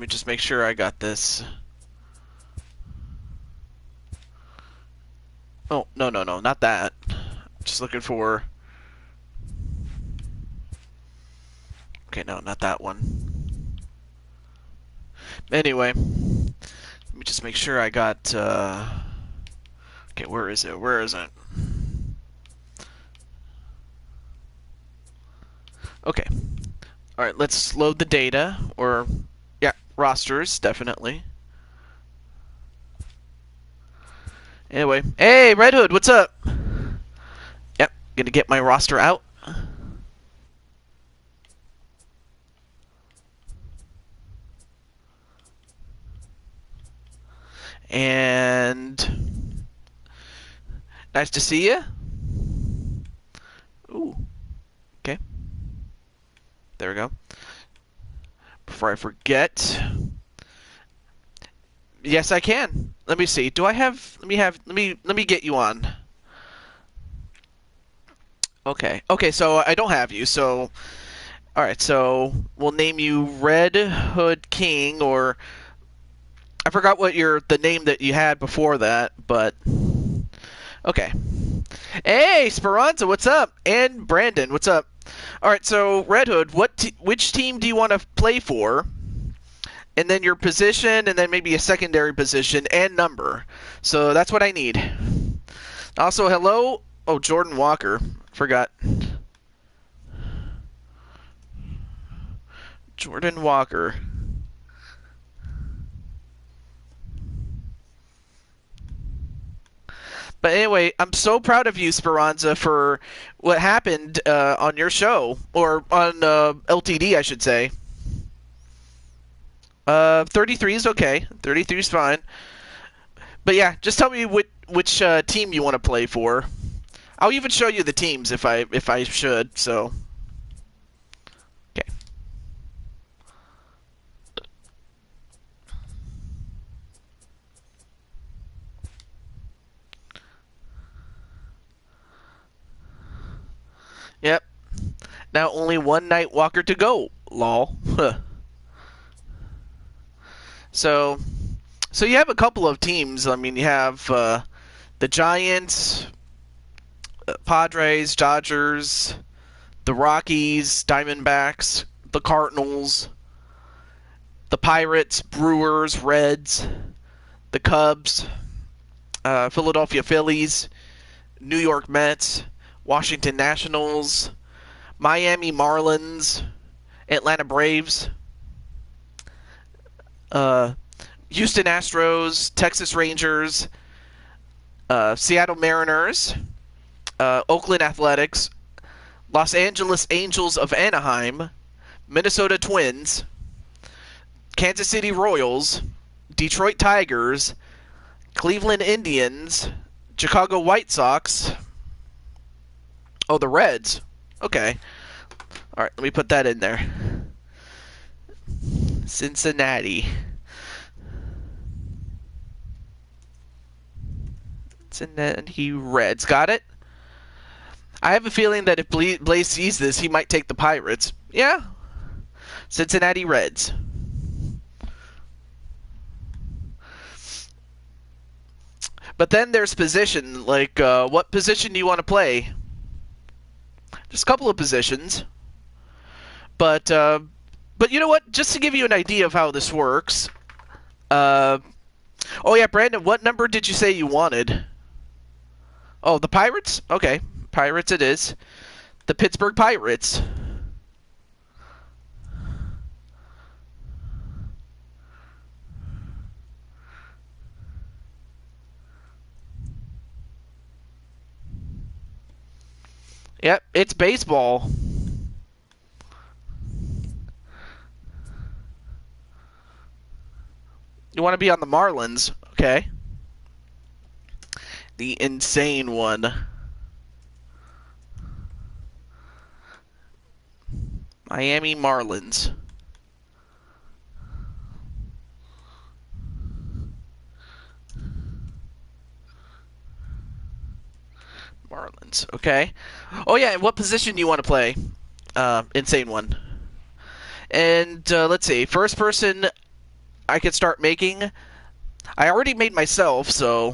me just make sure I got this. Oh, no, not that. Just looking for... Okay, no, not that one. Anyway, let me just make sure I got... Okay, where is it? Where is it? Okay. Alright, let's load the data. Or, yeah, rosters, definitely. Anyway, hey, Redwood, what's up? Yep, gonna get my roster out. And nice to see you. Ooh, okay. There we go. Before I forget, yes, I can. Let me see. Do I have? Let me get you on. Okay. Okay. So I don't have you. So, all right. So we'll name you Red Hood King, or I forgot what the name that you had before that, but okay. Hey, Speranza, what's up? And Brandon, what's up? All right. So Red Hood, which team do you want to play for? And then your position, and then maybe a secondary position and number. So that's what I need. Also, hello. Oh, Jordan Walker. Forgot. Jordan Walker. But anyway, I'm so proud of you, Speranza, for what happened on your show. Or on LTD, I should say. 33 is okay. 33 is fine. But yeah, just tell me which team you want to play for. I'll even show you the teams if I should. So, okay. Yep. Now only one Night Walker to go. Lol. So you have a couple of teams. I mean, you have the Giants, Padres, Dodgers, the Rockies, Diamondbacks, the Cardinals, the Pirates, Brewers, Reds, the Cubs, Philadelphia Phillies, New York Mets, Washington Nationals, Miami Marlins, Atlanta Braves, Houston Astros, Texas Rangers, Seattle Mariners, Oakland Athletics, Los Angeles Angels of Anaheim, Minnesota Twins, Kansas City Royals, Detroit Tigers, Cleveland Indians, Chicago White Sox. Oh, the Reds. Okay. All right, let me put that in there. Cincinnati. Cincinnati Reds. Got it? I have a feeling that if Blaze sees this, he might take the Pirates. Yeah. Cincinnati Reds. But then there's position. Like, what position do you want to play? There's a couple of positions. But you know what? Just to give you an idea of how this works. Oh yeah, Brandon, what number did you say you wanted? Oh, the Pirates? Okay, Pirates it is. The Pittsburgh Pirates. Yep, it's baseball. You want to be on the Marlins, okay? The insane one. Miami Marlins. Marlins, okay. Oh yeah, what position do you want to play? Insane one. And let's see, first person I could start making. I already made myself, so...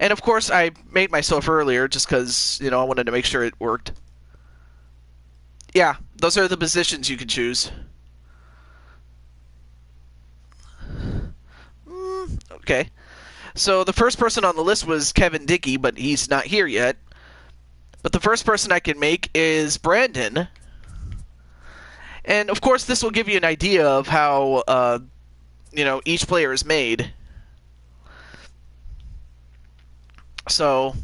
And of course, I made myself earlier just because, I wanted to make sure it worked. Yeah, those are the positions you can choose. Okay. So the first person on the list was Kevin Dickey, but he's not here yet. But the first person I can make is Brandon. And of course, this will give you an idea of how, each player is made. So,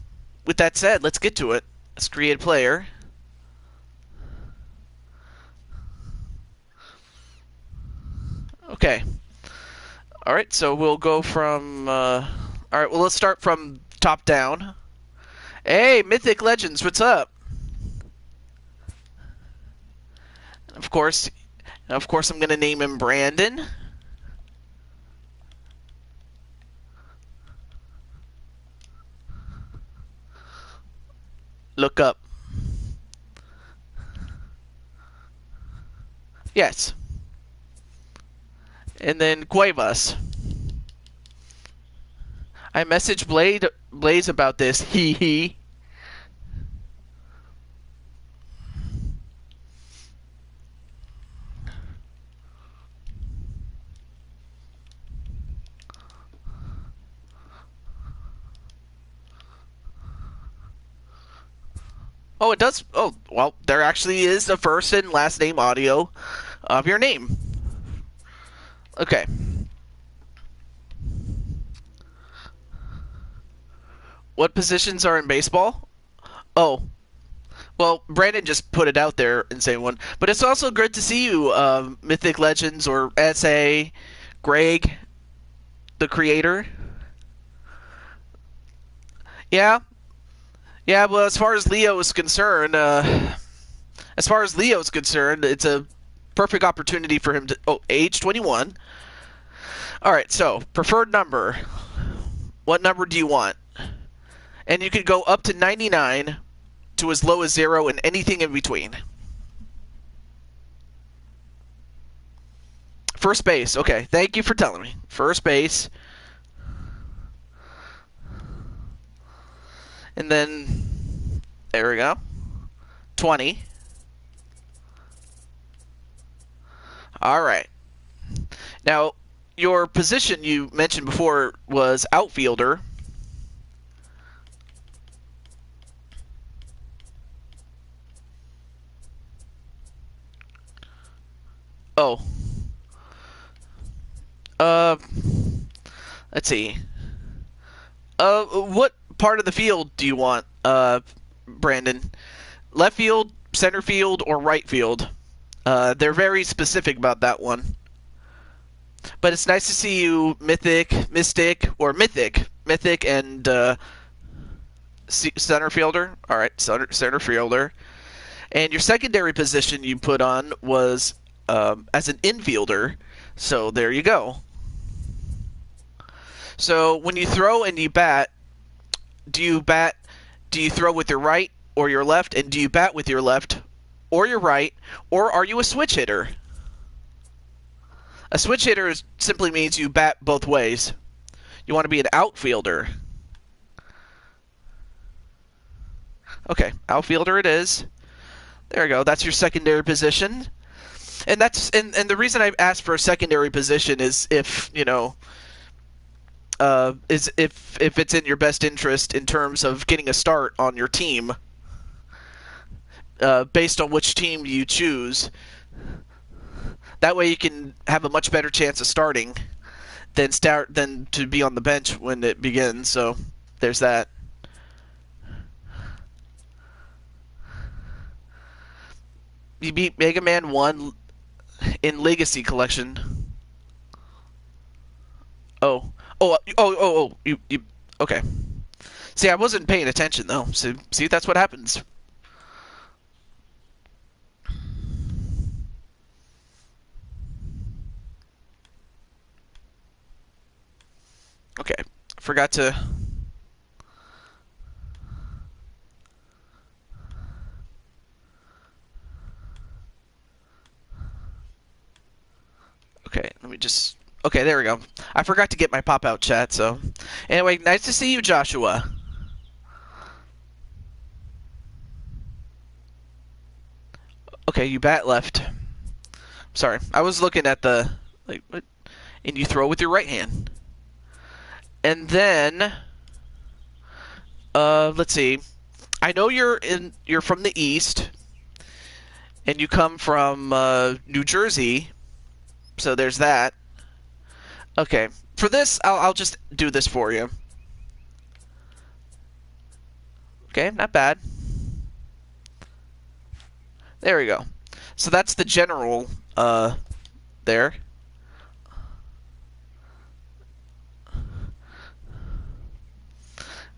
with that said, let's get to it. Let's create a player. Okay. Alright, so we'll go from... Alright, well, let's start from top down. Hey, Mythic Legends, what's up? Of course, I'm going to name him Brandon. Look up. Yes. And then Cuevas. I messaged Blaze about this. Hee hee. Oh, it does. Oh, well, there actually is the first and last name audio of your name. Okay. What positions are in baseball? Oh. Well, Brandon just put it out there and saying one. But it's also good to see you, Mythic Legends or SA, Greg, the creator. Yeah. Yeah, well, as far as Leo is concerned, it's a perfect opportunity for him to... Oh, age 21. Alright, so, preferred number. What number do you want? And you can go up to 99 to as low as 0 and anything in between. First base. Okay, thank you for telling me. First base. And then, there we go. 20. Alright. Now, your position you mentioned before was outfielder. Oh. Let's see. What part of the field do you want, Brandon? Left field, center field, or right field? They're very specific about that one. But it's nice to see you, Mythic, Mystic, or Mythic. Mythic and center fielder. Alright, center fielder. And your secondary position you put on was as an infielder. So there you go. So when you throw and you bat, do you throw with your right or your left? And do you bat with your left or your right? Or are you a switch hitter? A switch hitter simply means you bat both ways. You want to be an outfielder. Okay, outfielder it is. There you go. That's your secondary position. And the reason I asked for a secondary position is if, if it's in your best interest in terms of getting a start on your team, based on which team you choose. That way you can have a much better chance of starting than to be on the bench when it begins. So there's that. You beat Mega Man 1 in Legacy Collection. Oh. You okay. See, I wasn't paying attention, though. So, see, that's what happens. Okay. Forgot to... Okay, let me just Okay, there we go. I forgot to get my pop-out chat, so... Anyway, nice to see you, Joshua. Okay, you bat left. Sorry, I was looking at the... Like, what? And you throw with your right hand. And then... let's see. I know you're from the East. And you come from, New Jersey. So there's that. Okay, for this, I'll just do this for you. Okay, not bad. There we go. So that's the general, there.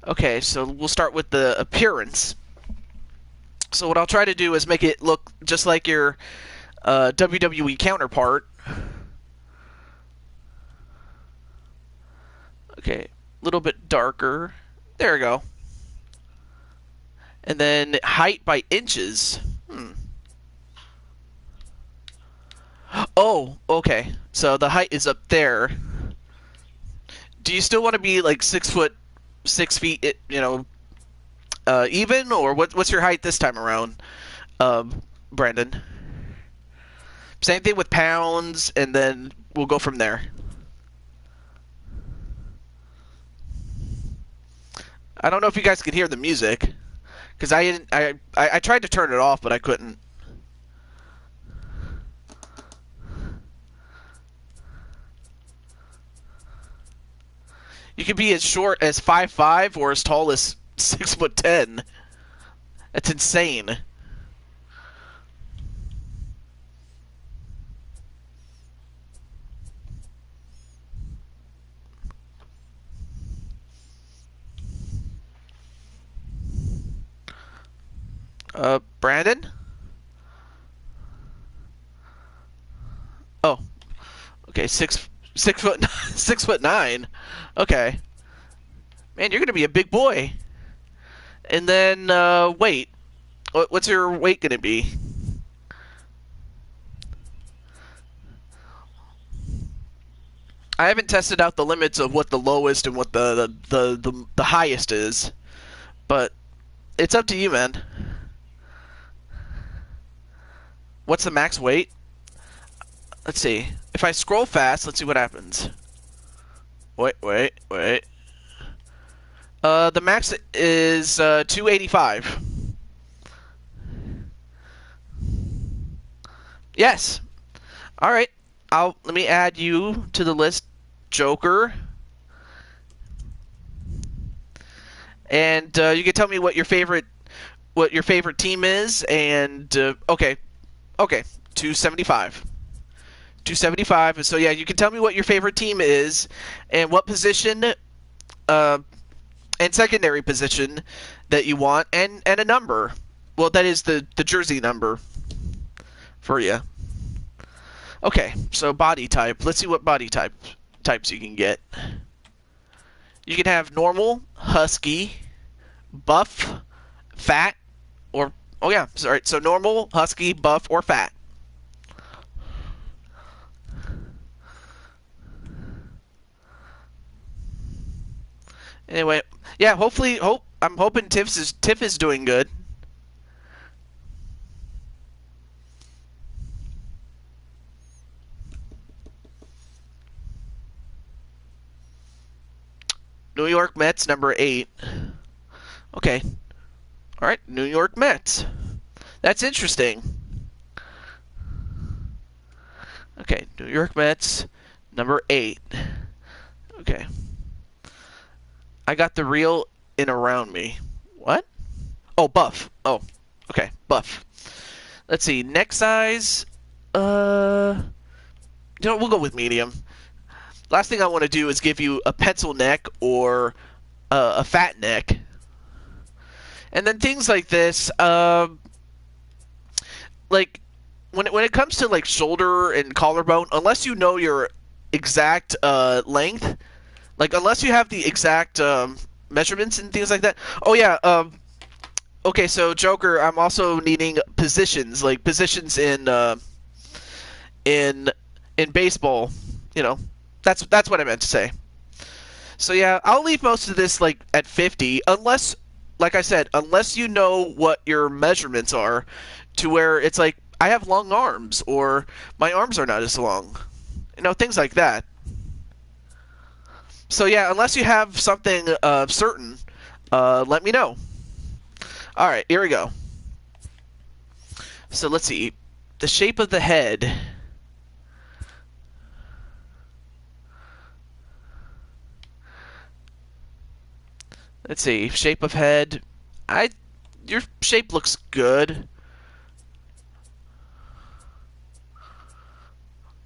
Okay, so we'll start with the appearance. So what I'll try to do is make it look just like your, WWE counterpart. Okay, a little bit darker. There we go. And then height by inches. Oh, okay. So the height is up there. Do you still want to be like 6 feet, even? Or what's your height this time around, Brandon? Same thing with pounds, and then we'll go from there. I don't know if you guys could hear the music, because I tried to turn it off, but I couldn't. You could be as short as 5'5" or as tall as 6'10". That's insane. Brandon? Oh, okay, 6'9". Okay, man, you're gonna be a big boy. And then weight. What's your weight gonna be? I haven't tested out the limits of what the lowest and what the highest is, but it's up to you, man. What's the max weight? Let's see. If I scroll fast, let's see what happens. Wait. The max is 285. Yes. All right. Let me add you to the list, Joker. And you can tell me what your favorite team is. And okay, 275. 275. So yeah, you can tell me what your favorite team is and what position, and secondary position that you want, and a number. Well, that is the jersey number for you. Okay, so body type. Let's see what body types you can get. You can have normal, husky, buff, fat, or so normal, husky, buff, or fat. Anyway, yeah, I'm hoping Tiff is doing good. New York Mets, number 8. Okay. All right, New York Mets. That's interesting. Okay, New York Mets, number 8. Okay. I got the real in around me. What? Oh, buff. Oh, okay, buff. Let's see, neck size. We'll go with medium. Last thing I want to do is give you a pencil neck or a fat neck. And then things like this, like when it comes to like shoulder and collarbone, unless you know your exact length, like unless you have the exact measurements and things like that. Oh yeah. Okay, so Joker, I'm also needing positions, like positions in baseball. That's what I meant to say. So yeah, I'll leave most of this like at 50, unless, like I said, unless you know what your measurements are, to where it's like I have long arms or my arms are not as long, things like that. So yeah, unless you have something certain, let me know. All right, here we go. So let's see, the shape of the head. Let's see, shape of head. Your shape looks good.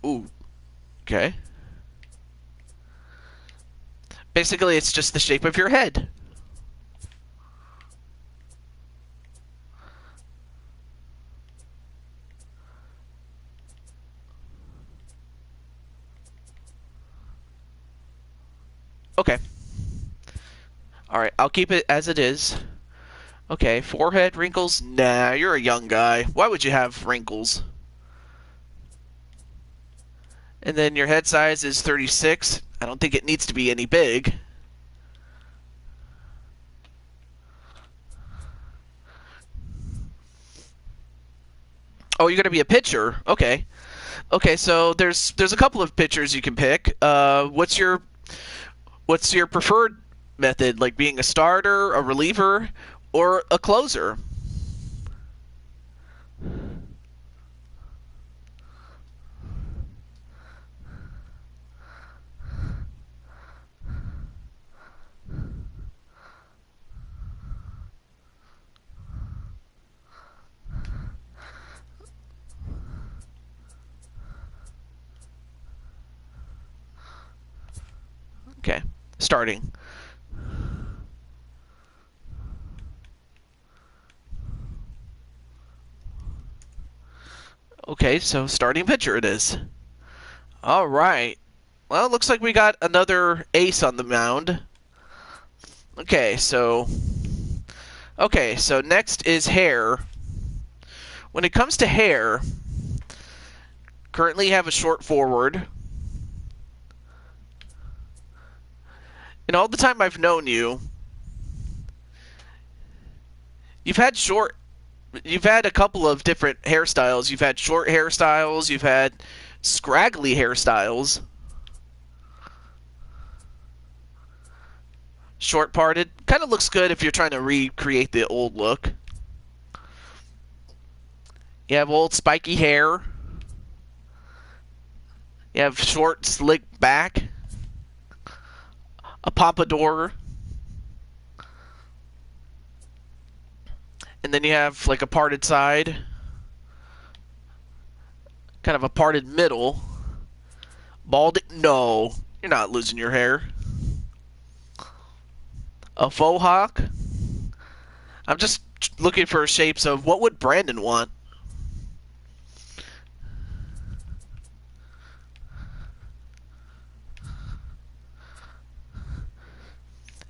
Ooh, okay. Basically, it's just the shape of your head. Okay. Alright, I'll keep it as it is. Okay, forehead wrinkles? Nah, you're a young guy. Why would you have wrinkles? And then your head size is 36. I don't think it needs to be any big. Oh, you're gonna be a pitcher. Okay. Okay, so there's a couple of pitchers you can pick. What's your preferred method? Like being a starter, a reliever, or a closer? Okay, starting. Okay, so starting pitcher it is. All right. Well, it looks like we got another ace on the mound. Okay, so next is hair. When it comes to hair, currently you have a short forward. In all the time I've known you, you've had a couple of different hairstyles. You've had short hairstyles, you've had scraggly hairstyles. Short parted. Kind of looks good if you're trying to recreate the old look. You have old spiky hair. You have short slick back. A pompadour. And then you have like a parted side. Kind of a parted middle. Balding. No, you're not losing your hair. A faux hawk. I'm just looking for shapes of what would Brandon want.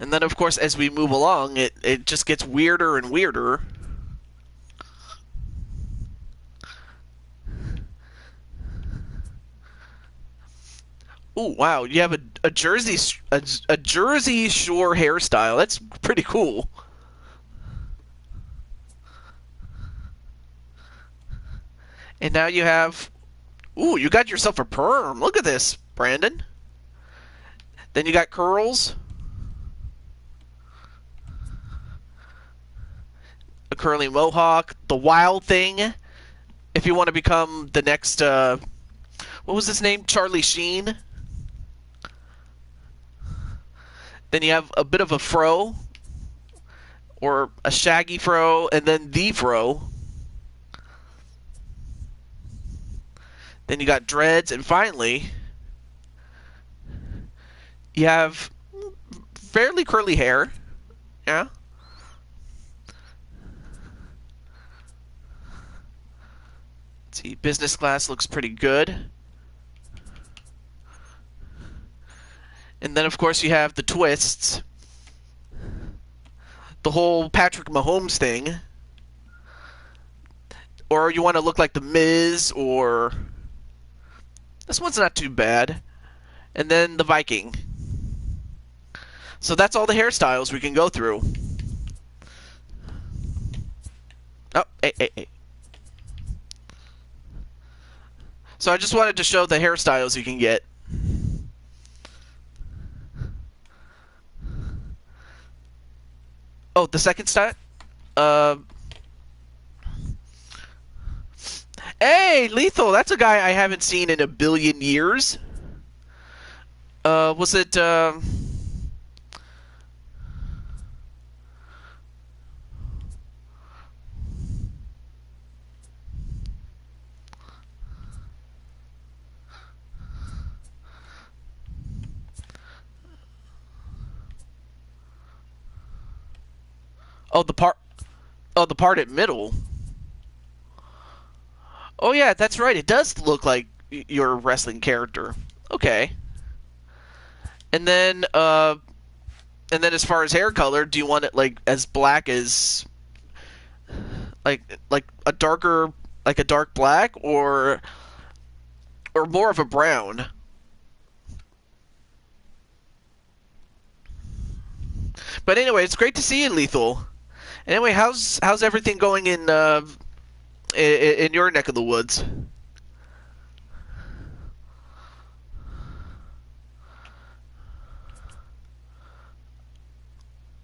And then, of course, as we move along, it just gets weirder and weirder. Ooh, wow! You have a Jersey Shore hairstyle. That's pretty cool. And now you have, ooh, you got yourself a perm. Look at this, Brandon. Then you got curls. A curly mohawk. The wild thing. If you want to become the next, what was his name? Charlie Sheen. Then you have a bit of a fro. Or a shaggy fro. And then the fro. Then you got dreads, and finally, you have fairly curly hair. Yeah. Let's see, business class looks pretty good. And then, of course, you have the twists. The whole Patrick Mahomes thing. Or you want to look like the Miz, or... This one's not too bad. and then the Viking. So that's all the hairstyles we can go through. Oh, hey. So I just wanted to show the hairstyles you can get. Oh, the second style? Hey, Lethal, that's a guy I haven't seen in a billion years. Was it, oh, the part at middle. Oh yeah, that's right. It does look like your wrestling character. Okay. And then, as far as hair color, do you want it like as black as, like a darker, like a dark black, or more of a brown? But anyway, it's great to see you, Lethal. Anyway, how's everything going in your neck of the woods?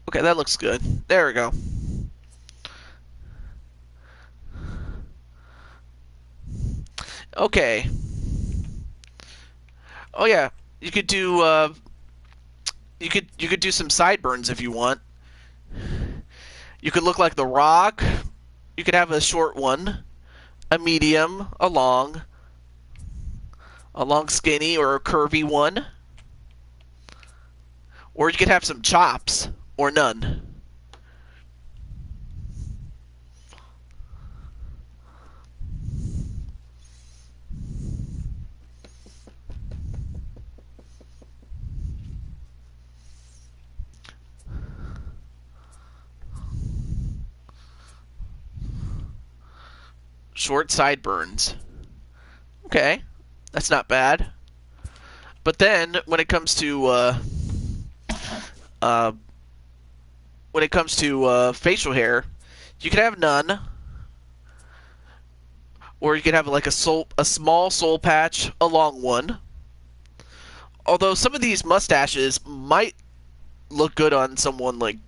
Okay, that looks good. There we go. Okay. Oh yeah, you could do you could do some sideburns if you want. You could look like The Rock. You could have a short one, a medium, a long skinny, or a curvy one. Or you could have some chops, or none. Short sideburns. Okay, that's not bad. But then when it comes to facial hair, you could have none, or you could have like a small soul patch, a long one. Although some of these mustaches might look good on someone like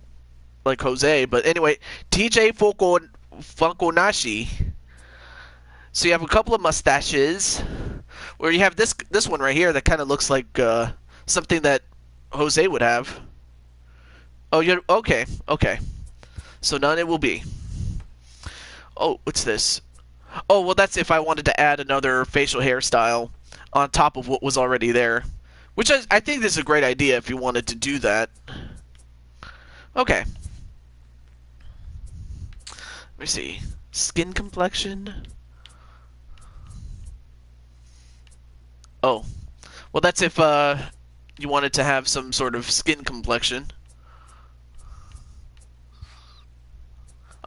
Jose, but anyway, TJ Funkonashi. So you have a couple of mustaches, where you have this one right here that kind of looks like something that Jose would have. Oh, you okay? Okay. So none it will be. Oh, what's this? Oh, well, that's if I wanted to add another facial hairstyle on top of what was already there, which I think this is a great idea if you wanted to do that. Okay. Let me see. Skin complexion. Oh, well, that's if you wanted to have some sort of skin complexion.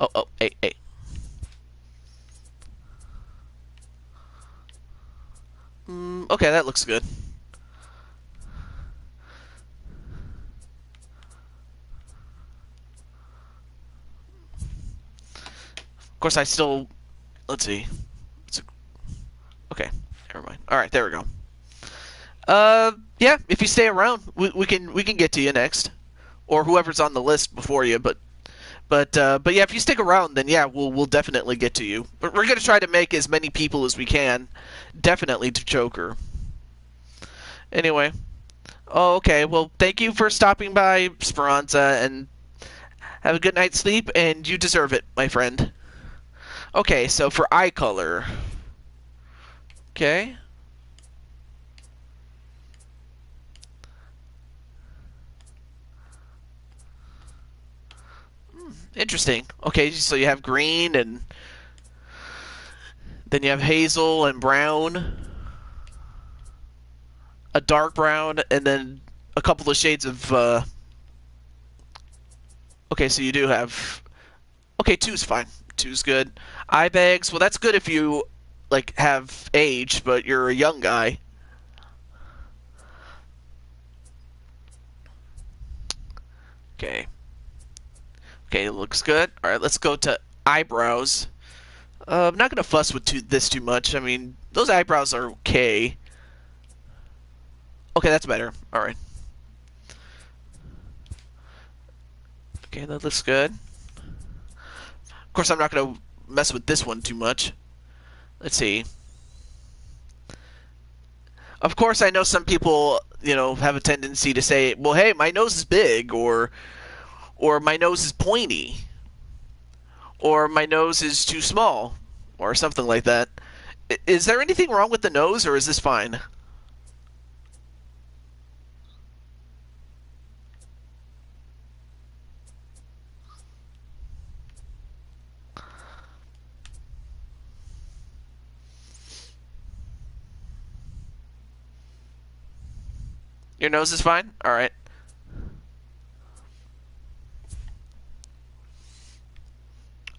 Oh, hey. Okay, that looks good. Of course, I still... Let's see. Okay, never mind. Alright, there we go. Yeah, if you stay around, we can get to you next. Or whoever's on the list before you, but yeah, if you stick around, then yeah, we'll definitely get to you. But we're gonna try to make as many people as we can, definitely to Joker. Anyway, oh, okay. Well, thank you for stopping by, Speranza, and have a good night's sleep. And you deserve it, my friend. Okay, so for eye color, okay. Interesting. Okay, so you have green, and then you have hazel and brown, a dark brown, and then a couple of shades of... Okay, so you do have... Okay, two's fine. Two's good. Eye bags, well, that's good if you, like, have age, but you're a young guy. Okay. Okay, looks good. All right, let's go to eyebrows. I'm not gonna fuss with this too much. I mean, those eyebrows are okay. Okay, that's better. All right. Okay, that looks good. Of course, I'm not gonna mess with this one too much. Let's see. Of course, I know some people, have a tendency to say, "Well, hey, my nose is big," or "My nose is pointy," or "My nose is too small," or something like that. Is there anything wrong with the nose, or is this fine? Your nose is fine? All right.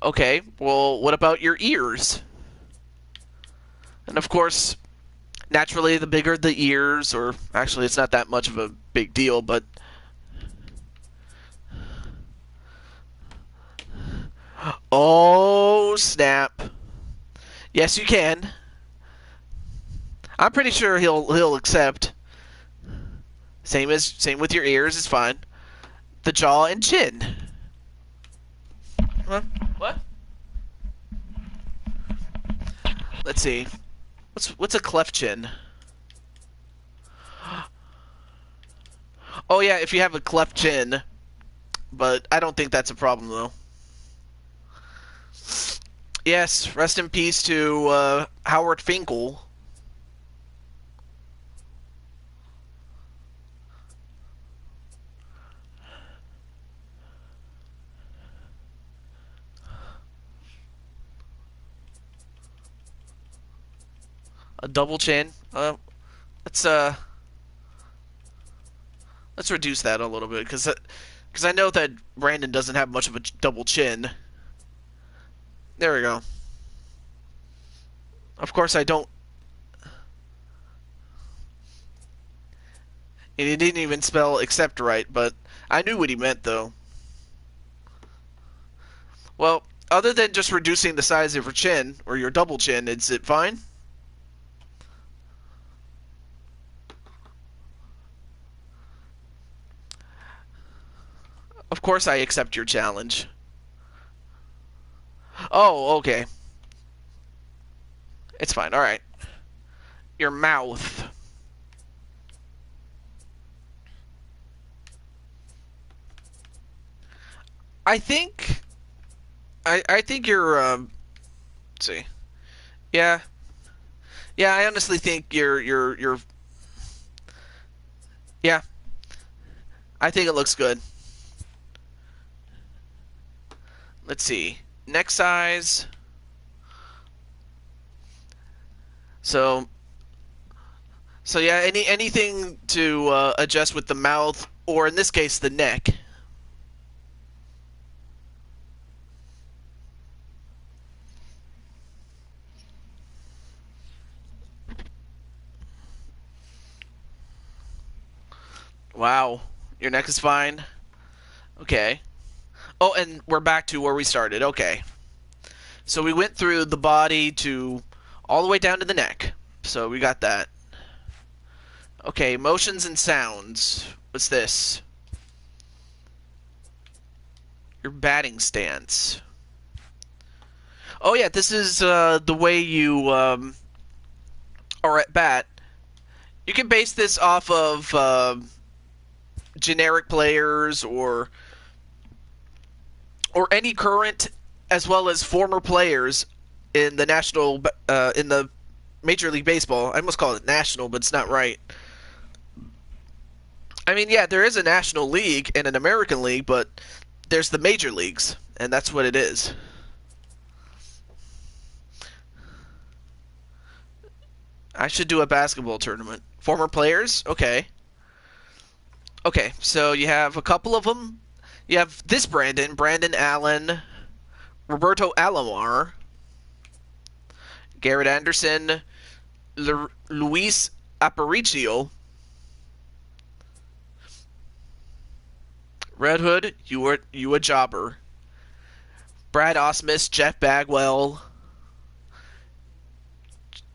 Okay, well, what about your ears? And of course, naturally, the bigger the ears, or actually, it's not that much of a big deal, but. Oh, snap. Yes, you can. I'm pretty sure he'll accept. Same with your ears, it's fine. The jaw and chin. Huh? What? Let's see. What's a cleft chin? Oh yeah, if you have a cleft chin, but I don't think that's a problem though. Yes, rest in peace to Howard Finkel. A double chin. Let's let's reduce that a little bit because I know that Brandon doesn't have much of a double chin. There we go. Of course, I don't. And he didn't even spell accept right, but I knew what he meant though. Well, other than just reducing the size of your chin or your double chin, is it fine? Of course I accept your challenge. Oh, okay. It's fine. All right. Your mouth. I think I think you're let's see. Yeah. Yeah, I honestly think you're yeah. I think it looks good. Let's see. Neck size. So yeah, anything to adjust with the mouth, or in this case, the neck. Wow, your neck is fine. Okay. Oh, and we're back to where we started. Okay. So we went through the body to all the way down to the neck. So we got that. Okay, motions and sounds. What's this? Your batting stance. Oh yeah, this is the way you are at bat. You can base this off of generic players or any current as well as former players in the in the Major League Baseball. I almost call it national, but it's not right. I mean, yeah, there is a National League and an American League, but there's the major leagues, and that's what it is. I should do a basketball tournament. Former players? Okay. Okay, so you have a couple of them. You have this Brandon Allen, Roberto Alomar, Garrett Anderson, Luis Aparicio, Red Hood, you a jobber. Brad Osmus, Jeff Bagwell,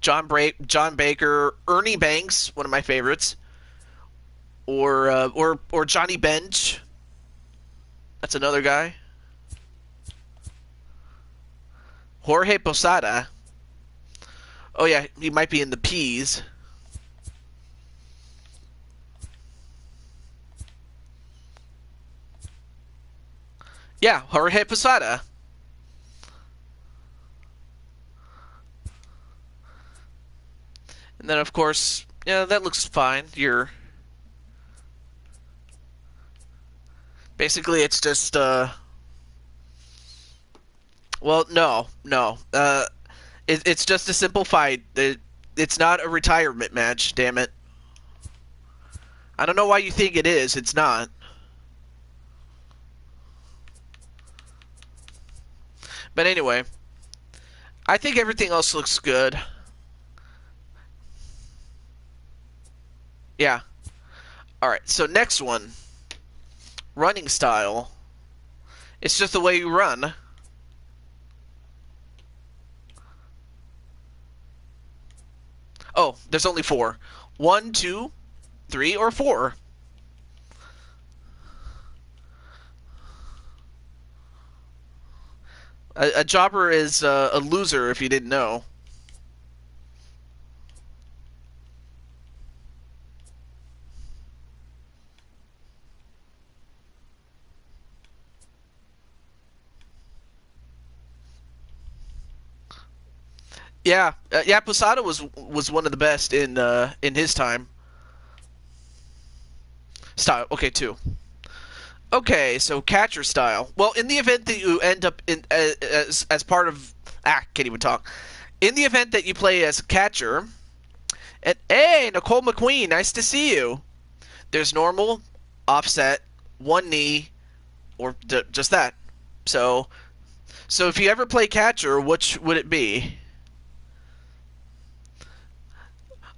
John Baker, Ernie Banks, one of my favorites, or Johnny Bench. That's another guy. Jorge Posada. Oh yeah, he might be in the P's. Yeah, Jorge Posada. And then of course, yeah, that looks fine. You're basically it's just well, no. It's just a simple fight. It's not a retirement match, damn it. I don't know why you think it is. It's not. But anyway, I think everything else looks good. Yeah. Alright, so next one. Running style. It's just the way you run. Oh, there's only 4. 1, 2, 3, or 4. A jobber is a loser if you didn't know. Yeah, yeah. Posada was one of the best in his time. Style. Okay, 2. Okay, so catcher style. Well, in the event that you end up in as part of can't even talk. In the event that you play as a catcher, and hey, Nicole McQueen, nice to see you. There's normal, offset, one knee, or just that. So if you ever play catcher, which would it be?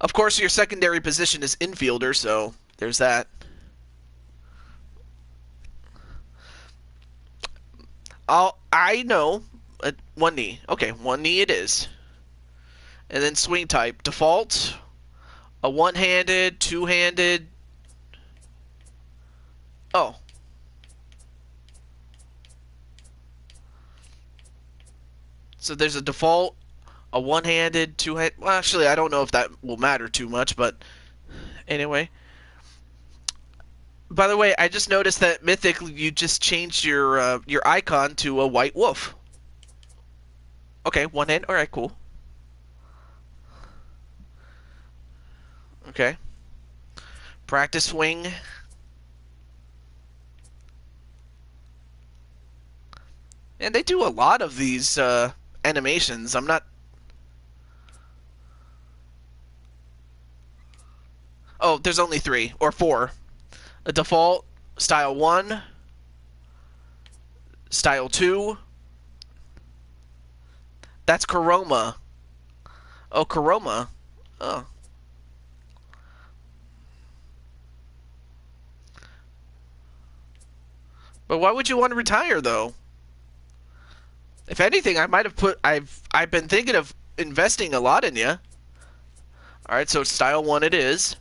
Of course, your secondary position is infielder, so there's that. I know. One knee. Okay, one knee it is. And then swing type. Default. A one-handed, two-handed. Oh. So there's a default, a one-handed, two-handed. Well, actually, I don't know if that will matter too much, but anyway. By the way, I just noticed that Mythic, you just changed your icon to a white wolf. Okay, one hand. All right, cool. Okay. Practice swing. And they do a lot of these animations. I'm not. Oh, there's only 3 or 4. A default, style 1, style 2. That's Kuroma. Oh, Kuroma. Oh. But why would you want to retire though? If anything, I might have I've been thinking of investing a lot in you. All right, so it's style 1 it is.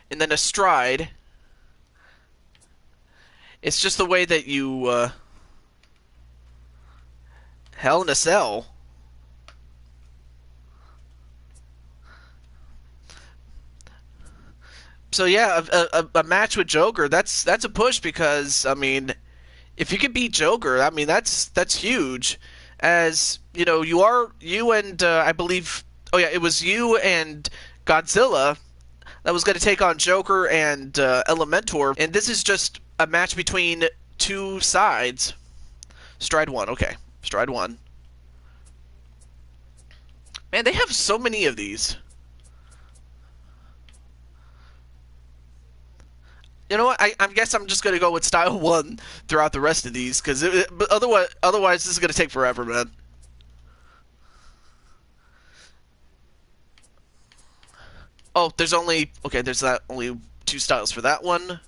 And then a stride. It's just the way that you Hell in a Cell. So yeah, a match with Joker, that's a push because I mean, if you can beat Joker, I mean that's huge. As you know, you and I believe, oh yeah, it was you and Godzilla that was going to take on Joker and Elementor, and this is just a match between 2 sides. Stride 1, okay, stride 1. Man, they have so many of these. You know what? I guess I'm just gonna go with style 1 throughout the rest of these, because otherwise this is gonna take forever, man. Oh, there's only 2 styles for that one.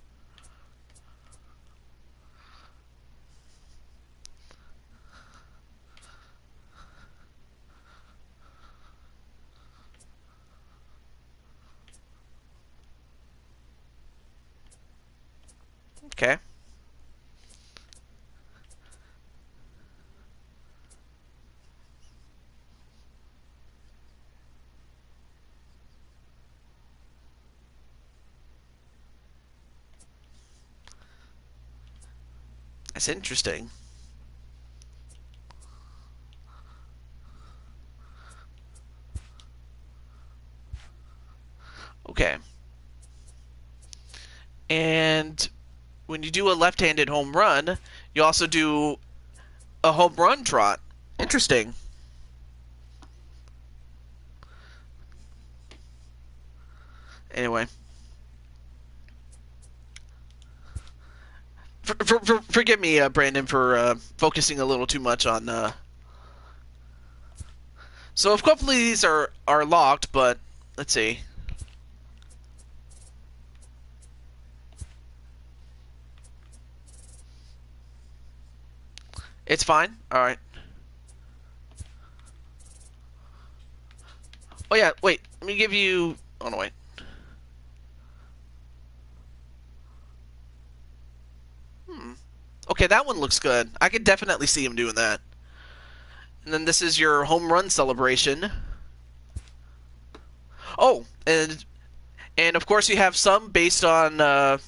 Okay. That's interesting. Okay. And when you do a left-handed home run, you also do a home run trot. Interesting. Anyway. Forgive me, Brandon, for focusing a little too much on... So, a couple of these are locked, but... Let's see. It's fine. Alright. Oh, yeah. Wait. Let me give you... Oh, no, wait. Okay, that one looks good. I could definitely see him doing that. And then this is your home run celebration. Oh, and of course you have some based on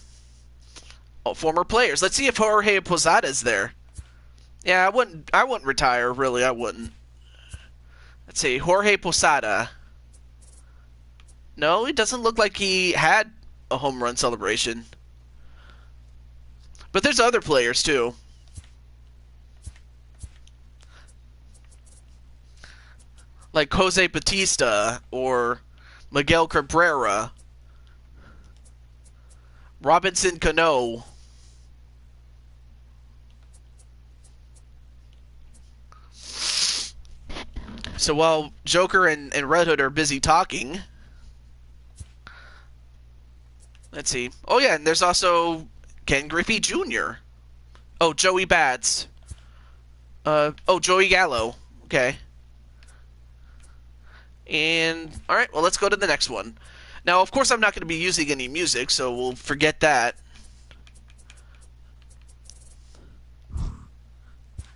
former players. Let's see if Jorge Posada is there. Yeah, I wouldn't retire, really. I wouldn't. Let's see, Jorge Posada. No, it doesn't look like he had a home run celebration. But there's other players too. Like Jose Bautista or Miguel Cabrera, Robinson Cano. So while Joker and Red Hood are busy talking, let's see. Oh yeah, and there's also Ken Griffey Jr. Oh, Joey Bats. Joey Gallo. Okay. And, alright, well, let's go to the next one. Now, of course, I'm not going to be using any music, so we'll forget that.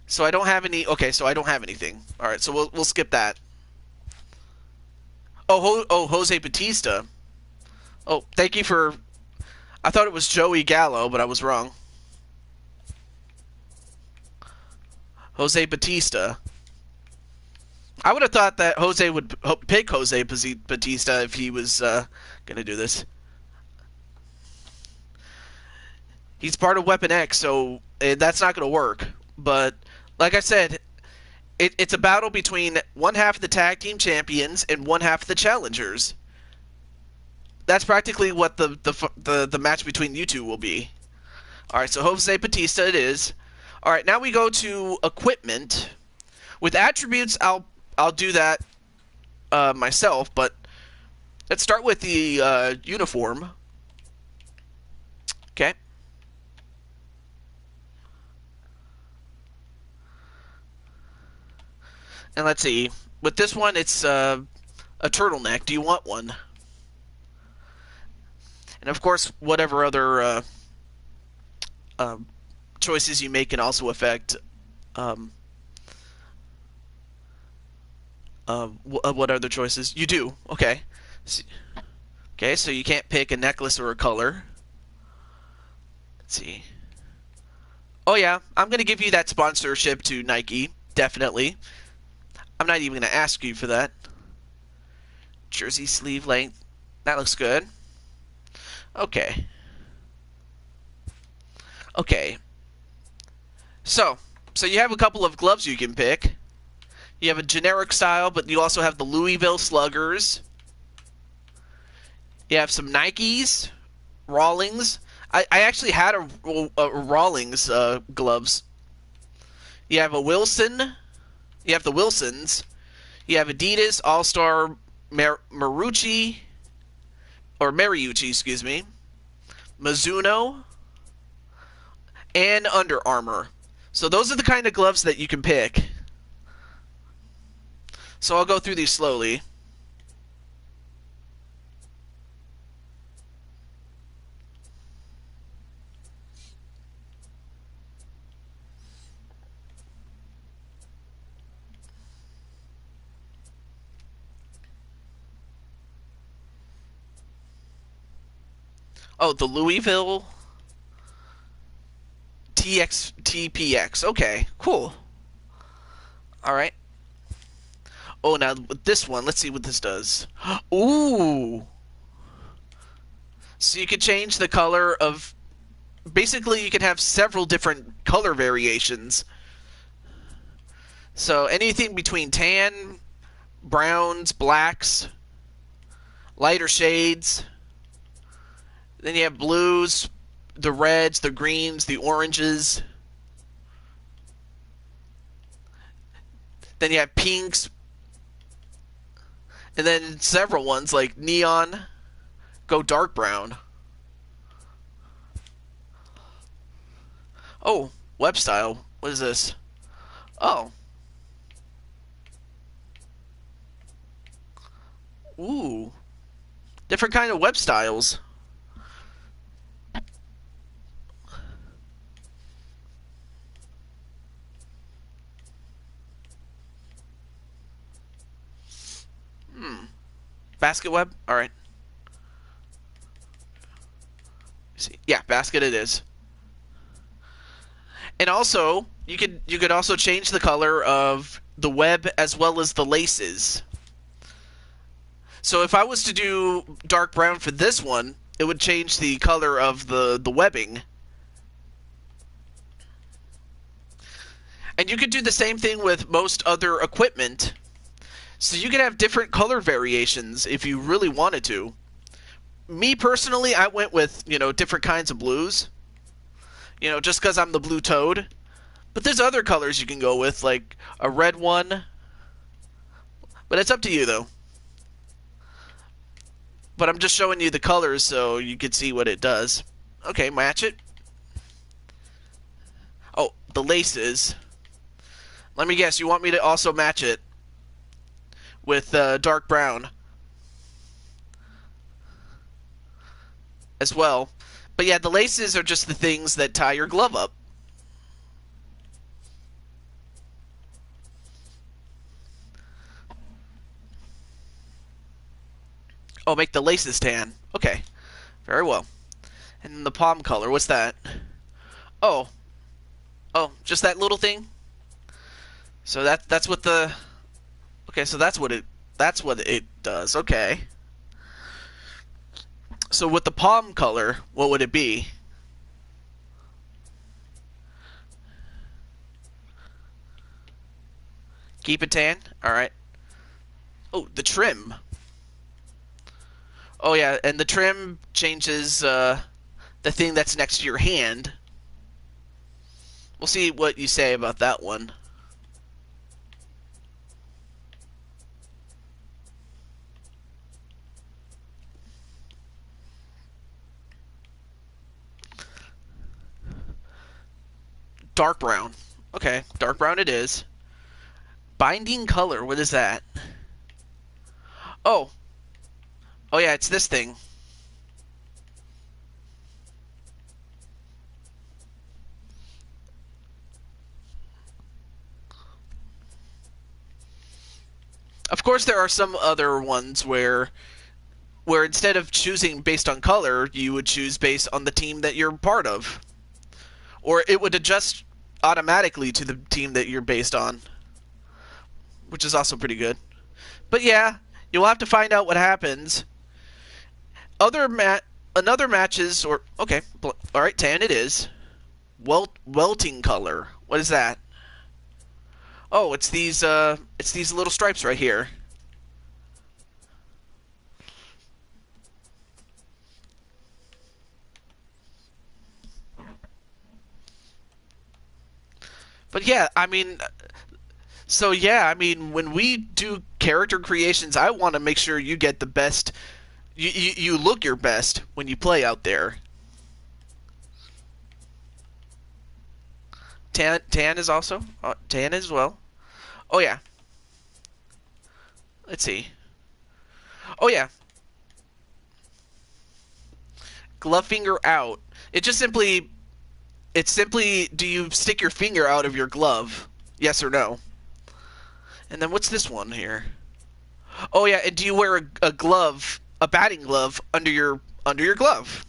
So I don't have any... Okay, so I don't have anything. Alright, so we'll skip that. Oh, Jose Bautista. Oh, thank you for... I thought it was Joey Gallo, but I was wrong. Jose Bautista. I would have thought that Jose would pick Jose Bautista if he was going to do this. He's part of Weapon X, so that's not going to work. But, like I said, it's a battle between one half of the tag team champions and one half of the challengers. That's practically what the match between you two will be. Alright, so Jose Bautista it is. Alright, now we go to equipment. With attributes, I'll do that myself, but let's start with the uniform. Okay. And let's see. With this one, it's a turtleneck. Do you want one? And of course, whatever other choices you make can also affect what other choices? You do. Okay. Okay, so you can't pick a necklace or a color. Let's see. Oh yeah, I'm going to give you that sponsorship to Nike. Definitely. I'm not even going to ask you for that. Jersey sleeve length. That looks good. Okay. Okay. So you have a couple of gloves you can pick. You have a generic style, but you also have the Louisville Sluggers. You have some Nikes, Rawlings. I actually had a Rawlings gloves. You have a Wilson. You have the Wilsons. You have Adidas All-Star Mariucci, excuse me. Mizuno, and Under Armour. So those are the kind of gloves that you can pick. So I'll go through these slowly. Oh, the Louisville TPX. Okay, cool. All right. Oh, now with this one, let's see what this does. Ooh. So you can change the color of. Basically, you can have several different color variations. So anything between tan, browns, blacks, lighter shades. Then you have blues, the reds, the greens, the oranges. Then you have pinks. And then several ones like neon, go dark brown. Oh, web style. What is this? Oh. Ooh. Different kind of web styles. Basket web? Alright. See. Yeah, basket it is. And also, you could also change the color of the web as well as the laces. So if I was to do dark brown for this one, it would change the color of the webbing. And you could do the same thing with most other equipment. So you could have different color variations if you really wanted to. Me personally, I went with, different kinds of blues. Just because I'm the blue toad. But there's other colors you can go with, like a red one. But it's up to you, though. But I'm just showing you the colors so you could see what it does. Okay, match it. Oh, the laces. Let me guess, you want me to also match it with dark brown as well. But yeah, the laces are just the things that tie your glove up. Oh, make the laces tan. Okay, very well. And then the palm color, what's that? Oh, just that little thing. So that's what the. Okay, so that's what it does. Okay. So with the palm color, what would it be? Keep it tan? Alright. Oh, the trim. Oh yeah, and the trim changes the thing that's next to your hand. We'll see what you say about that one. Dark brown. Okay, dark brown it is. Binding color, what is that? Oh. Oh yeah, it's this thing. Of course there are some other ones where instead of choosing based on color, you would choose based on the team that you're part of. Or it would adjust automatically to the team that you're based on, which is also pretty good. But yeah, you'll have to find out what happens. Another matches, or okay, all right, tan it is. Welting color. What is that? Oh, it's these little stripes right here. But yeah, I mean, so yeah, I mean, when we do character creations, I want to make sure you get the best. You look your best when you play out there. Tan is also tan as well. Oh yeah. Let's see. Oh yeah. Glove finger out. It's simply, do you stick your finger out of your glove? Yes or no? And then what's this one here? Oh yeah, and do you wear a glove, a batting glove under your glove?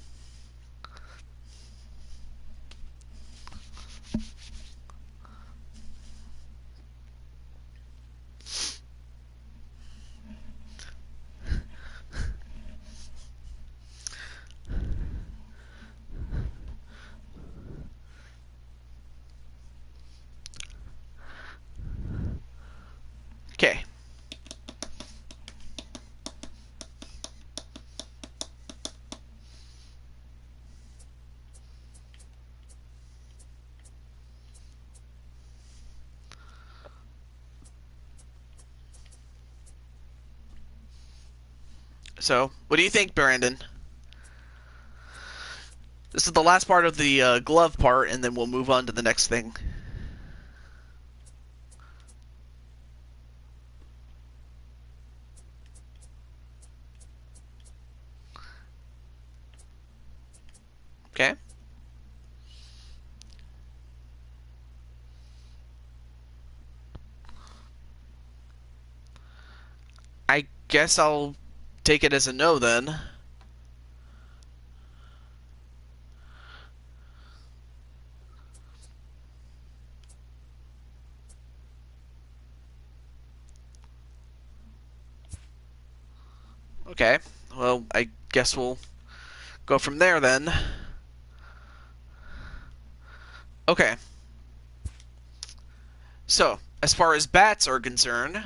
So, what do you think, Brandon? This is the last part of the glove part, and then we'll move on to the next thing. Okay. I guess I'll take it as a no then. Okay. Well, I guess we'll go from there then. Okay. So, as far as bats are concerned...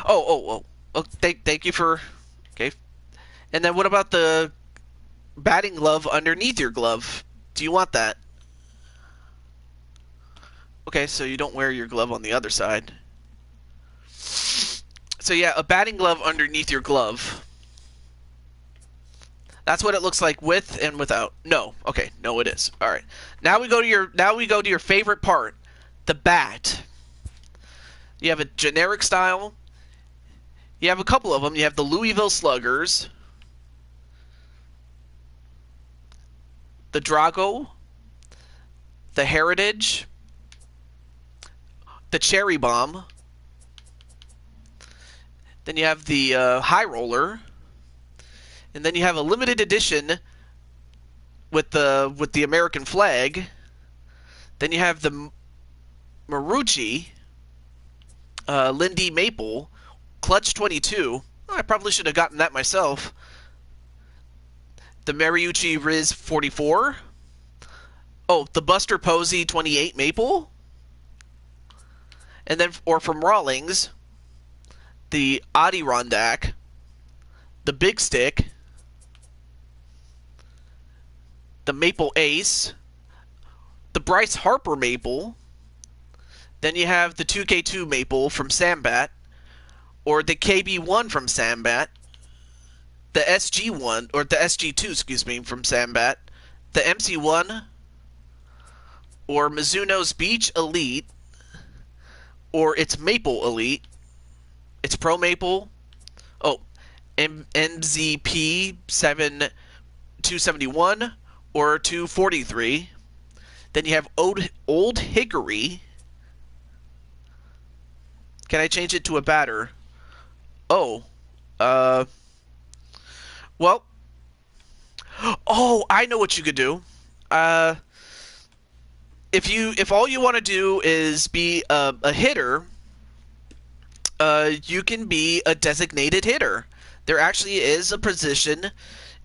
Oh, thank you for... Okay. And then what about the batting glove underneath your glove? Do you want that? Okay, so you don't wear your glove on the other side. So yeah, a batting glove underneath your glove. That's what it looks like with and without. No. Okay, no it is. All right. Now we go to your favorite part, the bat. You have a generic style. You have a couple of them. You have the Louisville Sluggers, the Drago, the Heritage, the Cherry Bomb. Then you have the High Roller, and then you have a limited edition with the American flag. Then you have the Marucci, Lindy Maple, Clutch 22. I probably should have gotten that myself. The Mariucci Riz 44. Oh, the Buster Posey 28 Maple. And then, or from Rawlings, the Adirondack, the Big Stick, the Maple Ace, the Bryce Harper Maple. Then you have the 2K2 Maple from Sambat, or the KB1 from Sambat, the SG1, or the SG2, excuse me, from Sambat, the MC1, or Mizuno's Beach Elite, or its Maple Elite, its Pro Maple, oh, MZP 271, or 243. Then you have Old Hickory. Can I change it to a batter? Oh, well, oh, I know what you could do. If all you want to do is be a hitter, you can be a designated hitter. There actually is a position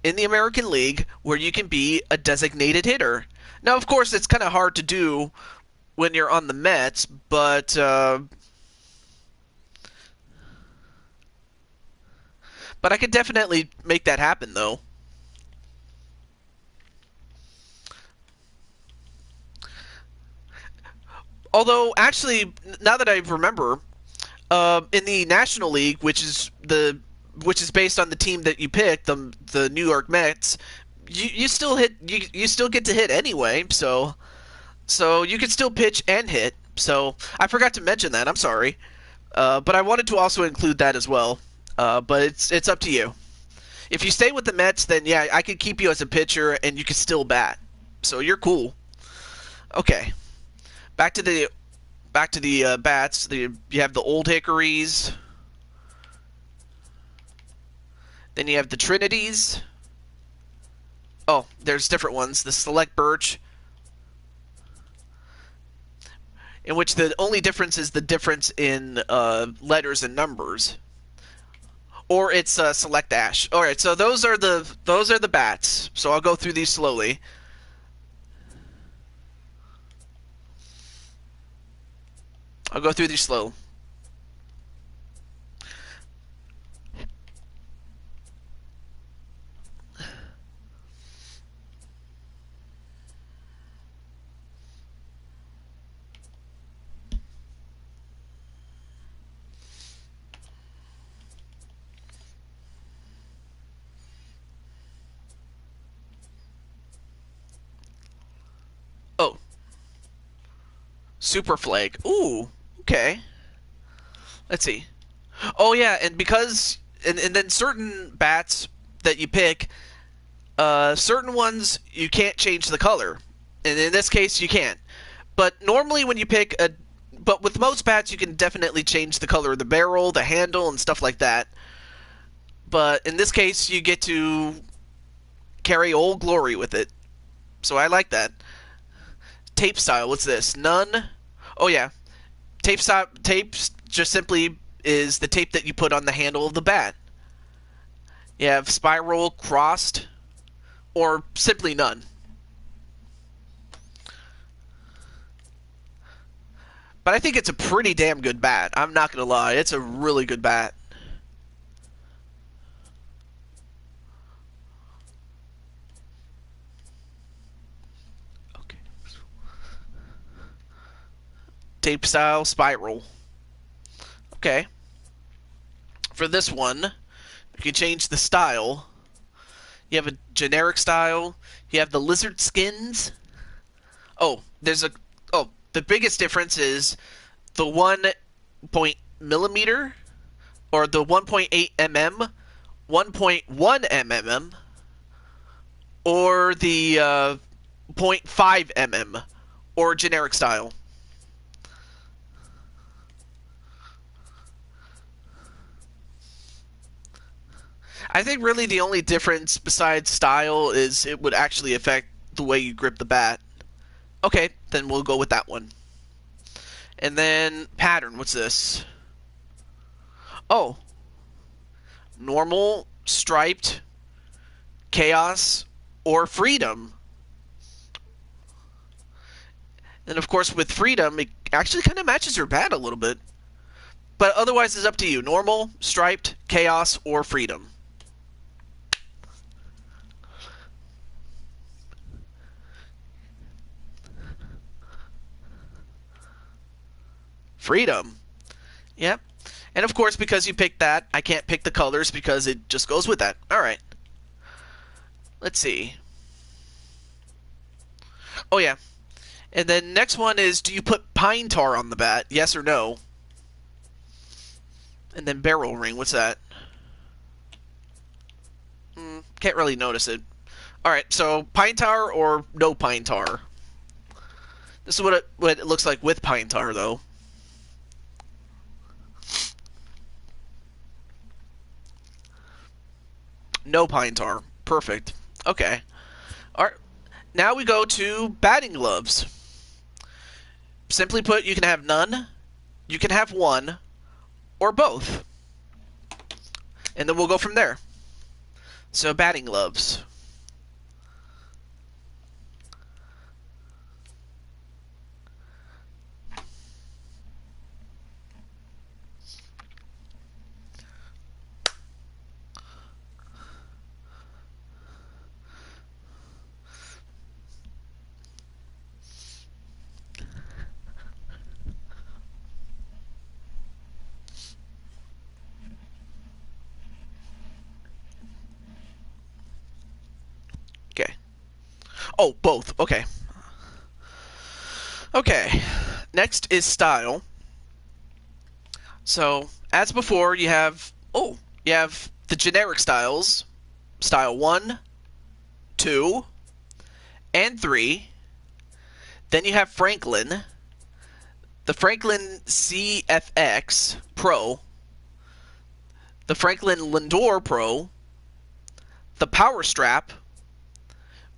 in the American League where you can be a designated hitter. Now, of course, it's kind of hard to do when you're on the Mets, but I could definitely make that happen, though. Although, actually, now that I remember, in the National League, which is based on the team that you pick, the New York Mets, you still hit you still get to hit anyway. So you can still pitch and hit. So I forgot to mention that. I'm sorry, but I wanted to also include that as well. But it's up to you. If you stay with the Mets, then yeah, I could keep you as a pitcher, and you can still bat. So you're cool. Okay, back to the bats. You have the Old Hickories. Then you have the Trinities. Oh, there's different ones. The Select Birch, in which the only difference is the difference in letters and numbers. Or it's Select Ash. All right, so those are the bats. So I'll go through these slowly. I'll go through these slow. Super Flag. Ooh, okay. Let's see. Oh yeah, and because and then certain bats that you pick, certain ones you can't change the color, and in this case you can. But normally when you pick a, but with most bats you can definitely change the color of the barrel, the handle, and stuff like that. But in this case you get to carry Old Glory with it, so I like that. Tape style. What's this? None. Oh yeah, tape style. Tape just simply is the tape that you put on the handle of the bat. You have spiral, crossed, or simply none. But I think it's a pretty damn good bat. I'm not gonna lie, it's a really good bat. Okay. Tape style, spiral. Okay. For this one, you can change the style. You have a generic style. You have the lizard skins. Oh, there's a... Oh, the biggest difference is the 1 millimeter, or the 1.8 mm, 1.1 mm, or the 0.5 mm, or generic style. I think really the only difference besides style is it would actually affect the way you grip the bat. Okay, then we'll go with that one. And then pattern, what's this? Oh. Normal, striped, chaos, or freedom. And of course with freedom, it actually kind of matches your bat a little bit. But otherwise it's up to you. Normal, striped, chaos, or freedom. Freedom. Yep. And of course, because you picked that, I can't pick the colors because it just goes with that. Alright. Let's see. Oh, yeah. And then next one is, do you put pine tar on the bat? Yes or no? And then barrel ring. What's that? Can't really notice it. Alright, so pine tar or no pine tar? This is what it looks like with pine tar, though. No pine tar. Perfect. Okay. Alright. Now we go to batting gloves. Simply put, you can have none, you can have one, or both. And then we'll go from there. So batting gloves. Okay. Oh, both. Okay. Okay. Next is style. So, as before, you have the generic styles. Style 1, 2, and 3. Then you have Franklin. The Franklin CFX Pro. The Franklin Lindor Pro. The Power Strap.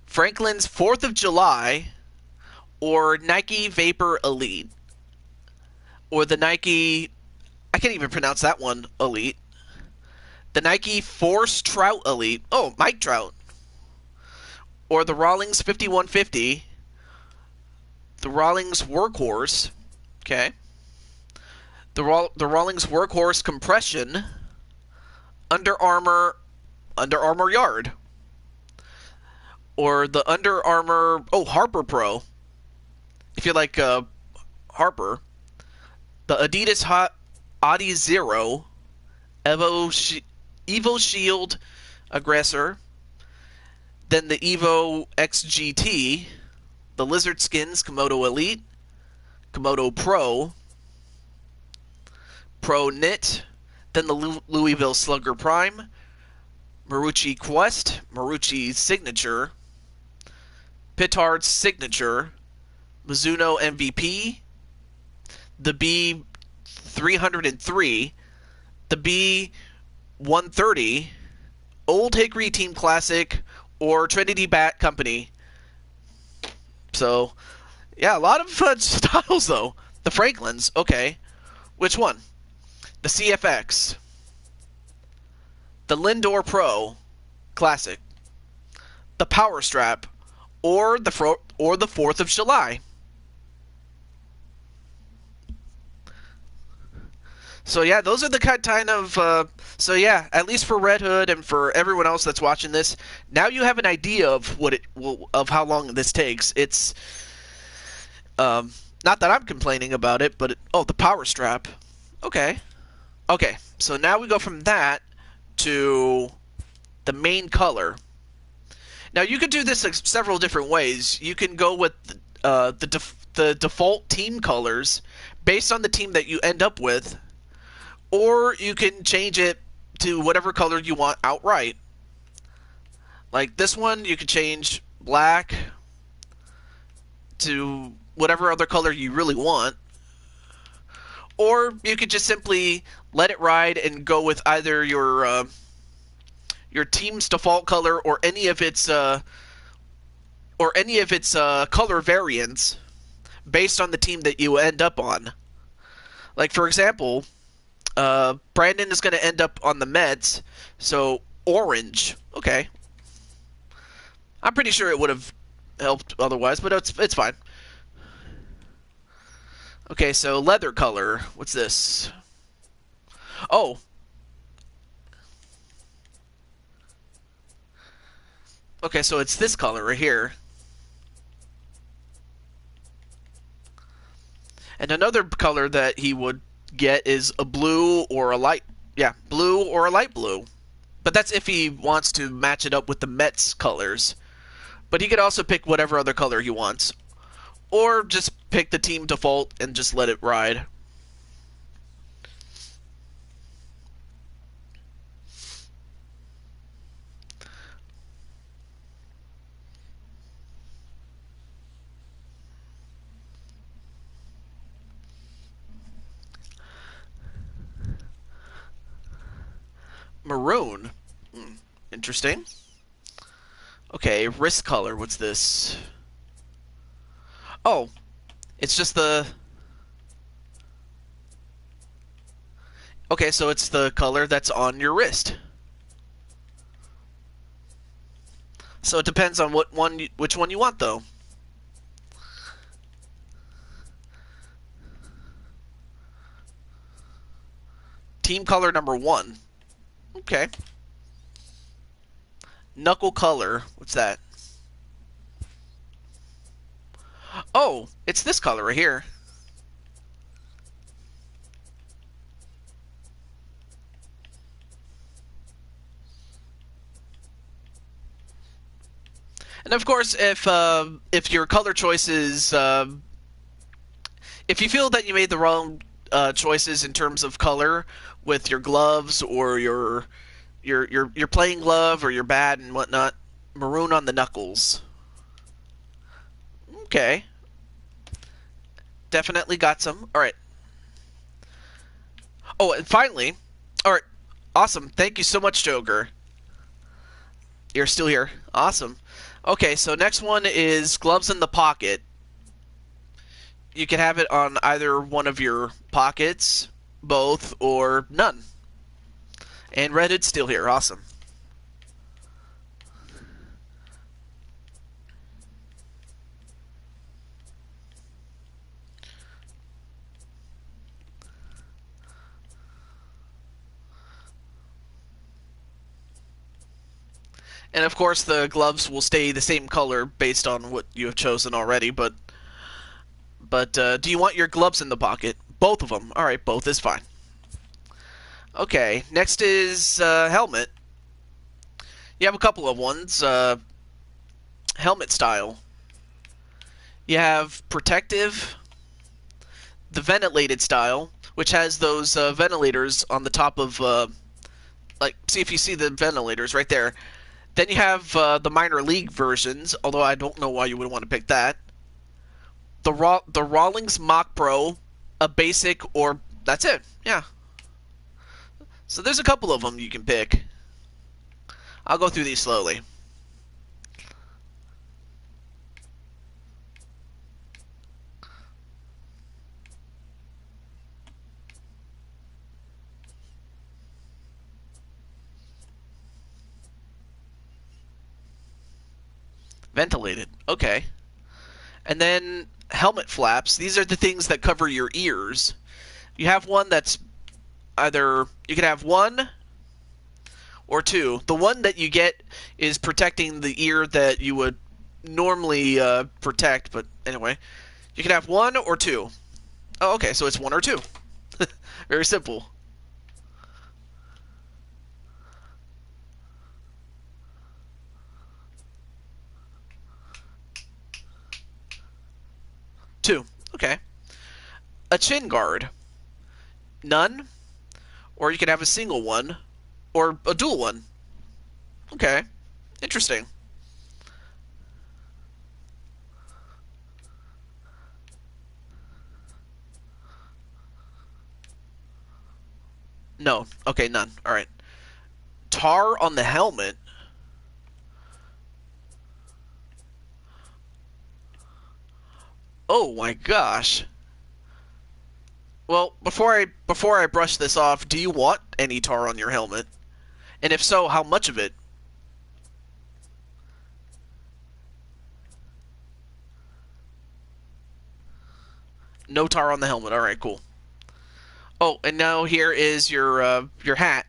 Franklin's 4th of July, or Nike Vapor Elite, or the Nike, I can't even pronounce that one, Elite, the Nike Force Trout Elite, oh, Mike Trout, or the Rawlings 5150, the Rawlings Workhorse, okay, the Rawlings Workhorse Compression, Under Armour Yard, or the Under Armour, Harper Pro, if you like Harper, the Adidas Audi Zero, Evo Shield Aggressor, then the Evo XGT, the Lizard Skins Komodo Elite, Komodo Pro, Pro Knit, then the Louisville Slugger Prime, Marucci Quest, Marucci Signature, Pitard's Signature, Mizuno MVP, the B303, the B130, Old Hickory Team Classic, or Trinity Bat Company. So, yeah, a lot of styles, though. The Franklins, okay. Which one? The CFX, the Lindor Pro Classic, the Power Strap, or the 4th of July. So yeah, those are the kind of so yeah, at least for Red Hood and for everyone else that's watching this, now you have an idea of of how long this takes. It's not that I'm complaining about it, but oh, the Power Strap. Okay. Okay, so now we go from that to the main color. Now you could do this several different ways. You can go with the default team colors based on the team that you end up with, or you can change it to whatever color you want outright. Like this one, you could change black to whatever other color you really want. Or you could just simply let it ride and go with either your team's default color or any of its color variants based on the team that you end up on. Like for example, Brandon is going to end up on the Mets, so orange. Okay, I'm pretty sure it would have helped otherwise, but it's fine. Okay, so leather color. What's this? Oh. Okay, so it's this color right here. And another color that he would get is a blue or a light... Yeah, blue or a light blue. But that's if he wants to match it up with the Mets colors. But he could also pick whatever other color he wants. Or just pick the team default and just let it ride. Maroon. Interesting. Okay, wrist color. What's this? Oh, it's just the... Okay, so it's the color that's on your wrist. So it depends on which one you want, though. Team color number 1. Okay. Knuckle color. What's that? Oh, it's this color right here. And of course, if your color choices, if you feel that you made the wrong choices in terms of color with your gloves or your playing glove or your bat and whatnot, maroon on the knuckles. Okay. Definitely got some. Alright. Oh, and finally... Alright. Awesome. Thank you so much, Joker. You're still here. Awesome. Okay, so next one is gloves in the pocket. You can have it on either one of your pockets, both, or none. And Redwood's still here. Awesome. And of course the gloves will stay the same color based on what you have chosen already, but do you want your gloves in the pocket? Both of them. Alright, both is fine. Okay, next is helmet. You have a couple of ones. Helmet style. You have protective, the ventilated style, which has those ventilators on the top of, like, see if you see the ventilators right there. Then you have the minor league versions, although I don't know why you would want to pick that. The Rawlings Mock Pro, a basic, or that's it. Yeah. So there's a couple of them you can pick. I'll go through these slowly. Ventilated. Okay. And then helmet flaps. These are the things that cover your ears. You have one that's either, you can have one or two. The one that you get is protecting the ear that you would normally protect, but anyway. You can have one or two. Oh, okay, so it's one or two. Very simple. Two. Okay. A Shin Guard. None. Or you can have a single one. Or a dual one. Okay. Interesting. No. Okay, none. Alright. Tar on the helmet. Oh my gosh. Well, before I brush this off, do you want any tar on your helmet? And if so, how much of it? No tar on the helmet. All right, cool. Oh, and now here is your hat.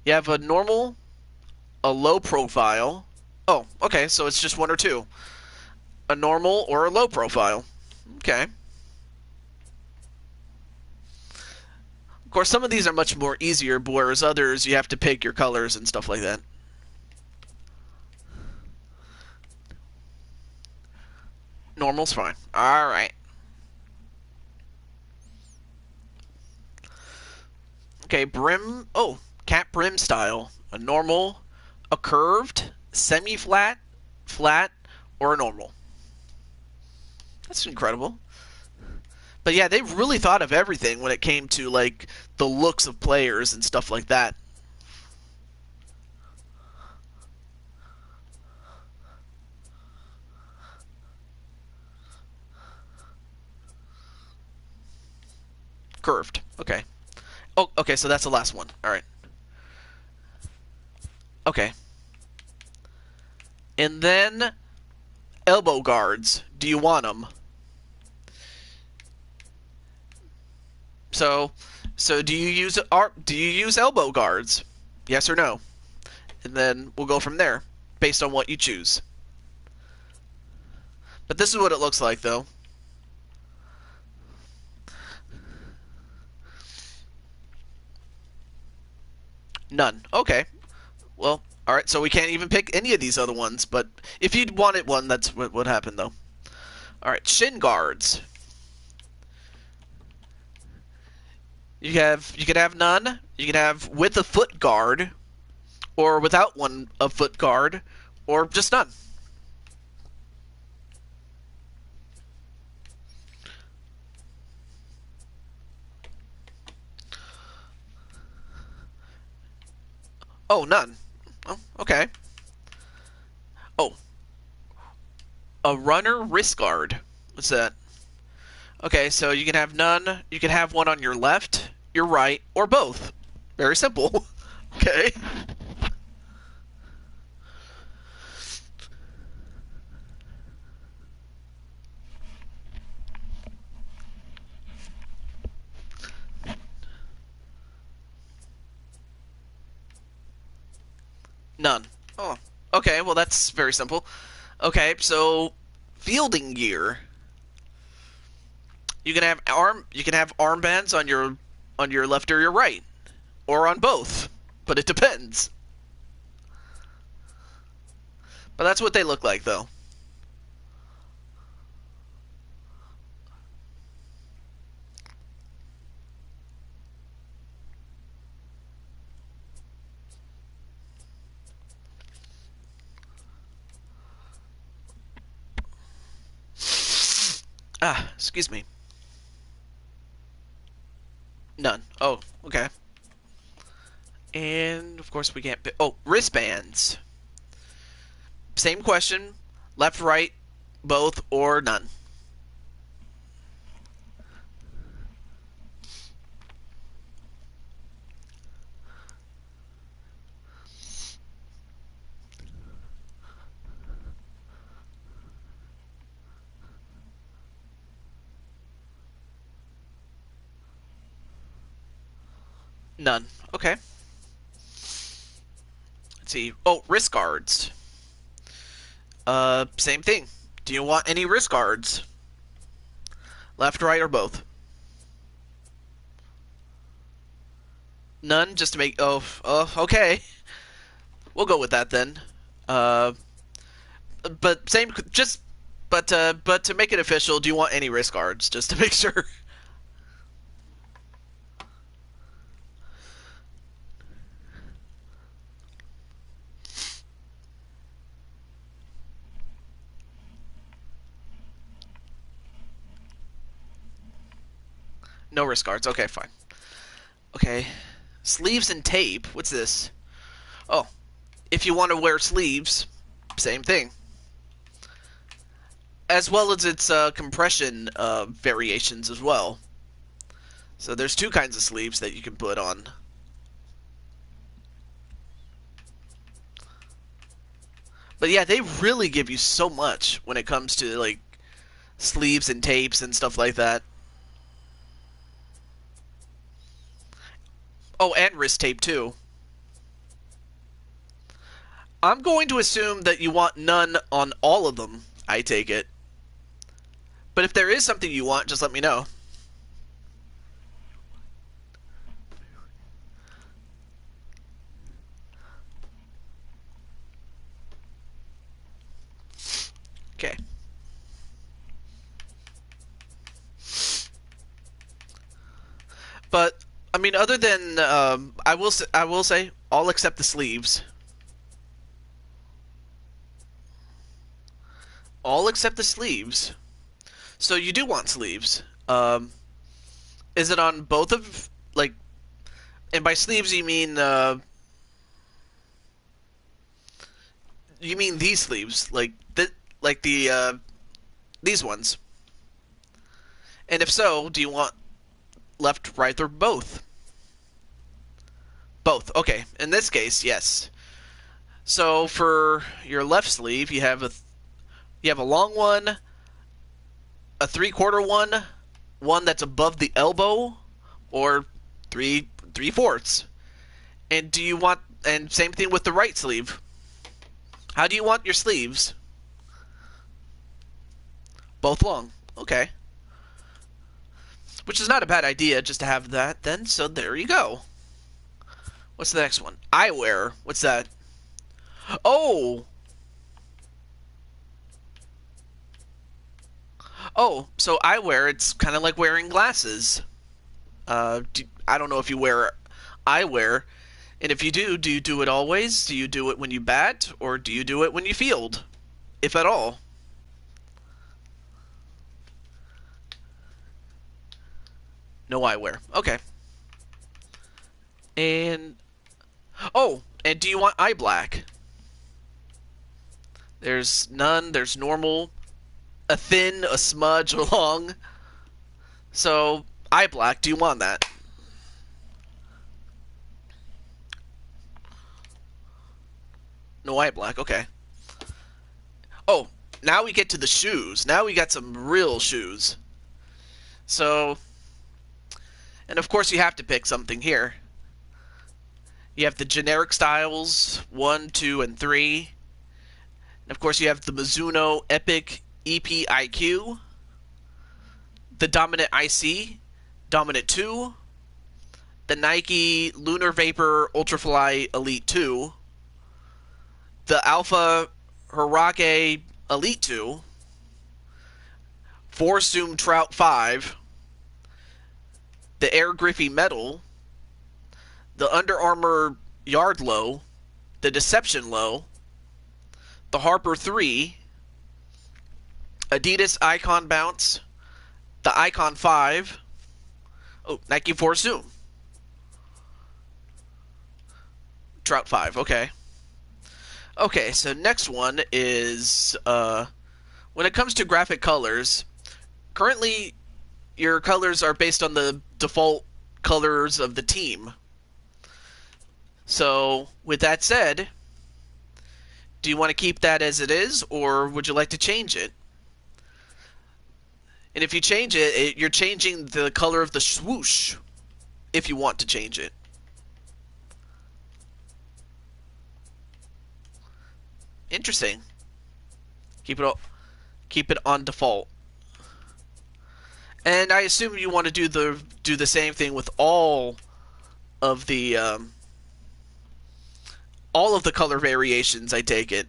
You have a normal, a low profile. Oh, okay, so it's just one or two. A normal or a low profile. Okay. Of course, some of these are much more easier, whereas others you have to pick your colors and stuff like that. Normal's fine. All right. Okay, brim. Oh, cap brim style. A normal, a curved, semi-flat, flat, or a normal. That's incredible. But yeah, they've really thought of everything when it came to like the looks of players and stuff like that. Curved. Okay. Oh, okay, so that's the last one. All right. Okay. And then elbow guards. Do you want them? So do you use elbow guards? Yes or no? And then we'll go from there based on what you choose. But this is what it looks like though. None. Okay. Well, alright, so we can't even pick any of these other ones, but if you'd wanted one, that's what would happen, though. Alright, Shin Guards. You could have none. You can have with a foot guard, or without one a foot guard, or just none. Oh, none. Oh, okay. Oh, a runner wrist guard. What's that? Okay, so you can have none. You can have one on your left, your right, or both. Very simple. Okay. None. Oh, okay. Well, that's very simple. Okay, so fielding gear. You can have armbands on your left or your right, or on both, but it depends. But that's what they look like, though. Excuse me. None. Oh, okay. And, of course, we can't... Oh, wristbands. Same question. Left, right, both, or none. None. Okay. Let's see. Oh, wrist guards. Same thing. Do you want any wrist guards? Left, right, or both? None, just to make... Oh, okay. We'll go with that then. But same... Just... But to make it official, do you want any wrist guards? Just to make sure. No wrist guards. Okay, fine. Okay. Sleeves and tape. What's this? Oh. If you want to wear sleeves, same thing. As well as its compression variations as well. So there's two kinds of sleeves that you can put on. But yeah, they really give you so much when it comes to like sleeves and tapes and stuff like that. Oh, and wrist tape too. I'm going to assume that you want none on all of them, I take it. But if there is something you want, just let me know. Okay. But I mean, other than I will say all except the sleeves. All except the sleeves. So you do want sleeves. Is it on both of like? And by sleeves you mean these sleeves, like these ones. And if so, do you want left, right, or both? Both. Okay. In this case, yes. So for your left sleeve, you have a long one, a 3/4 one, one that's above the elbow, or 3/4. And do you want? And same thing with the right sleeve. How do you want your sleeves? Both long. Okay. Which is not a bad idea, just to have that then. So there you go. What's the next one? Eyewear. What's that? Oh! Oh, so eyewear, it's kind of like wearing glasses. I don't know if you wear eyewear. And if you do you do it always? Do you do it when you bat? Or do you do it when you field? If at all. No eyewear. Okay. And... Oh! And do you want eye black? There's none. There's normal. A thin, a smudge, a long. So, eye black, do you want that? No eye black, okay. Oh, now we get to the shoes. Now we got some real shoes. So, and of course you have to pick something here. You have the generic styles, 1, 2, and 3. And of course you have the Mizuno Epic EP-IQ, the Dominant IC, Dominant 2, the Nike Lunar Vapor Ultrafly Elite 2, the Alpha Hirake Elite 2, Force Zoom Trout 5, the Air Griffey Metal, the Under Armour Yard Low, the Deception Low, the Harper 3, Adidas Icon Bounce, the Icon 5. Oh, Nike Force Zoom. Trout 5, okay. Okay, so next one is, when it comes to graphic colors, currently your colors are based on the default colors of the team. So, with that said, do you want to keep that as it is, or would you like to change it? And if you change it, you're changing the color of the swoosh, if you want to change it. Interesting. Keep it on default. And I assume you want to do the same thing with of the all of the color variations, I take it.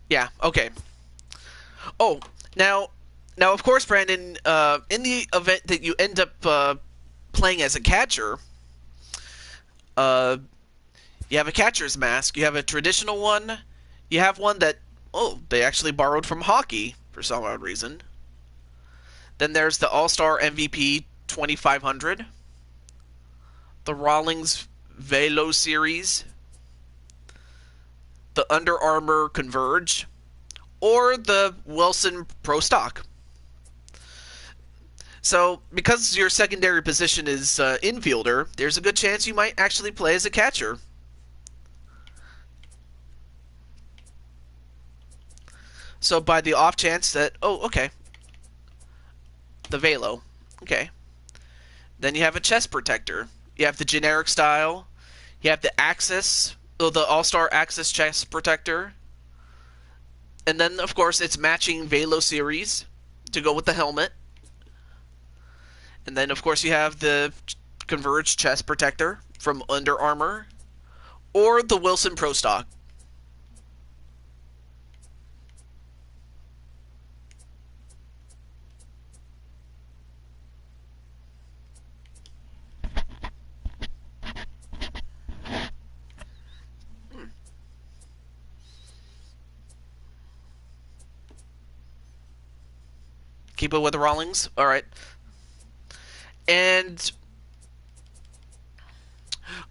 Yeah, okay. Oh, now of course, Brandon, in the event that you end up playing as a catcher, uh, you have a catcher's mask, you have a traditional one, you have one that, oh, they actually borrowed from hockey for some odd reason. Then there's the All-Star MVP 2500, the Rawlings Velo Series, the Under Armour Converge, or the Wilson Pro Stock. So, because your secondary position is infielder, there's a good chance you might actually play as a catcher. So, by the off chance that, oh, okay, the Velo, okay. Then you have a chest protector. You have the generic style. You have the Axis, the All-Star Axis chest protector. And then, of course, it's matching Velo series to go with the helmet. And then, of course, you have the Converged chest protector from Under Armour, or the Wilson Pro Stock. Keep it with the Rawlings? Alright. And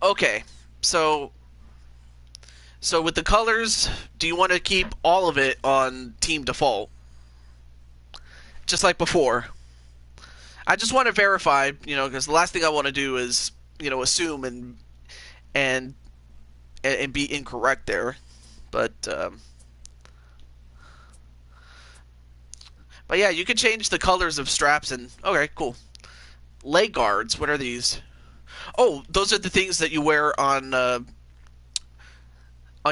okay, so with the colors, do you want to keep all of it on team default, just like before? I just want to verify, because the last thing I want to do is, assume and be incorrect there. But yeah, you can change the colors of straps and okay, cool. Leg guards, what are these? Oh, those are the things that you wear on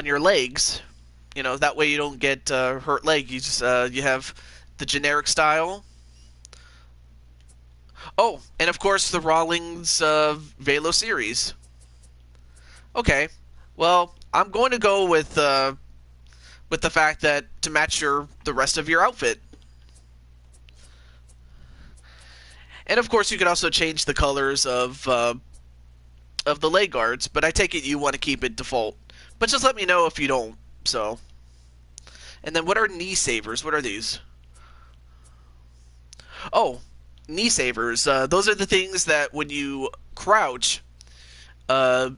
your legs. That way you don't get hurt leg. You just you have the generic style. Oh, and of course the Rawlings Velo series. Okay, well I'm going to go with the fact that to match the rest of your outfit. And of course you could also change the colors of the leg guards, but I take it you want to keep it default. But just let me know if you don't. So, and then what are knee savers? What are these? Oh, knee savers. Those are the things that when you crouch, uh,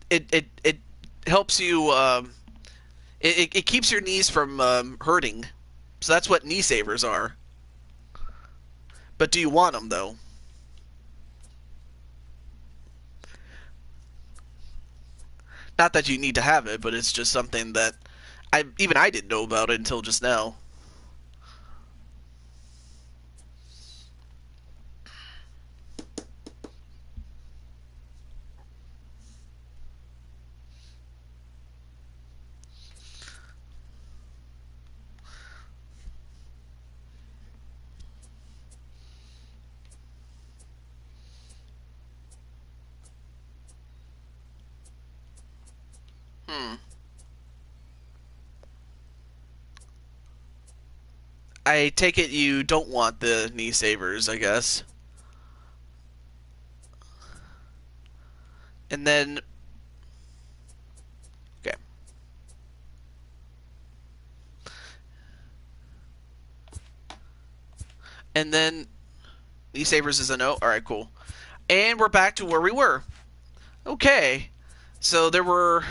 it helps you. It keeps your knees from hurting. So that's what knee savers are. But do you want them though? Not that you need to have it, but it's just something that I didn't know about it until just now. Hmm. I take it you don't want the knee savers, I guess. And then, okay. And then, E-Sabers is a no. Alright, cool. And we're back to where we were. Okay. So there were,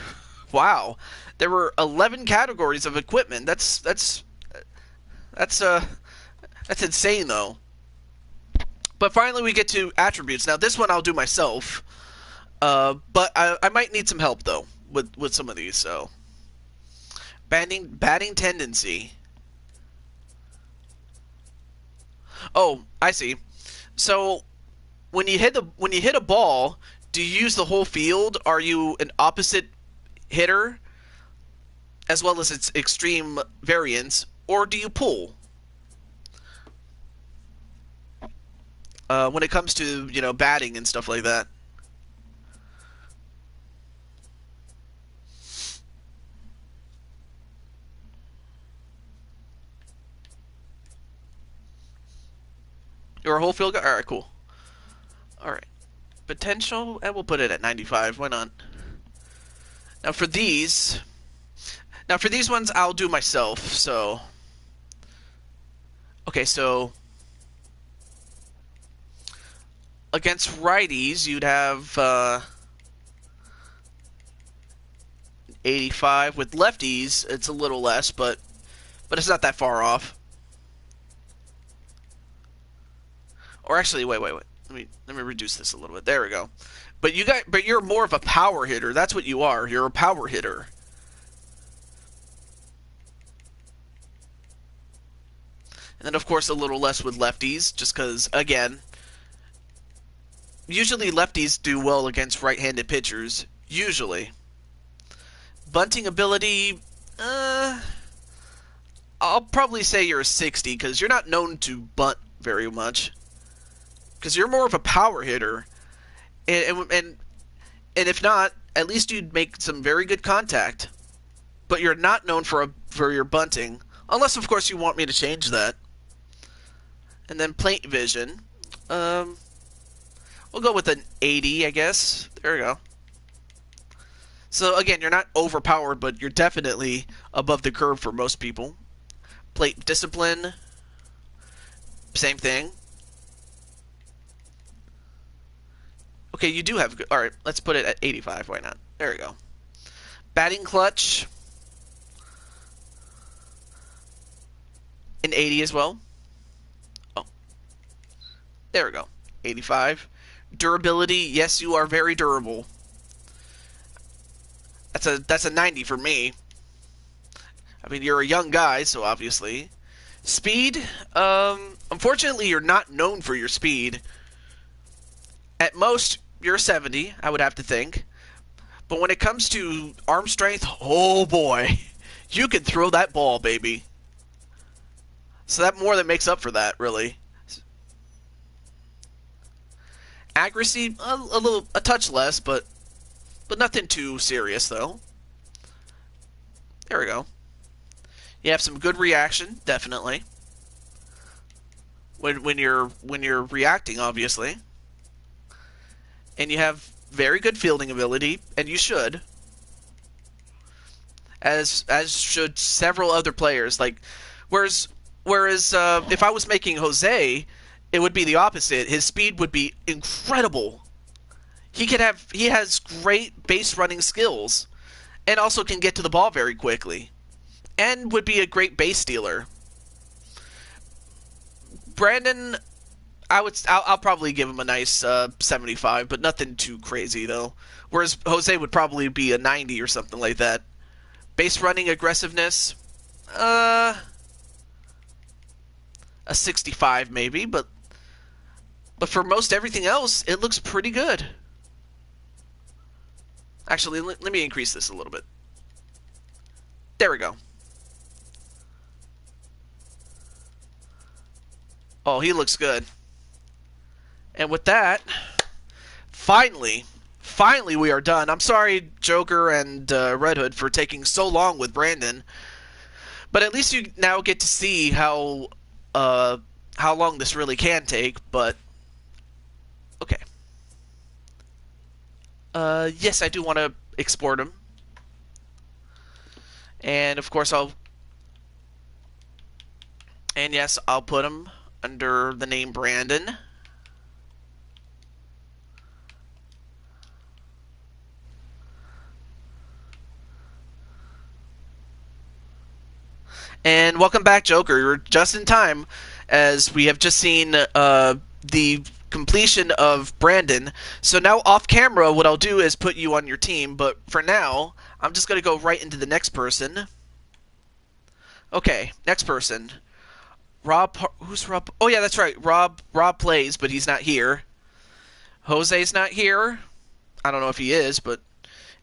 wow. There were 11 categories of equipment. That's insane, though. But finally we get to attributes. Now, this one I'll do myself. But I might need some help, though, with some of these, so. Batting tendency. Oh, I see. So, when you hit a ball, do you use the whole field? Are you an opposite hitter, as well as its extreme variants, or do you pull? When it comes to, batting and stuff like that. You're a whole field guy? Alright, cool. Alright. Potential, and we'll put it at 95. Why not? Now for these ones I'll do myself, so. Okay, so against righties you'd have 85. With lefties it's a little less, but it's not that far off. Or actually, wait. Let me reduce this a little bit. There we go. But you're more of a power hitter. That's what you are. You're a power hitter. And then of course a little less with lefties, just because again, usually lefties do well against right-handed pitchers. Usually. Bunting ability, I'll probably say you're a 60 because you're not known to bunt very much. Because you're more of a power hitter, and if not, at least you'd make some very good contact. But you're not known for your bunting, unless of course you want me to change that. And then plate vision, we'll go with an 80, I guess. There we go. So again, you're not overpowered, but you're definitely above the curve for most people. Plate discipline, same thing. Okay, you do have good. All right, let's put it at 85. Why not? There we go. Batting clutch, an 80 as well. Oh, there we go. 85. Durability, yes, you are very durable. That's a 90 for me. I mean, you're a young guy, so obviously. Speed, unfortunately, you're not known for your speed. At most, you're a 70, I would have to think. But when it comes to arm strength, oh boy, you can throw that ball, baby. So that more than makes up for that, really. Accuracy, a touch less, but nothing too serious, though. There we go. You have some good reaction, definitely. When you're reacting, obviously. And you have very good fielding ability, and you should. As should several other players. Whereas if I was making Jose, it would be the opposite. His speed would be incredible. He has great base running skills, and also can get to the ball very quickly, and would be a great base stealer. Brandon, I'll probably give him a nice 75, but nothing too crazy though. Whereas Jose would probably be a 90 or something like that. Base running aggressiveness, a 65 maybe, but for most everything else, it looks pretty good. Actually, let me increase this a little bit. There we go. Oh, he looks good. And with that, finally we are done. I'm sorry, Joker and Red Hood, for taking so long with Brandon. But at least you now get to see how long this really can take. But okay. Yes, I do want to export him. And of course and yes, I'll put him under the name Brandon. And welcome back, Joker. You're just in time, as we have just seen the completion of Brandon. So now off camera, what I'll do is put you on your team, but for now, I'm just going to go right into the next person. Okay, next person. Rob, who's Rob? Oh yeah, that's right. Rob plays, but he's not here. Jose's not here. I don't know if he is, but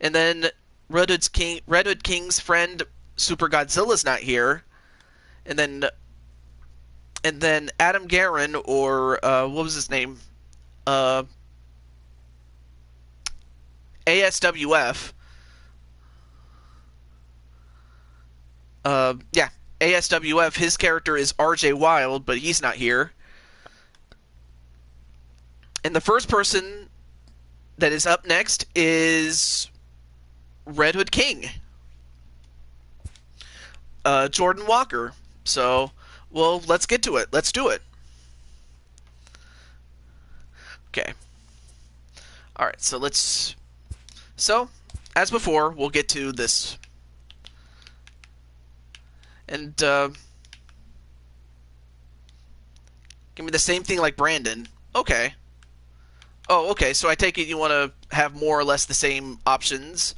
and then Redwood King's friend Super Godzilla's not here. And then Adam Guerin, or what was his name? ASWF. Yeah, ASWF. His character is RJ Wild, but he's not here. And the first person that is up next is Redwood King, Jordan Walker. So, well, let's get to it. Let's do it. Okay. All right. So, as before, we'll get to this. And give me the same thing like Brandon. Okay. Oh, okay. So I take it you want to have more or less the same options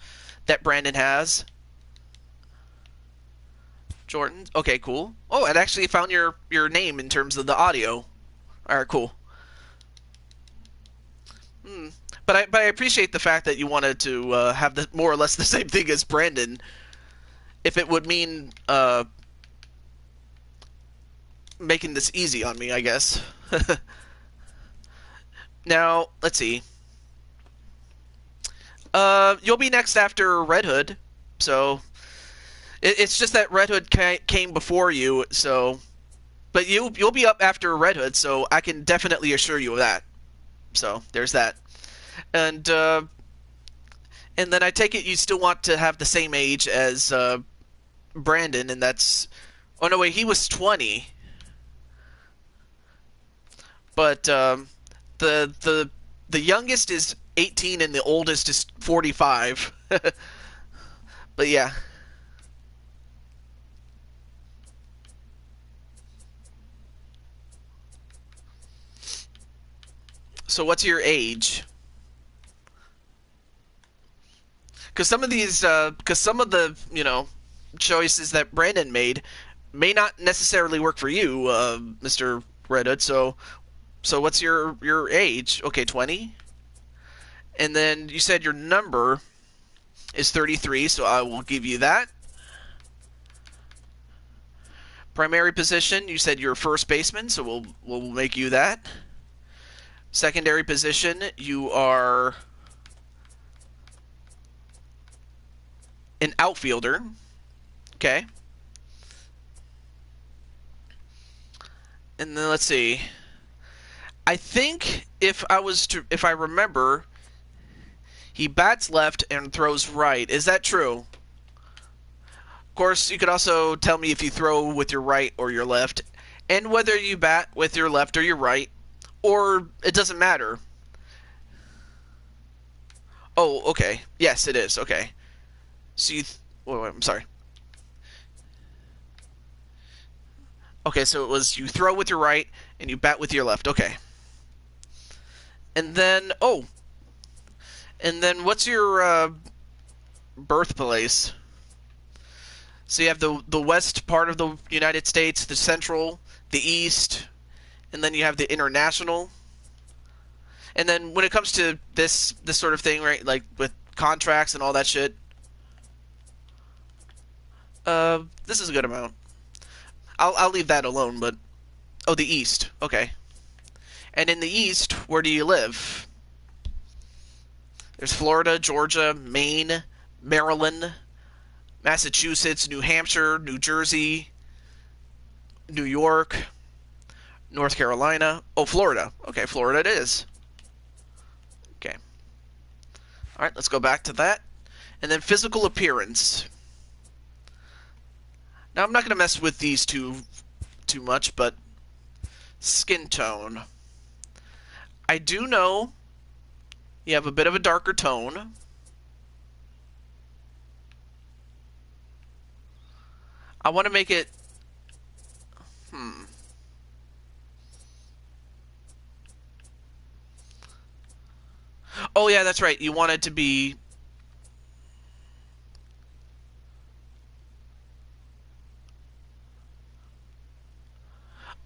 that Brandon has. Jordan. Okay, cool. Oh, it actually found your name in terms of the audio. All right, cool. But I appreciate the fact that you wanted to have the more or less the same thing as Brandon. If it would mean making this easy on me, I guess. Now, let's see. You'll be next after Red Hood, so it's just that Red Hood came before you, so but you'll be up after Red Hood, so I can definitely assure you of that. So there's that, and then I take it you still want to have the same age as Brandon, and that's oh no wait, he was 20, but the youngest is 18 and the oldest is 45. But yeah. So what's your age? Because some of the choices that Brandon made may not necessarily work for you, Mr. Redwood. So what's your age? Okay, 20. And then you said your number is 33, so I will give you that. Primary position, you said you're first baseman, so we'll make you that. Secondary position, you are an outfielder. Okay. And then let's see. I think if I remember, he bats left and throws right. Is that true? Of course, you could also tell me if you throw with your right or your left, and whether you bat with your left or your right, or it doesn't matter. Oh, okay. Yes, it is. Okay. So wait, I'm sorry. Okay, so it was you throw with your right and you bat with your left. Okay. And then what's your birthplace? So you have the west part of the United States, the central, the east, and then you have the international. And then when it comes to this sort of thing, right, like with contracts and all that shit, this is a good amount. I'll leave that alone, but oh, the east. Okay. And in the east, where do you live? There's Florida, Georgia, Maine, Maryland, Massachusetts, New Hampshire, New Jersey, New York, North Carolina. Oh, Florida. Okay, Florida it is. Okay. Alright, let's go back to that. And then physical appearance. Now, I'm not going to mess with these two too much, but skin tone. I do know you have a bit of a darker tone. I want to make it... Oh, yeah, that's right. You want it to be...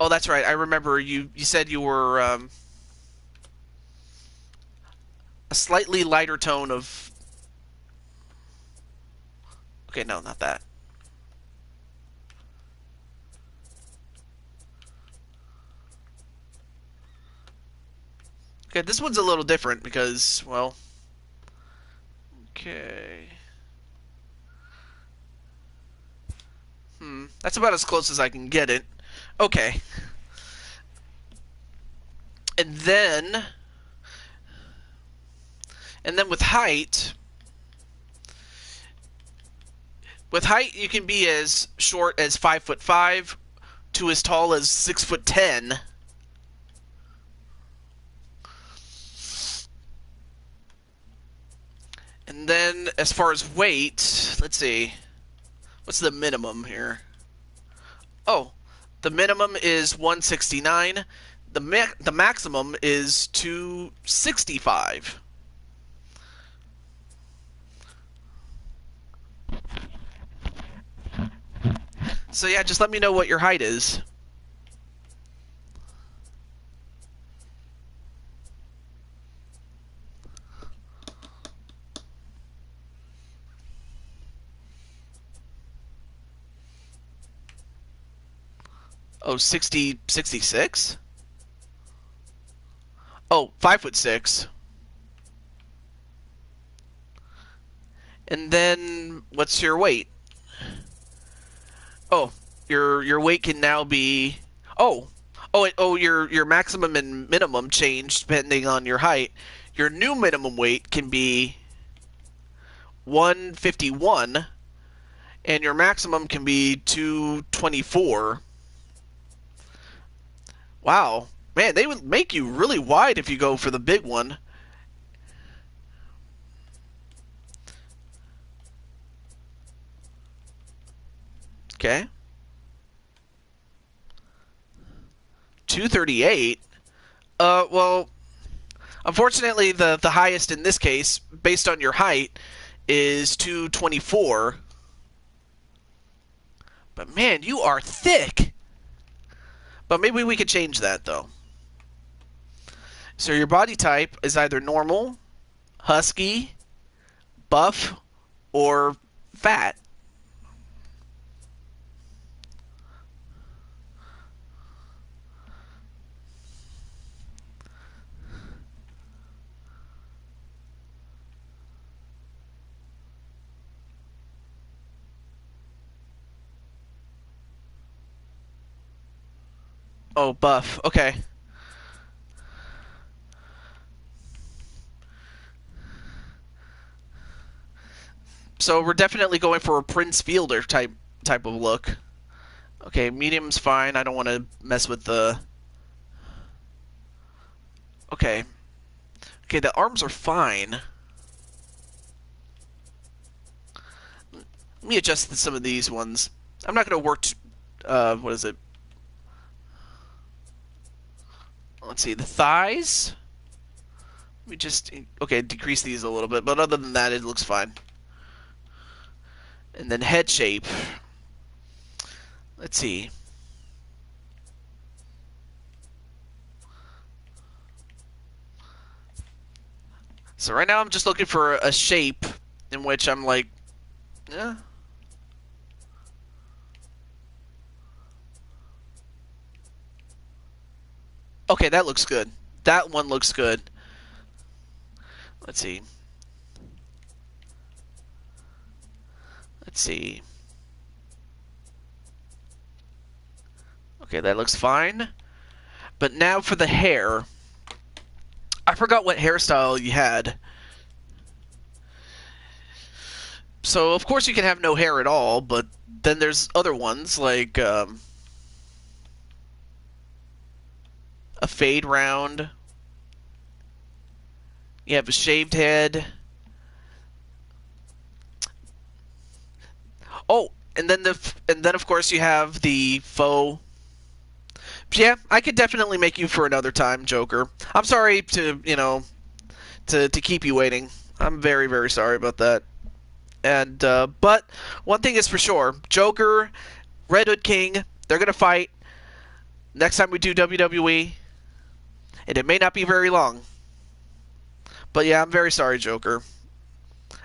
Oh, that's right. I remember you said you were a slightly lighter tone of... Okay, no, not that. Okay, this one's a little different because, well... Okay... That's about as close as I can get it. Okay. And then with height... With height, you can be as short as 5'5" to as tall as 6'10". And then, as far as weight, let's see. What's the minimum here? Oh, the minimum is 169. The maximum is 265. So yeah, just let me know what your height is. Oh, 66? Oh, 5'6". And then, what's your weight? Oh, your weight can now be... your maximum and minimum change depending on your height. Your new minimum weight can be 151, and your maximum can be 224. Wow. Man, they would make you really wide if you go for the big one. Okay. 238? Well, unfortunately, the highest in this case, based on your height, is 224. But man, you are thick! But maybe we could change that, though. So your body type is either normal, husky, buff, or fat. Oh, buff. Okay. So we're definitely going for a Prince Fielder type of look. Okay, medium's fine. I don't want to mess with the... Okay. Okay, the arms are fine. Let me adjust some of these ones. I'm not going to work... what is it? Let's see, the thighs? Let me just... Okay, decrease these a little bit, but other than that, it looks fine. And then head shape. Let's see. So right now I'm just looking for a shape in which I'm like, yeah. Okay, that looks good. That one looks good. Let's see. Let's see. Okay, that looks fine. But now for the hair. I forgot what hairstyle you had. So of course you can have no hair at all, but then there's other ones like a fade round. You have a shaved head. Oh, and then of course you have the faux. Yeah, I could definitely make you for another time, Joker. I'm sorry to to keep you waiting. I'm very very sorry about that. And but one thing is for sure, Joker, Red Hood King, they're gonna fight next time we do WWE, and it may not be very long. But yeah, I'm very sorry, Joker.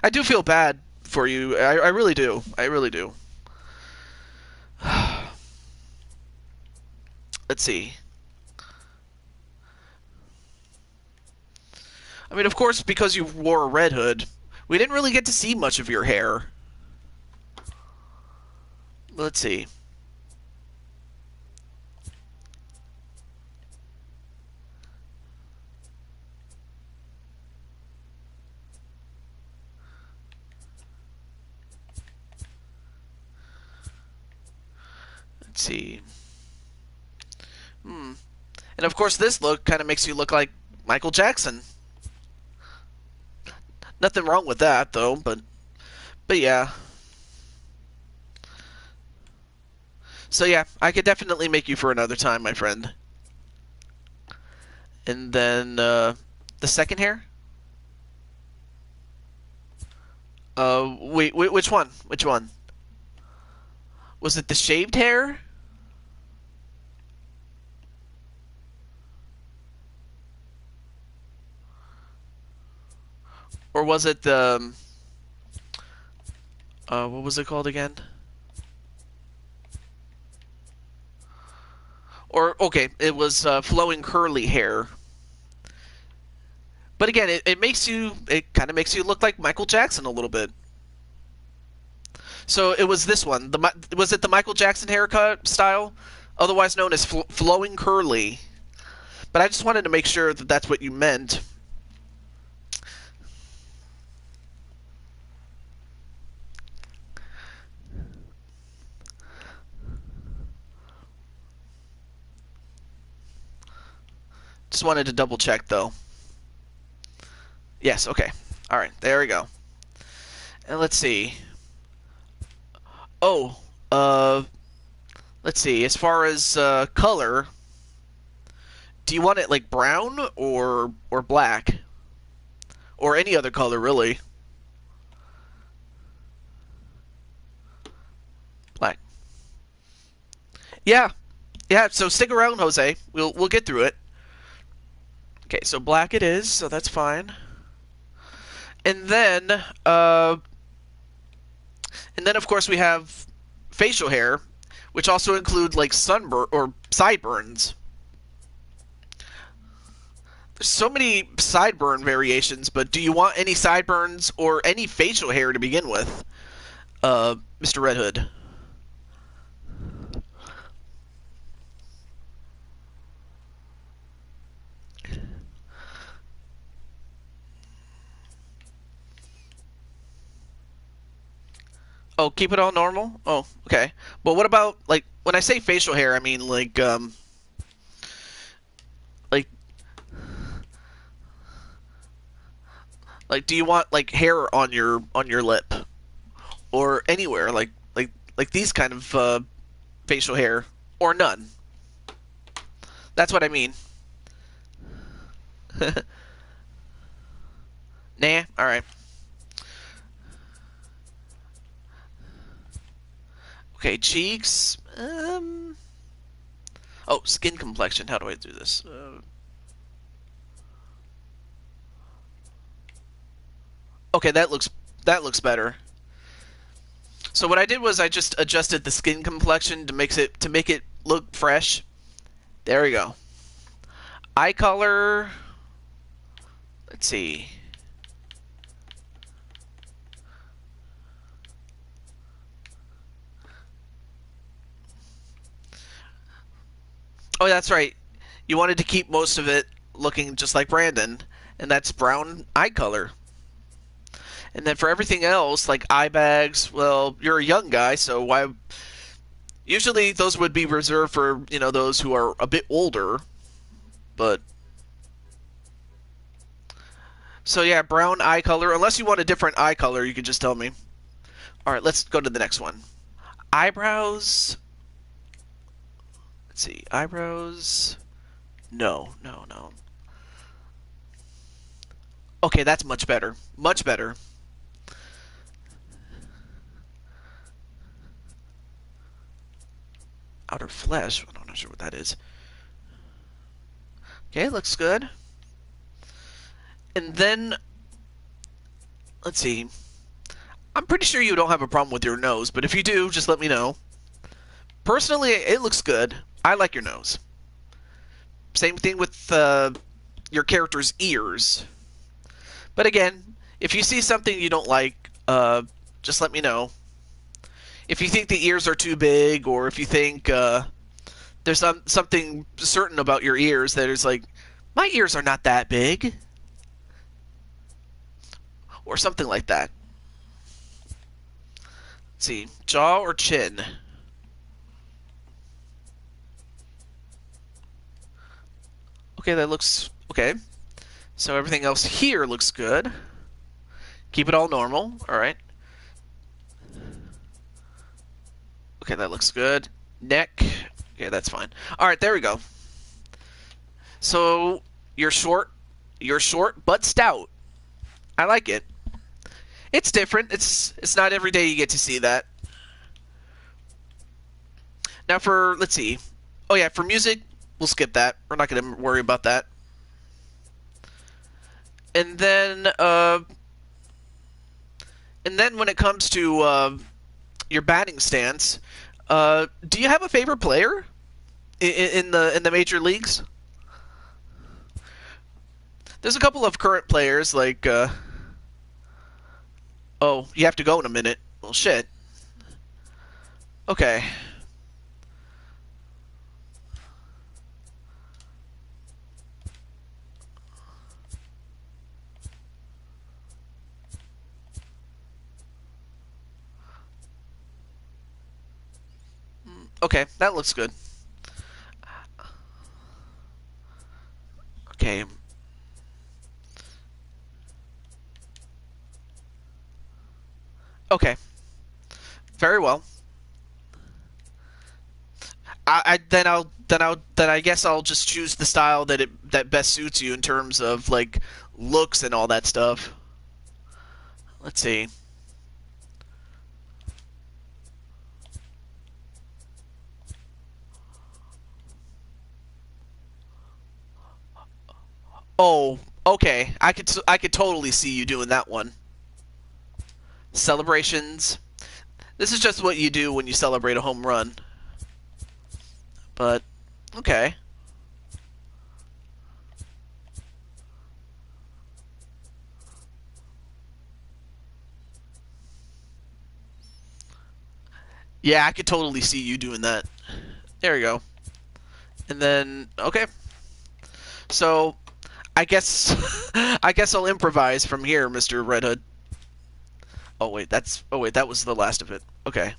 I do feel bad for you. I really do. I really do. Let's see. I mean, of course, because you wore a red hood, we didn't really get to see much of your hair. Let's see. Let's see. And of course, this look kind of makes you look like Michael Jackson. Nothing wrong with that, though. But yeah. So yeah, I could definitely make you for another time, my friend. And then the second hair. Wait, which one? Which one? Was it the shaved hair? Or was it the what was it called again? Or okay, it was flowing curly hair. But again, it kind of makes you look like Michael Jackson a little bit. So it was this one. Was it the Michael Jackson haircut style, otherwise known as flowing curly? But I just wanted to make sure that that's what you meant. Just wanted to double check though. Yes, okay. Alright, there we go. And let's see. Oh, let's see. As far as color, do you want it like brown or black? Or any other color, really? Black. Yeah. Yeah, so stick around, Jose. We'll get through it. Okay, so black it is, so that's fine. And then of course we have facial hair, which also include like sunburn or sideburns. There's so many sideburn variations, but do you want any sideburns or any facial hair to begin with, Mr. Red Hood? Oh, keep it all normal? Oh, okay. But what about, like, when I say facial hair, I mean, like, do you want, like, hair on your lip? Or anywhere, like these kind of, facial hair? Or none? That's what I mean. Nah? Alright. Okay, cheeks. Oh, skin complexion. How do I do this? Okay, that looks better. So what I did was I just adjusted the skin complexion to make it look fresh. There we go. Eye color. Let's see. Oh, that's right. You wanted to keep most of it looking just like Brandon, and that's brown eye color. And then for everything else, like eye bags, well, you're a young guy, so why? Usually those would be reserved for, those who are a bit older. But so yeah, brown eye color. Unless you want a different eye color, you can just tell me. All right, let's go to the next one. Eyebrows. Let's see. Eyebrows. No, no, no. Okay, that's much better. Much better. Outer flesh. I'm not sure what that is. Okay, looks good. And then, let's see. I'm pretty sure you don't have a problem with your nose, but if you do, just let me know. Personally, it looks good. I like your nose. Same thing with your character's ears. But again, if you see something you don't like, just let me know. If you think the ears are too big, or if you think there's something certain about your ears that is like, my ears are not that big, or something like that. Let's see, jaw or chin? Okay, that looks okay. So everything else here looks good. Keep it all normal. All right. Okay, that looks good. Neck. Okay, that's fine. All right, there we go. So you're short but stout. I like it. It's different. It's not every day you get to see that. Now let's see. Oh yeah, for music, we'll skip that. We're not going to worry about that. And then when it comes to your batting stance, do you have a favorite player in the major leagues? There's a couple of current players like. Oh, you have to go in a minute. Well, shit. Okay. Okay, that looks good. Okay. Okay. Very well. Then I guess I'll just choose the style that best suits you in terms of like looks and all that stuff. Let's see. Oh, okay. I could totally see you doing that one. Celebrations. This is just what you do when you celebrate a home run. But okay. Yeah, I could totally see you doing that. There you go. And then okay. So I guess I guess I'll improvise from here, Mr. Red Hood. Oh wait, that was the last of it. Okay.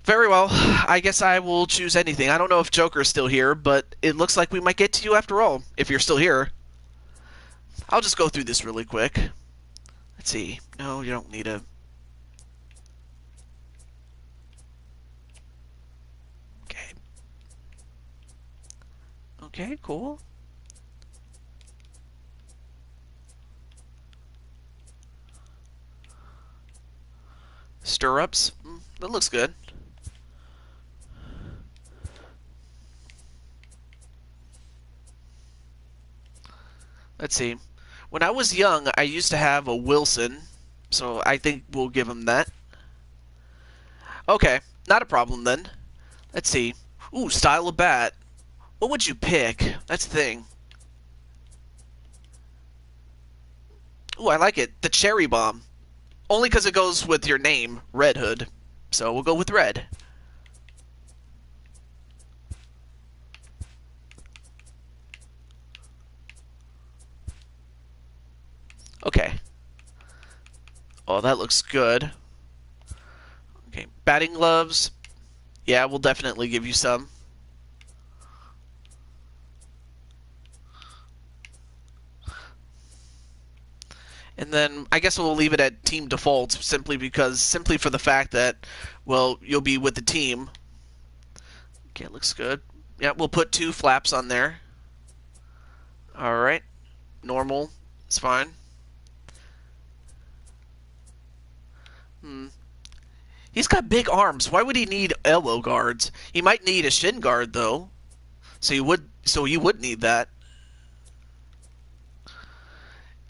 Very well. I guess I will choose anything. I don't know if Joker's still here, but it looks like we might get to you after all, if you're still here. I'll just go through this really quick. Let's see. No, you don't need a... Okay. Okay, cool. Stirrups. That looks good. Let's see. When I was young, I used to have a Wilson, so I think we'll give him that. Okay, not a problem then. Let's see. Ooh, style of bat. What would you pick? That's the thing. Ooh, I like it. The Cherry Bomb. Only because it goes with your name, Red Hood. So we'll go with red. Okay. Oh, that looks good. Okay, batting gloves. Yeah, we'll definitely give you some. And then I guess we'll leave it at team defaults simply for the fact that, well, you'll be with the team. Okay, looks good. Yeah, we'll put 2 flaps on there. Alright. Normal. It's fine. He's got big arms. Why would he need elbow guards? He might need a shin guard though. So you would need that.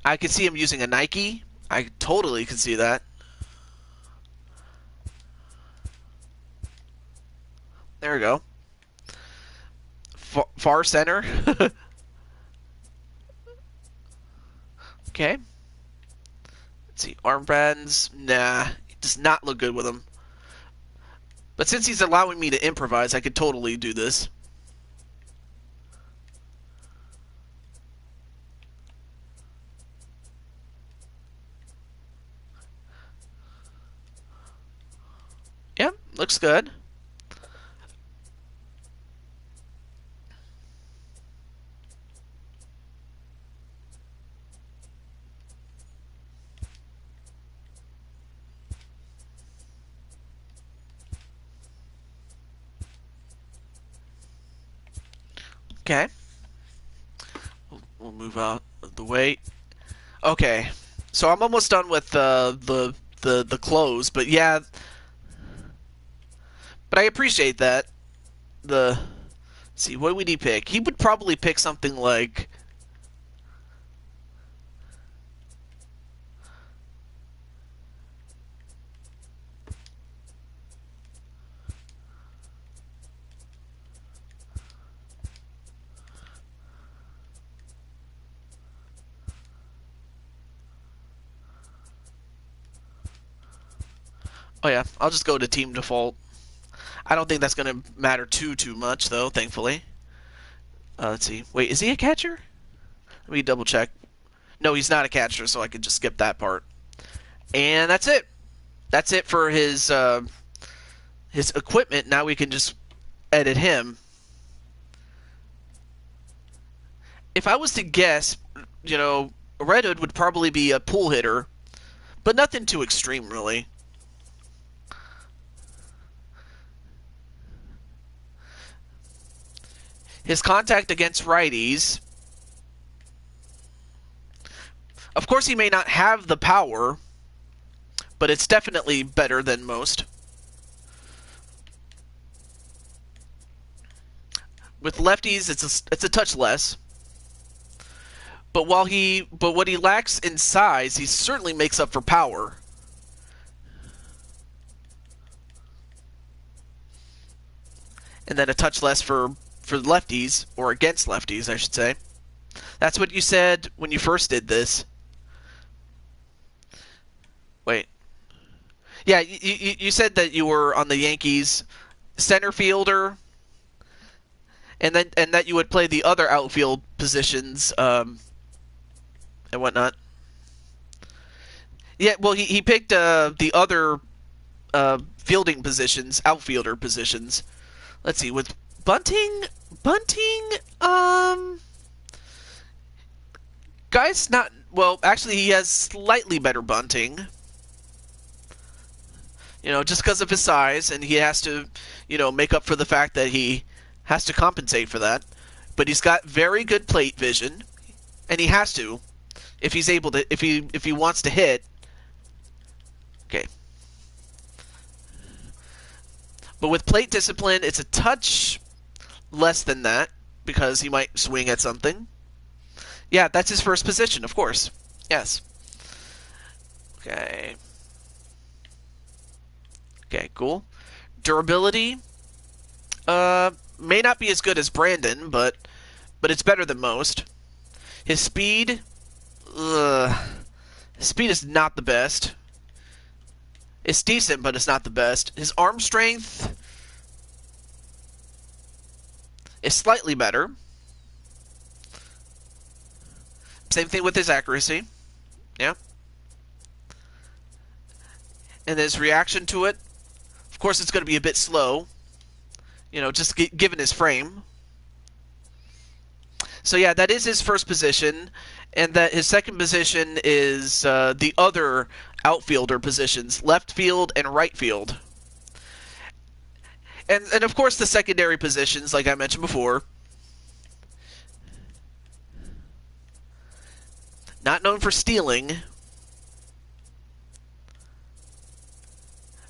I could see him using a Nike. I totally could see that. There we go. Far center. Okay. Let's see. Armbands. Nah. It does not look good with him. But since he's allowing me to improvise, I could totally do this. Yep, looks good. Okay. We'll move out of the way. Okay. So I'm almost done with the clothes, but yeah. But I appreciate that. Let's see, what would he pick? He would probably pick something like... Oh yeah, I'll just go to team default. I don't think that's going to matter too much, though, thankfully. Let's see. Wait, is he a catcher? Let me double check. No, he's not a catcher, so I could just skip that part. And that's it. That's it for his equipment. Now we can just edit him. If I was to guess, Redwood would probably be a pull hitter, but nothing too extreme, really. His contact against righties. Of course, he may not have the power, but it's definitely better than most. With lefties, it's a touch less. But what he lacks in size, he certainly makes up for power. And then a touch less for lefties, or against lefties, I should say. That's what you said when you first did this. Wait. Yeah, you said that you were on the Yankees center fielder, and that you would play the other outfield positions and whatnot. Yeah, well, he picked the other fielding positions, outfielder positions. Let's see, with Bunting, guy's not, well, actually he has slightly better bunting. Just because of his size, and he has to, make up for the fact that he has to compensate for that. But he's got very good plate vision, and he has to, if he's able to, if he wants to hit. Okay. But with plate discipline, it's a touch less than that, because he might swing at something. Yeah, that's his first position, of course. Yes. Okay. Okay, cool. Durability may not be as good as Brandon, but it's better than most. His speed, his speed is not the best. It's decent, but it's not the best. His arm strength is slightly better. Same thing with his accuracy. Yeah. And his reaction to it, of course, it's going to be a bit slow. Just given his frame. So yeah, that is his first position, and that his second position is the other outfielder positions, left field and right field. And of course the secondary positions, like I mentioned before. Not known for stealing.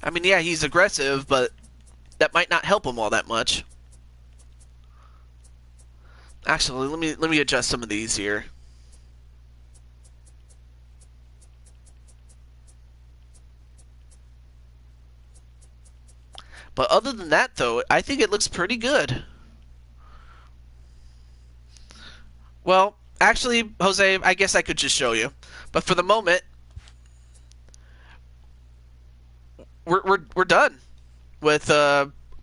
I mean, yeah, he's aggressive, but that might not help him all that much. Actually, let me adjust some of these here. But other than that, though, I think it looks pretty good. Well, actually, Jose, I guess I could just show you. But for the moment, we're done with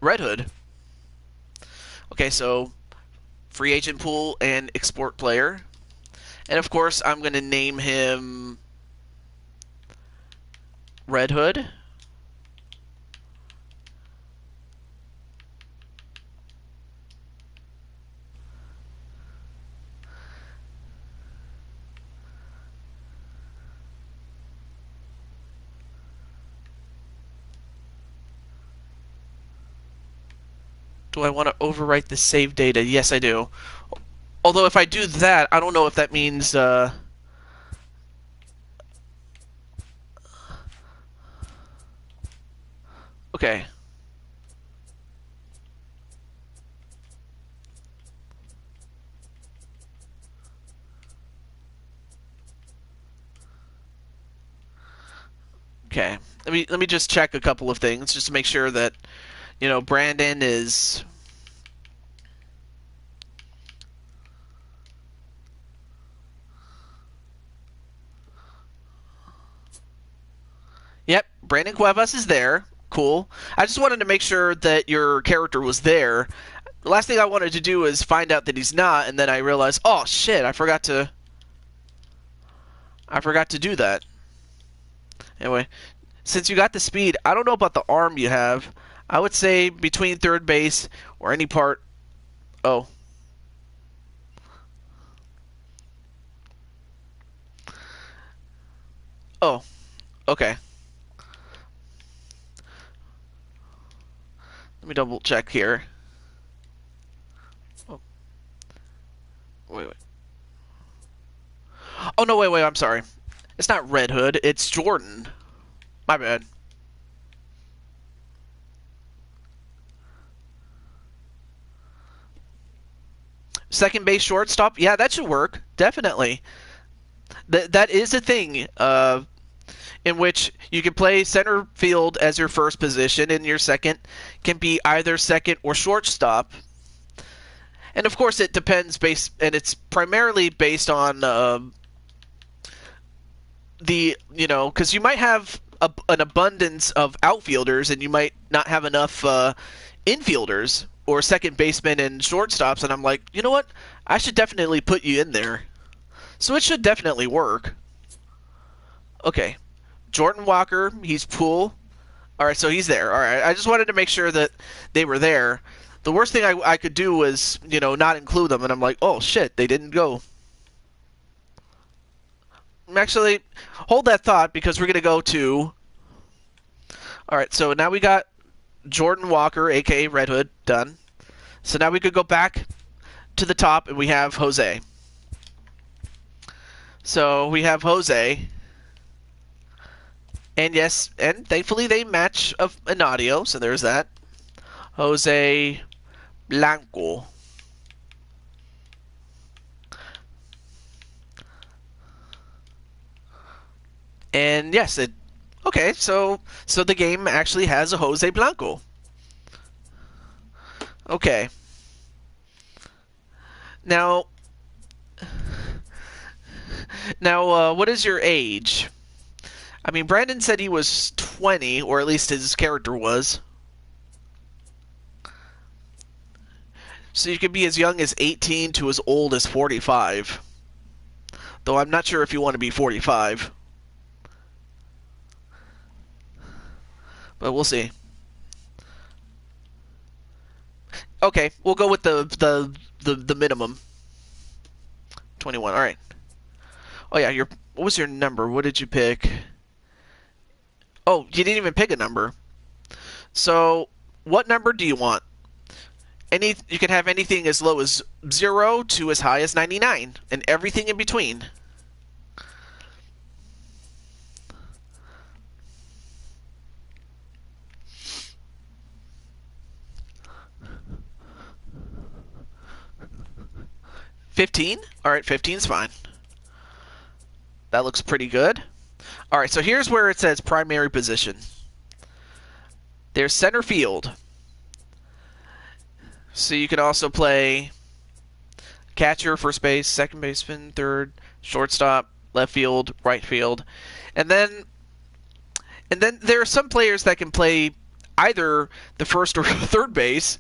Red Hood. Okay, so free agent pool and export player. And of course, I'm going to name him Red Hood. Do I want to overwrite the save data? Yes, I do. Although if I do that, I don't know if that means... Okay. Okay. Let me just check a couple of things just to make sure that, Brandon is... Yep, Brandon Cuevas is there. Cool. I just wanted to make sure that your character was there. The last thing I wanted to do is find out that he's not, and then I realized, oh shit, I forgot to do that. Anyway, since you got the speed, I don't know about the arm you have. I would say between third base or any part. Oh. Oh. Okay. Let me double check here. Oh. Wait. Oh, no, wait, I'm sorry. It's not Red Hood, it's Jordan. My bad. Second base shortstop? Yeah, that should work. Definitely. That is a thing in which you can play center field as your first position, and your second can be either second or shortstop. And of course, it depends and it's primarily based on because you might have an abundance of outfielders, and you might not have enough infielders or second basemen and shortstops. And I'm like, you know what? I should definitely put you in there. So it should definitely work. Okay. Jordan Walker, he's pool. Alright, so he's there. Alright, I just wanted to make sure that they were there. The worst thing I could do was, not include them, and I'm like, oh shit, they didn't go. Actually, hold that thought, because we're going to go to... Alright, so now we got Jordan Walker, aka Red Hood, done. So now we could go back to the top, and we have Jose. So we have Jose. And yes, and thankfully they match an audio, so there's that. Jose Blanco. And yes, okay, so the game actually has a Jose Blanco. Okay. Now, what is your age? I mean, Brandon said he was 20, or at least his character was. So you could be as young as 18 to as old as 45. Though I'm not sure if you want to be 45. but we'll see. Okay, we'll go with the minimum. 21. All right. Oh yeah, what was your number? What did you pick? Oh, you didn't even pick a number. So, what number do you want? You can have anything as low as 0 to as high as 99, and everything in between. $15? Alright, 15's fine. That looks pretty good. Alright, so here's where it says primary position. There's center field. So you can also play catcher, first base, second baseman, third, shortstop, left field, right field. And then there are some players that can play either the first or third base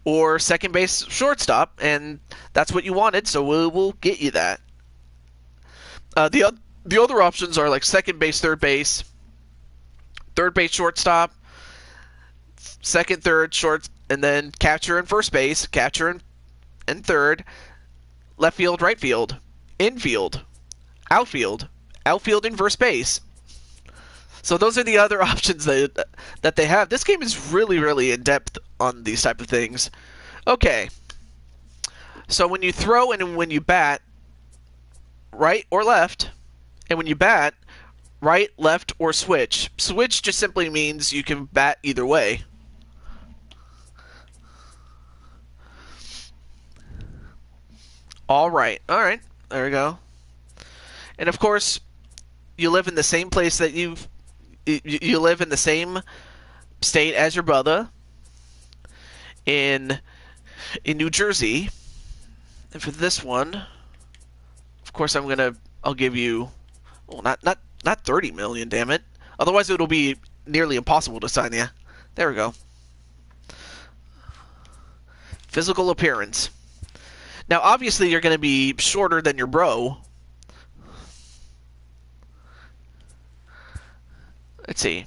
or second base, shortstop, and that's what you wanted, so we'll get you that. The other options are like second base, third base, shortstop, second, third, short, and then catcher and first base, catcher and third, left field, right field, infield, outfield and first base. So those are the other options that they have. This game is really, really in-depth on these type of things. Okay. So when you throw and when you bat, right or left, and when you bat, right, left, or switch. Switch just simply means you can bat either way. All right. There we go. And of course, you live in the same place that you live in the same state as your brother in New Jersey. And for this one, of course, I'll give you, well, not 30 million, damn it. Otherwise, it'll be nearly impossible to sign you. There we go. Physical appearance. Now, obviously, you're going to be shorter than your bro. Let's see.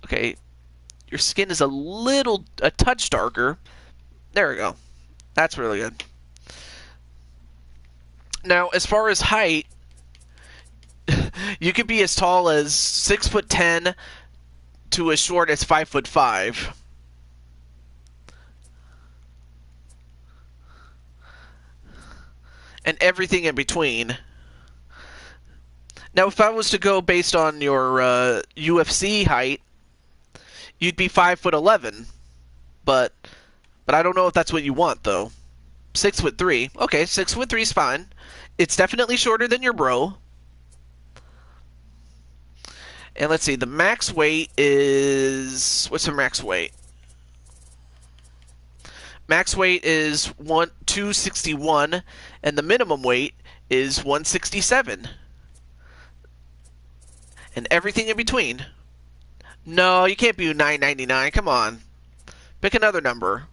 Okay, your skin is a touch darker. There we go. That's really good. Now, as far as height, you could be as tall as 6'10" to as short as 5'5". And everything in between. Now, if I was to go based on your UFC height, you'd be 5'11", but I don't know if that's what you want though. 6'3". Okay, 6'3" is fine. It's definitely shorter than your bro. And let's see, the max weight is, what's the max weight? Max weight is 261, and the minimum weight is 167. And everything in between. No, you can't be 999. Come on. Pick another number.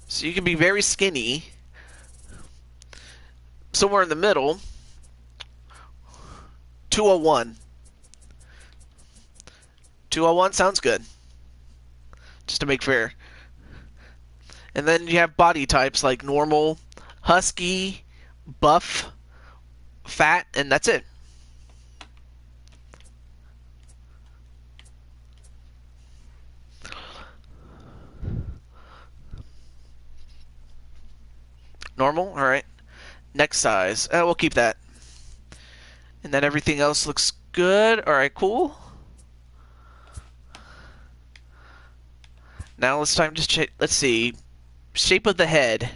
So you can be very skinny. Somewhere in the middle. 201. 201 sounds good. Just to make fair. And then you have body types like normal, husky, buff, fat, and that's it. Normal? Alright. Next size. We'll keep that. And then everything else looks good. Alright, cool. Now it's time to let's see. Shape of the head.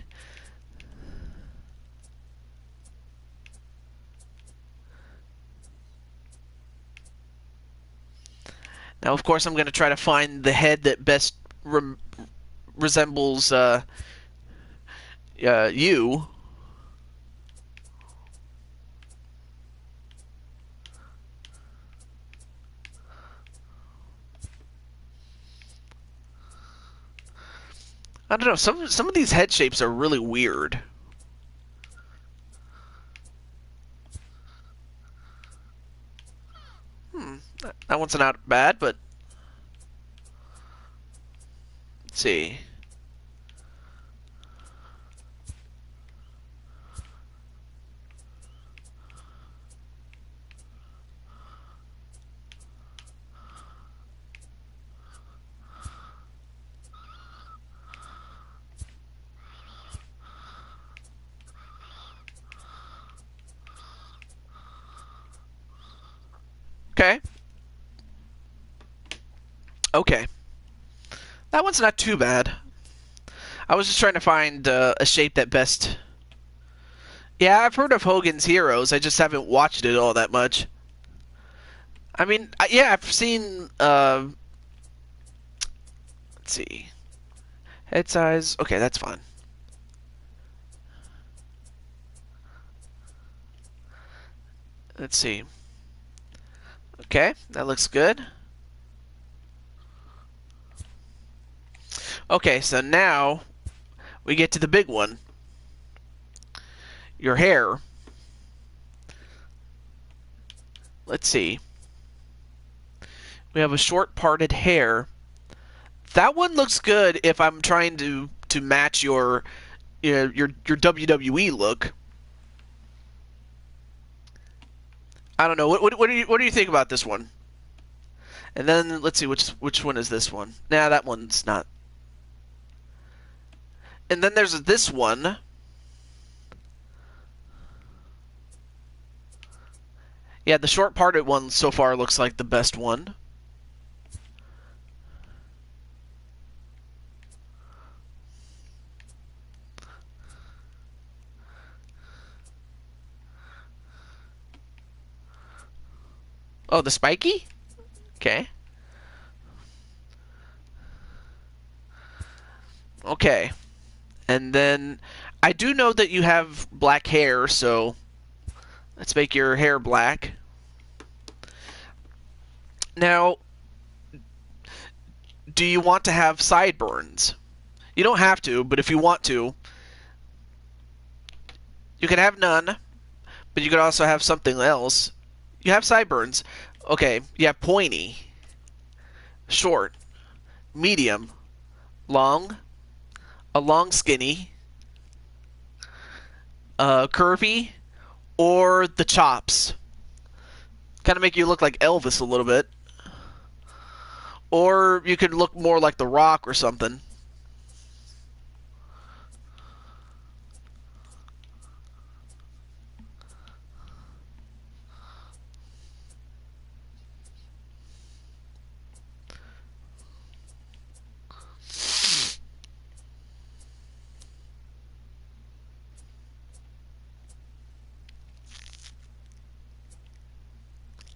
Now, of course, I'm going to try to find the head that best resembles you. I don't know. Some of these head shapes are really weird. That one's not bad, but let's see. Okay. Okay. That one's not too bad. I was just trying to find a shape that best... Yeah, I've heard of Hogan's Heroes. I just haven't watched it all that much. I mean, yeah, I've seen... let's see. Head size. Okay, that's fine. Let's see. Okay, that looks good. Okay, so now we get to the big one. Your hair. Let's see. We have a short parted hair. That one looks good if I'm trying to match your WWE look. I don't know. What do you think about this one? And then let's see which one is this one. Nah, that one's not. And then there's this one. Yeah, the short parted one so far looks like the best one. Oh, the spiky? Okay. Okay. And then I do know that you have black hair, so let's make your hair black. Now, do you want to have sideburns? You don't have to, but if you want to, you can have none, but you could also have something else. You have sideburns. Okay, you have pointy, short, medium, long, a long skinny, curvy, or the chops. Kind of make you look like Elvis a little bit. Or you could look more like The Rock or something.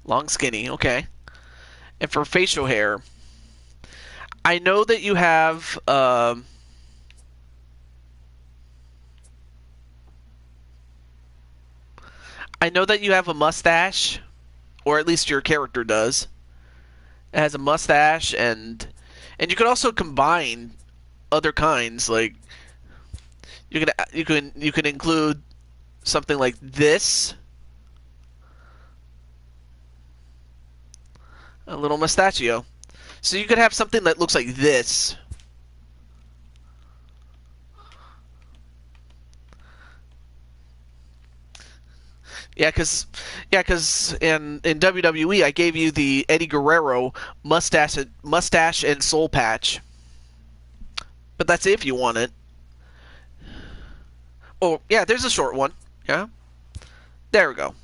Long skinny, okay. And for facial hair, I know that you have I know that you have a mustache, or at least your character does. It has a mustache, and you can also combine other kinds. Like you can include something like this, a little mustachio. So you could have something that looks like this. Yeah, cause in WWE I gave you the Eddie Guerrero mustache and soul patch. But that's if you want it. Oh yeah, there's a short one. Yeah, there we go.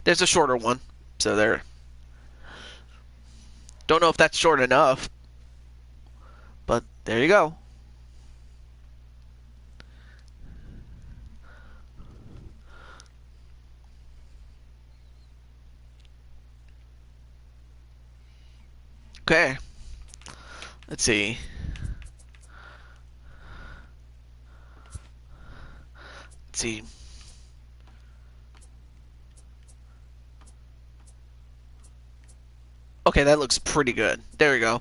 There's a shorter one. So there. Don't know if that's short enough, but there you go. Okay. Let's see. Let's see. Okay, that looks pretty good. There we go.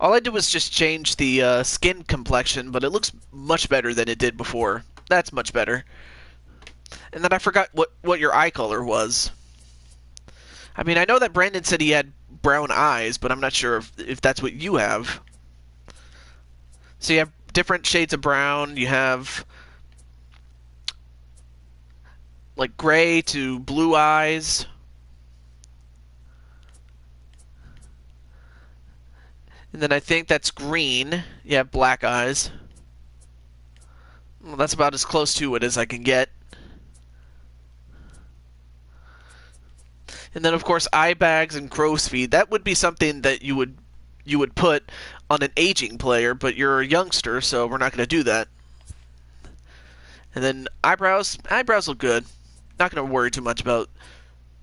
All I did was just change the skin complexion, but it looks much better than it did before. That's much better. And then I forgot what your eye color was. I mean, I know that Brandon said he had brown eyes, but I'm not sure if that's what you have. So you have different shades of brown. You have like gray to blue eyes. And then I think that's green. You have black eyes. Well, that's about as close to it as I can get. And then, of course, eye bags and crow's feet. That would be something that you would put on an aging player, but you're a youngster, so we're not going to do that. And then eyebrows. Eyebrows look good. Not going to worry too much about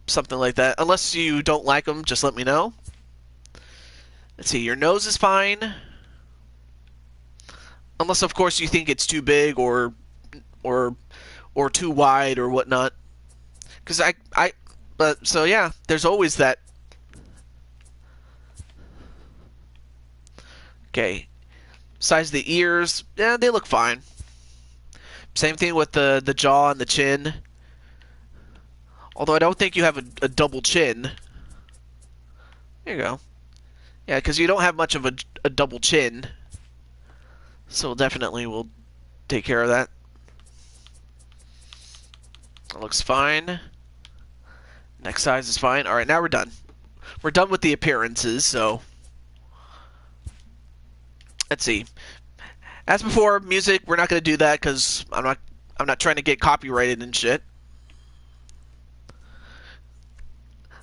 something like that. Unless you don't like them, just let me know. Let's see. Your nose is fine. Unless, of course, you think it's too big or too wide or whatnot. Because But, so yeah, there's always that. Okay. Size of the ears, yeah, they look fine. Same thing with the jaw and the chin. Although I don't think you have a double chin. There you go. Yeah, because you don't have much of a double chin. So definitely we'll take care of that. That looks fine. Neck size is fine. Alright, now we're done. We're done with the appearances, so let's see. As before, music, we're not going to do that because I'm not trying to get copyrighted and shit.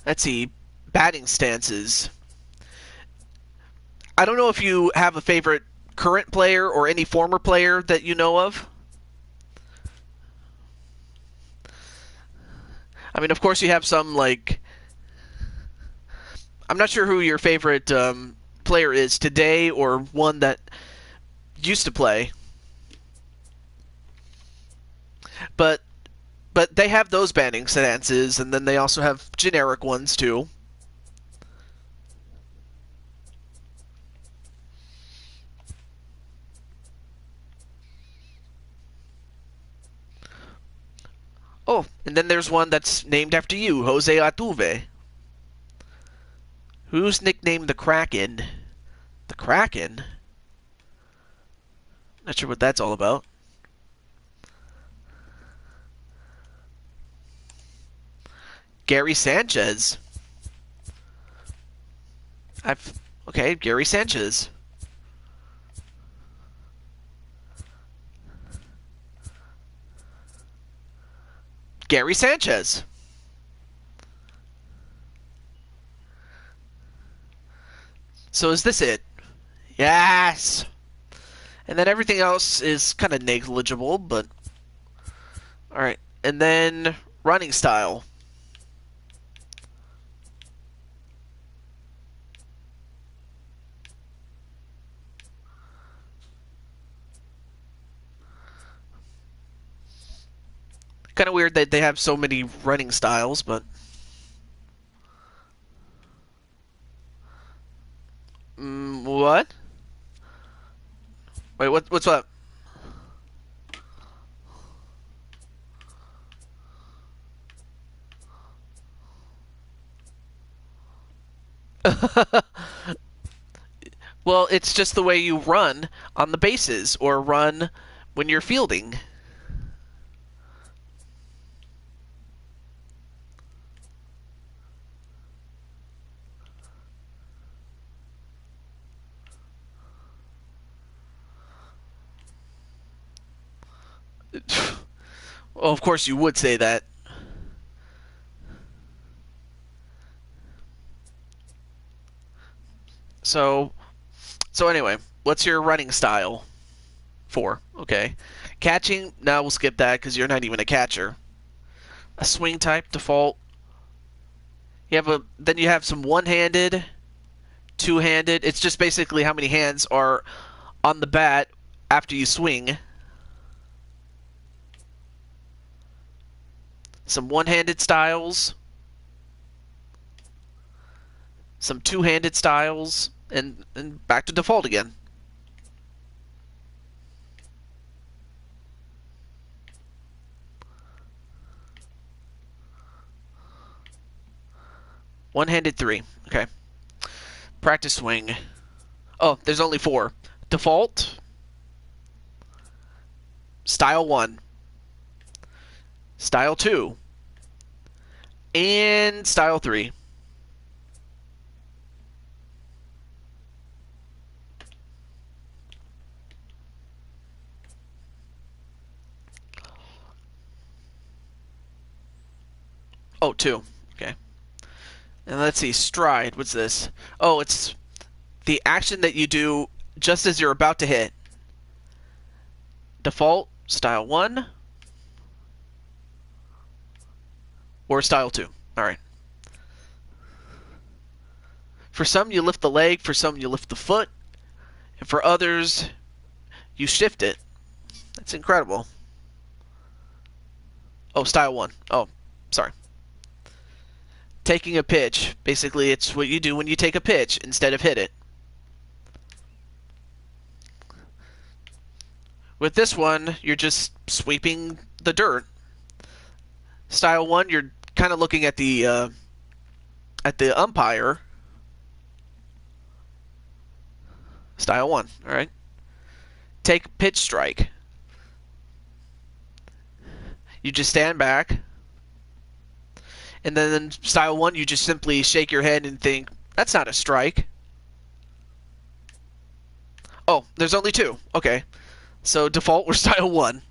Let's see. Batting stances. I don't know if you have a favorite current player or any former player that you know of. I mean, of course, you have some, like... I'm not sure who your favorite player is today or one that used to play. But they have those batting stances, and then they also have generic ones, too. Oh, and then there's one that's named after you, Jose Altuve. Who's nicknamed the Kraken? The Kraken? Not sure what that's all about. Gary Sanchez. Okay, Gary Sanchez. Gary Sanchez. So is this it? Yes! And then everything else is kind of negligible, but... Alright, and then running style. Kind of weird that they have so many running styles, but... What? Wait, what's up? Well, it's just the way you run on the bases, or run when you're fielding. Well, of course you would say that. So anyway, what's your running style? 4. Okay. Catching, now we'll skip that because you're not even a catcher. A swing type, default. Then you have some one-handed, two-handed. It's just basically how many hands are on the bat after you swing. Some one-handed styles. Some two-handed styles. And back to default again. One-handed 3. Okay. Practice swing. Oh, there's only 4. Default. Style 1. Style 2. And Style 3. Oh, 2. Okay. And let's see, stride. What's this? Oh, it's the action that you do just as you're about to hit. Default, style 1, or style 2. Alright. For some, you lift the leg. For some, you lift the foot. And for others, you shift it. That's incredible. Oh, style 1. Oh, sorry. Taking a pitch. Basically, it's what you do when you take a pitch instead of hit it. With this one, you're just sweeping the dirt. Style 1, you're kind of looking at the umpire. Style 1, all right. Take pitch strike. You just stand back. And then in style 1, you just simply shake your head and think, that's not a strike. Oh, there's only 2. Okay. So default, we're style 1.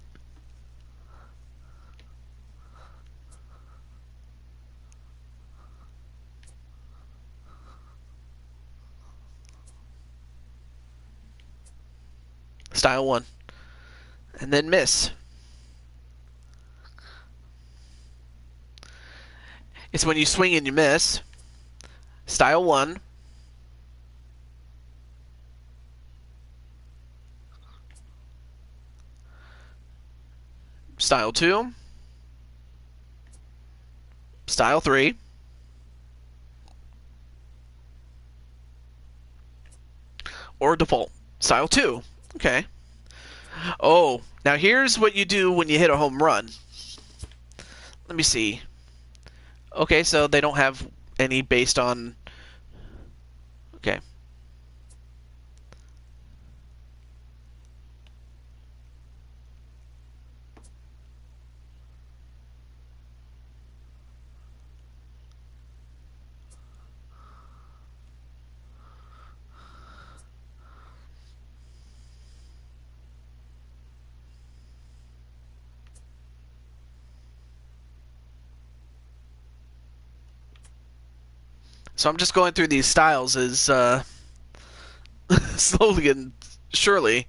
Style 1. And then miss. It's when you swing and you miss. Style 1. Style 2. Style 3. Or default. Style 2. Okay. Oh, now here's what you do when you hit a home run. Let me see. Okay, so they don't have any based on... Okay. So I'm just going through these styles as slowly and surely.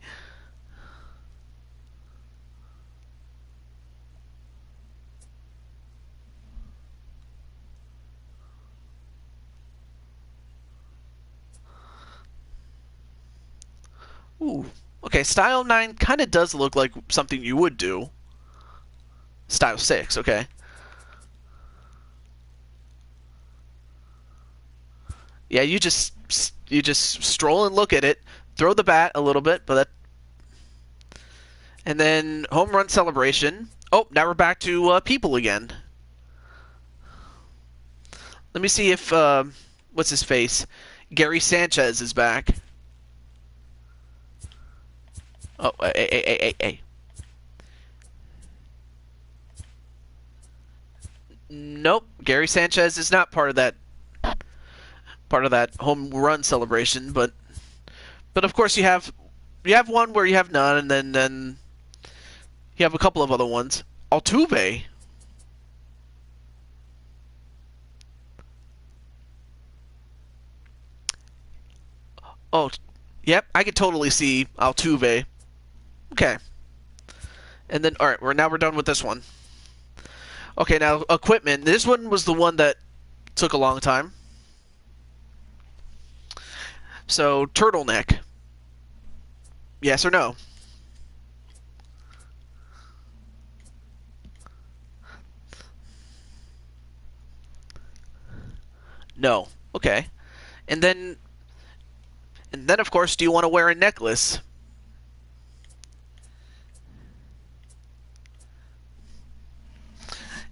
Ooh. Okay, style 9 kind of does look like something you would do. Style 6, okay. Yeah, you just stroll and look at it, throw the bat a little bit, but that, and then Homerun Celebration. Oh, now we're back to people again. Let me see if what's his face, Gary Sanchez is back. Oh, hey. Nope, Gary Sanchez is not part of that home run celebration, but of course you have one where you have none, and then you have a couple of other ones. Altuve. Oh, yep, I could totally see Altuve. Okay. And then, alright, we're done with this one. Okay, now, equipment. This one was the one that took a long time. So, turtleneck. Yes or no? No. Okay. And then, of course, do you want to wear a necklace?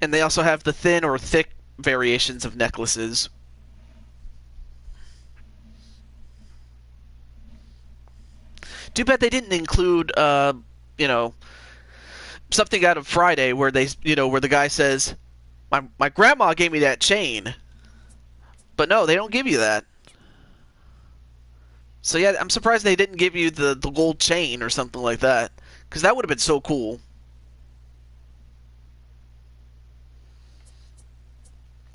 And they also have the thin or thick variations of necklaces. Too bad they didn't include, you know, something out of Friday where they, where the guy says, my grandma gave me that chain. But no, they don't give you that. So yeah, I'm surprised they didn't give you the gold chain or something like that. Because that would have been so cool.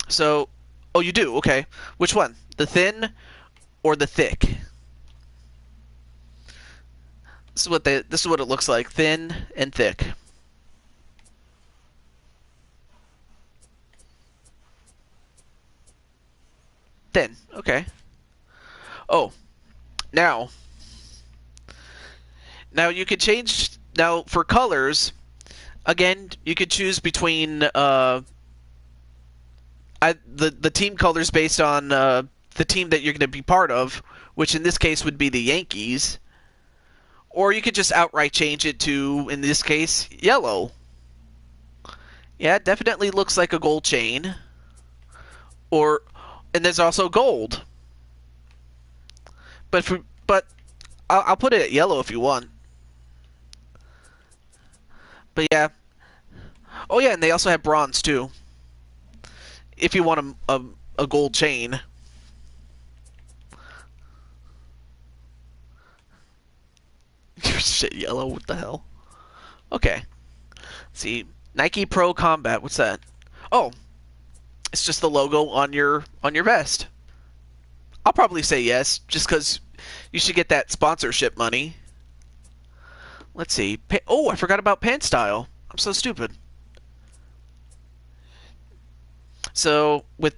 So, oh, you do? Okay. Which one? The thin or the thick? This is what it looks like. Thin and thick. Thin. Okay. Oh, now you could change. Now for colors, again, you could choose between the team colors based on the team that you're going to be part of, which in this case would be the Yankees. Or you could just outright change it to, in this case, yellow. Yeah, it definitely looks like a gold chain. And there's also gold. But I'll put it at yellow if you want. But yeah. Oh yeah, and they also have bronze too. If you want a gold chain. Shit, yellow. What the hell? Okay. Let's see, Nike Pro Combat. What's that? Oh, it's just the logo on your vest. I'll probably say yes, just because you should get that sponsorship money. Let's see. Oh, I forgot about pant style. I'm so stupid. So with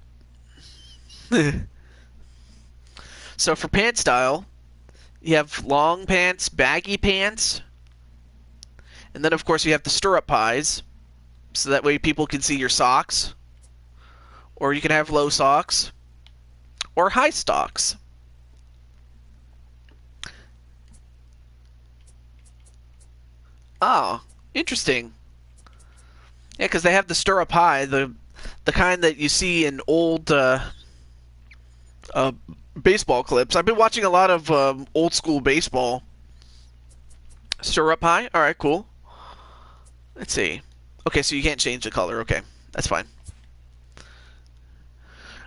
so for pant style, you have long pants, baggy pants, and then of course you have the stirrup pies, so that way people can see your socks. Or you can have low socks or high socks. Ah, interesting. Yeah, because they have the stirrup high, the kind that you see in old baseball clips. I've been watching a lot of old school baseball. Stirrup high? Alright, cool. Let's see. Okay, so you can't change the color. Okay, that's fine.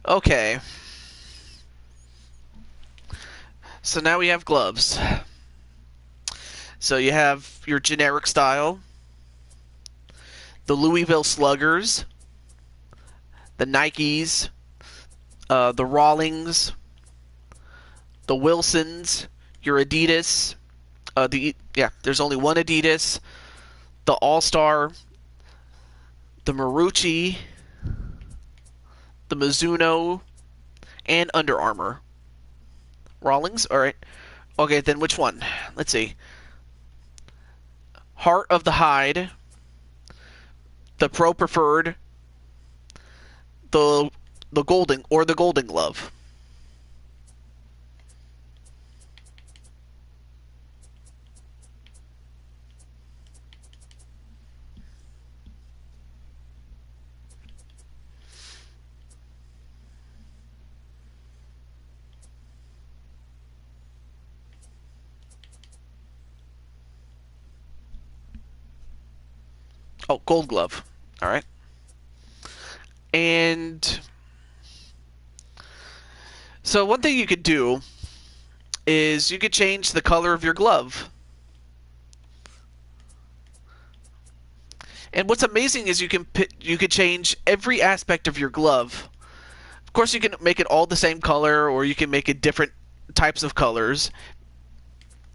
Okay. So now we have gloves. So you have your generic style, the Louisville Sluggers, the Nikes, the Rawlings, the Wilsons, your Adidas. There's only one Adidas, the All-Star, the Marucci, the Mizuno, and Under Armour. Rawlings? Alright. Okay, then which one? Let's see. Heart of the Hide, the Pro Preferred, the Golden Glove. Oh, Gold Glove. All right. And so one thing you could do is you could change the color of your glove. And what's amazing is you could change every aspect of your glove. Of course, you can make it all the same color, or you can make it different types of colors,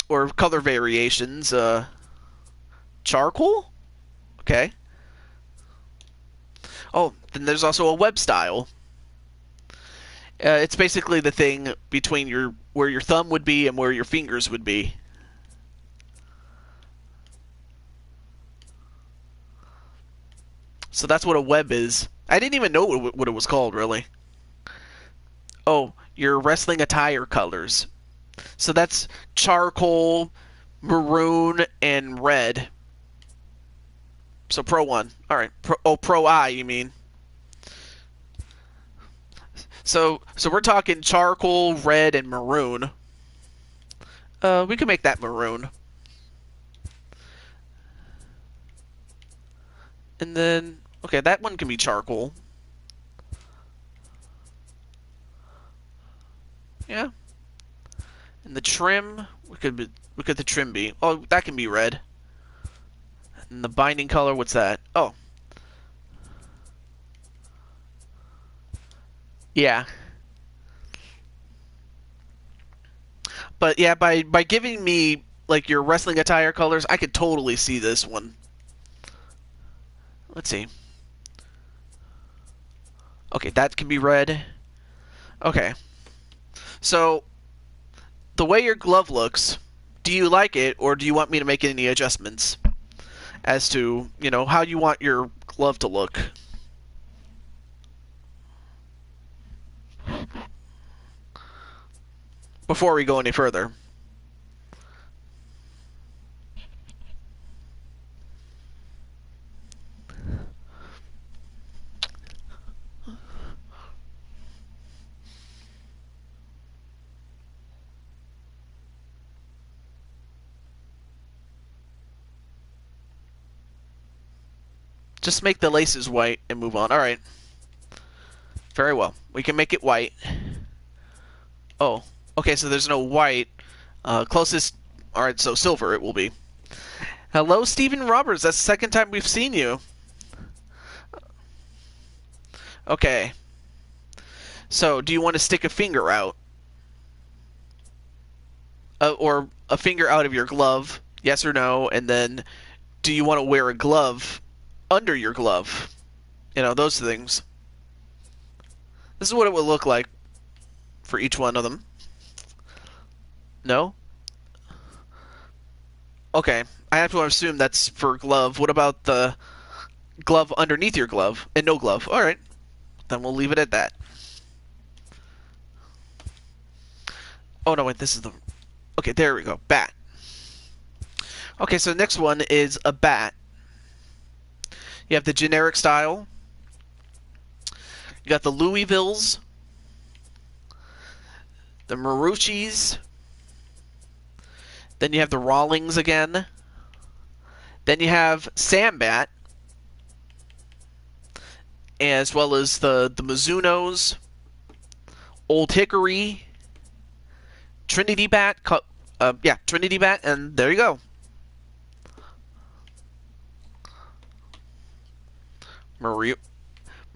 or color variations. Charcoal? Okay. Oh, then there's also a web style. It's basically the thing between where your thumb would be and where your fingers would be. So that's what a web is. I didn't even know what it was called, really. Oh, your wrestling attire colors. So that's charcoal, maroon, and red. So Pro 1. Alright. Pro I, you mean. So we're talking charcoal, red, and maroon. We can make that maroon. And then, okay, that one can be charcoal. Yeah. And the trim, what could the trim be? Oh, that can be red. And the binding color, what's that? Oh. Yeah. But yeah, by giving me like your wrestling attire colors, I could totally see this one. Let's see. Okay, that can be red. Okay. So, the way your glove looks, do you like it, or do you want me to make any adjustments as to, you know, how you want your glove to look? Before we go any further. Just make the laces white and move on. Alright. Very well. We can make it white. Oh. Okay, so there's no white. Closest... Alright, so silver it will be. Hello, Stephen Roberts. That's the second time we've seen you. Okay. So, do you want to stick a finger out? Or a finger out of your glove? Yes or no? And then, do you want to wear a glove under your glove? You know, those things. This is what it would look like for each one of them. No? Okay. I have to assume that's for glove. What about the glove underneath your glove? And no glove. Alright. Then we'll leave it at that. Oh, no, wait. This is the... Okay, there we go. Bat. Okay, so the next one is a bat. You have the generic style. You got the Louisvilles. The Maruccis. Then you have the Rawlings again. Then you have Sambat. As well as the Mizunos. Old Hickory. Trinity Bat. Yeah, Trinity Bat, and there you go.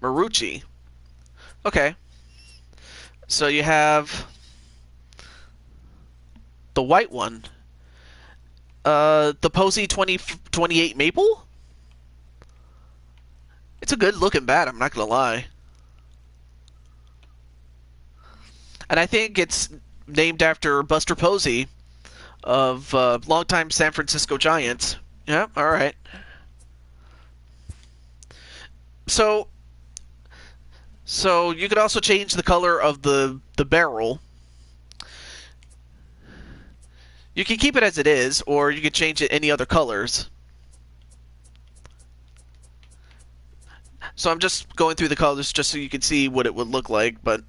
Marucci. Okay. So you have the white one. The Posey 2028 Maple? It's a good looking bat, I'm not gonna lie. And I think it's named after Buster Posey of longtime San Francisco Giants. Yeah, alright. So you could also change the color of the barrel. You can keep it as it is, or you could change it any other colors. So I'm just going through the colors just so you can see what it would look like, but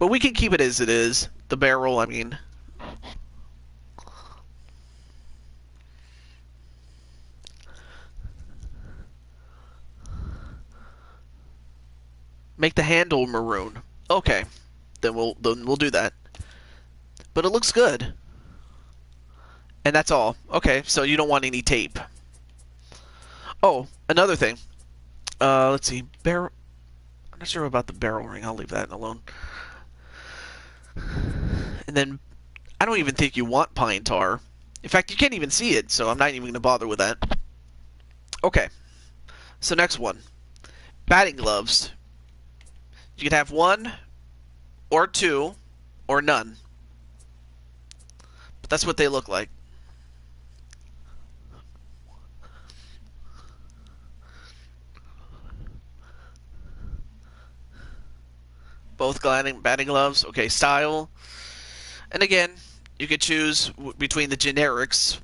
we can keep it as it is. The barrel, I mean. Make the handle maroon. Okay. Then we'll do that. But it looks good. And that's all. Okay, so you don't want any tape. Oh, another thing. Let's see. Barrel. I'm not sure about the barrel ring. I'll leave that alone. And then, I don't even think you want pine tar. In fact, you can't even see it, so I'm not even going to bother with that. Okay. So next one. Batting gloves. You can have one, or two, or none. But that's what they look like. Both batting gloves. Okay, style. And again, you could choose between the generics.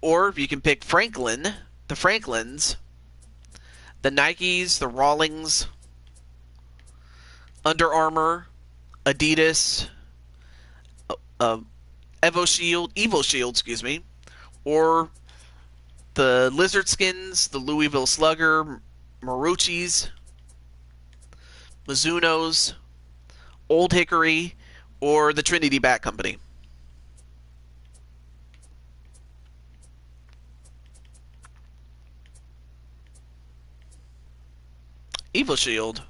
Or you can pick Franklin, the Franklins, the Nikes, the Rawlings, Under Armour, Adidas, uh, Evo Shield, excuse me, or the Lizard Skins, the Louisville Slugger, Maruchis, Mizunos, Old Hickory, or the Trinity Bat Company. Evo Shield.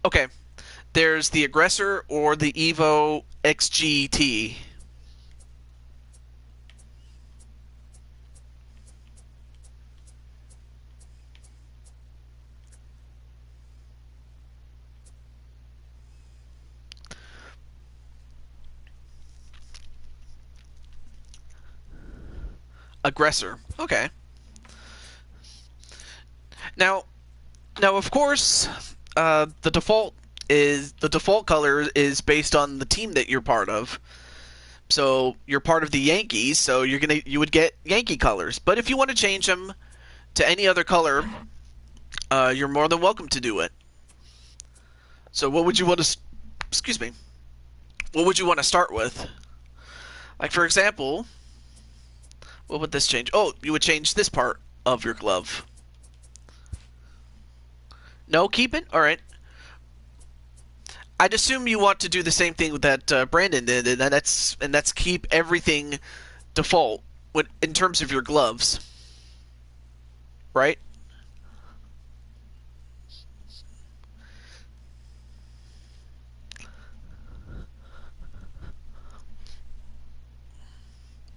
Okay, there's the Aggressor or the Evo XGT. Aggressor. Okay. Now, of course, the default color is based on the team that you're part of. So you're part of the Yankees, so you would get Yankee colors. But if you want to change them to any other color, you're more than welcome to do it. So what would you want to? Excuse me. What would you want to start with? Like for example, what would this change? Oh, you would change this part of your glove. No, keep it. All right. I'd assume you want to do the same thing that Brandon did, and that's keep everything default in terms of your gloves, right?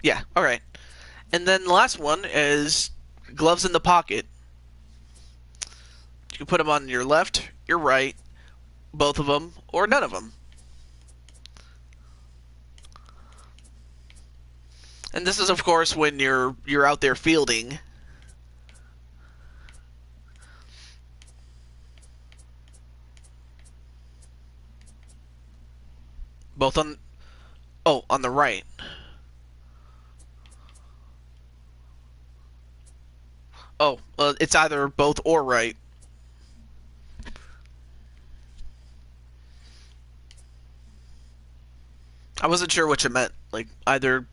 Yeah. All right. And then the last one is gloves in the pocket. You can put them on your left, your right, both of them, or none of them. And this is, of course, when you're out there fielding. Both on... Oh, on the right. Oh, it's either both or right. I wasn't sure what you meant. Like, either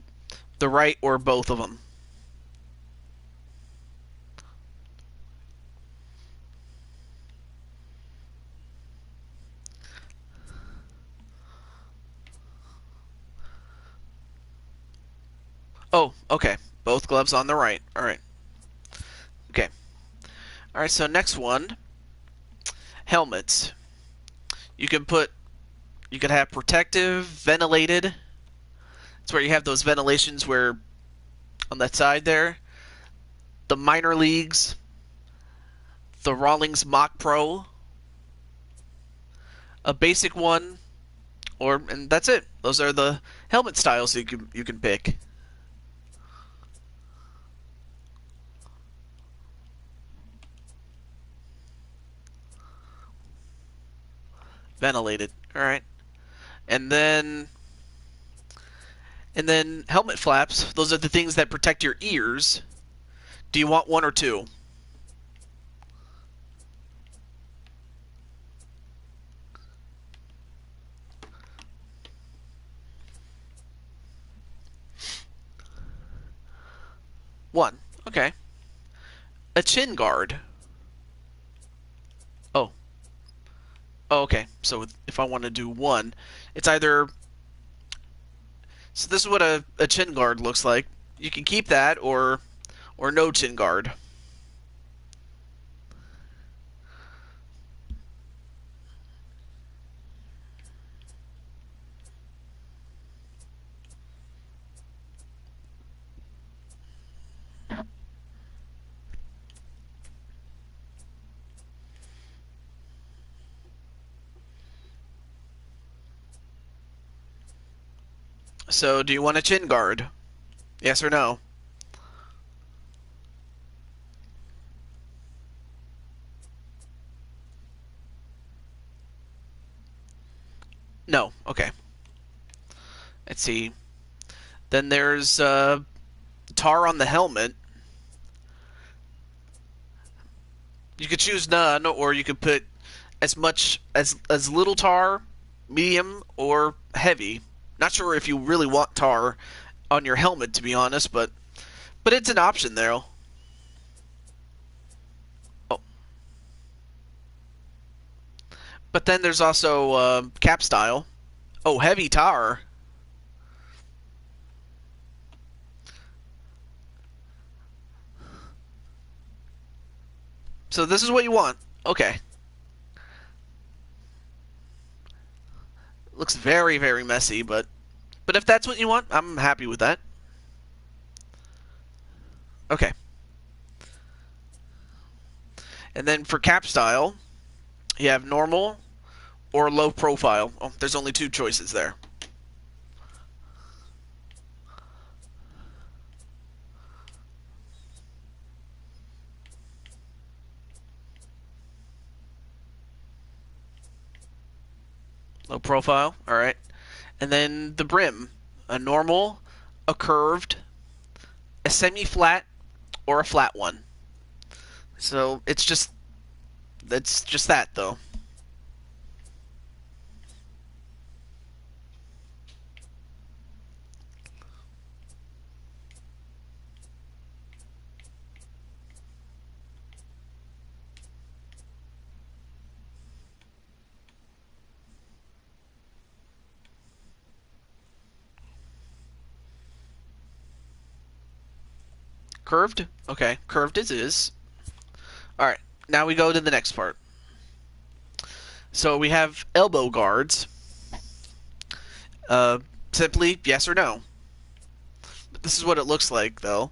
the right or both of them. Oh, okay. Both gloves on the right. Alright. Okay. Alright, so next one. Helmets. You can have protective, ventilated. It's where you have those ventilations where on that side there. The minor leagues. The Rawlings Mach Pro. A basic one. And that's it. Those are the helmet styles you can pick. Ventilated. Alright. And then helmet flaps. Those are the things that protect your ears. Do you want one or two? One. Okay. A chin guard. Oh. Oh, okay. So if I want to do one, it's either... So this is what a chin guard looks like. You can keep that or no chin guard. So do you want a chin guard? Yes or no? No. Okay. Let's see. Then there's tar on the helmet. You could choose none, or you could put as little tar medium, or heavy. Not sure if you really want tar on your helmet, to be honest, but it's an option there. Oh, but then there's also cap style. Oh, heavy tar. So this is what you want. Okay. Looks very, very messy, but if that's what you want, I'm happy with that. Okay. And then for cap style, you have normal or low profile. Oh, there's only two choices there. Low profile, alright. And then the brim, a normal, a curved, a semi-flat, or a flat one. So it's just that though. Curved? Okay, curved it is. Alright, now we go to the next part. So we have elbow guards. Simply yes or no. But this is what it looks like, though.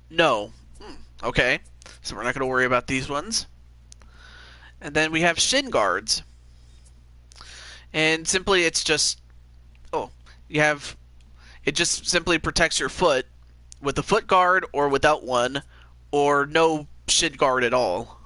No. Okay, so we're not going to worry about these ones. And then we have Shin Guards. And simply it's just... Oh, you have... It just simply protects your foot with a foot guard or without one, or no shin guard at all.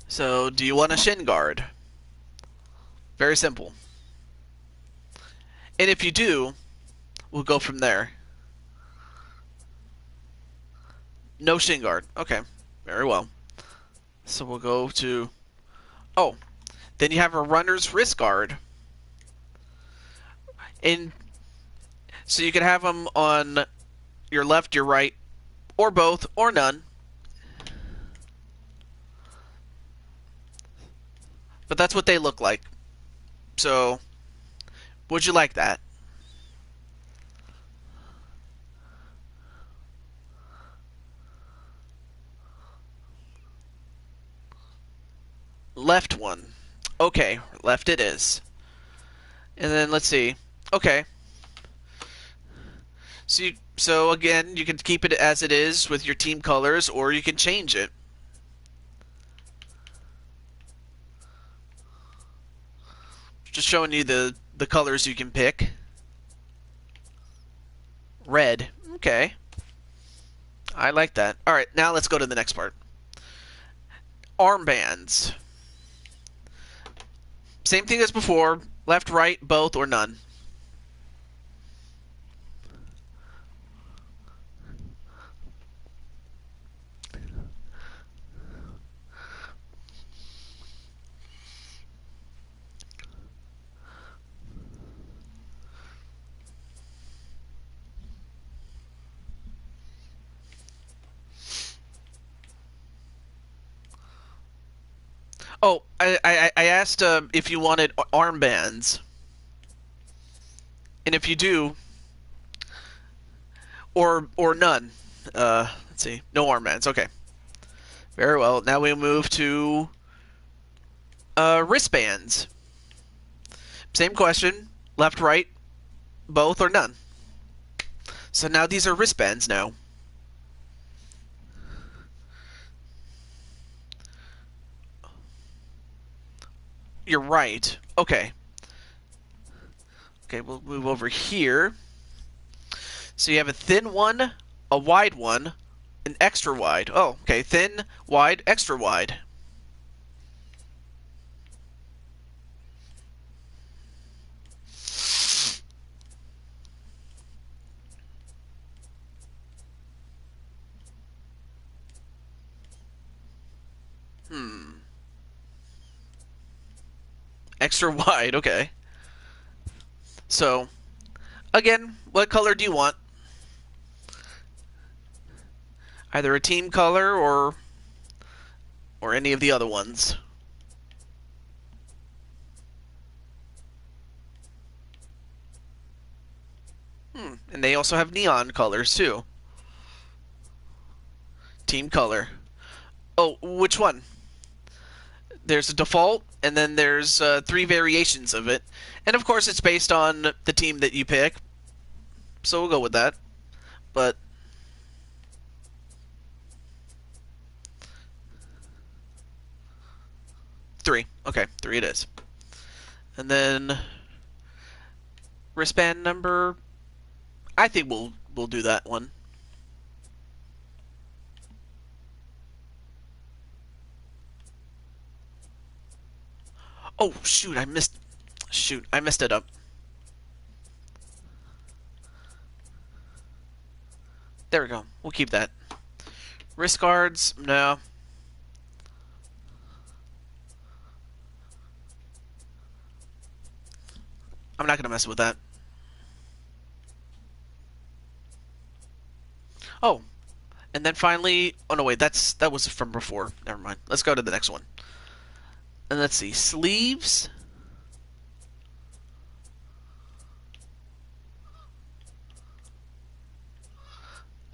So, do you want a shin guard? Very simple. And if you do, we'll go from there. No shin guard. Okay, very well. So we'll go to... Oh, then you have a runner's wrist guard. And so you can have them on your left, your right, or both, or none. But that's what they look like. So, would you like that? Left one. Okay, left it is. And then let's see. Okay. So again, you can keep it as it is with your team colors, or you can change it. Just showing you the colors you can pick. Red. Okay. I like that. Alright, now let's go to the next part. Armbands. Same thing as before. Left, right, both, or none. Oh, I asked if you wanted armbands. And if you do, or none. Let's see. No armbands. Okay. Very well. Now we move to wristbands. Same question. Left, right, both, or none. So now these are wristbands now. you're right. Okay. Okay, we'll move over here. So you have a thin one, a wide one, an extra wide. Oh, okay. Thin, wide, extra wide. Extra wide, okay. So, again, what color do you want? Either a team color or any of the other ones. And they also have neon colors too. Team color. Oh, which one? There's a default, and then there's 3 variations of it. And of course, it's based on the team that you pick. So we'll go with that. But 3. Okay, 3 it is. And then wristband number. I think we'll do that one. Oh shoot! I missed it up. There we go. We'll keep that. Wrist guards, no. I'm not gonna mess with that. Oh, and then finally, oh no wait, that was from before. Never mind. Let's go to the next one. And let's see, sleeves.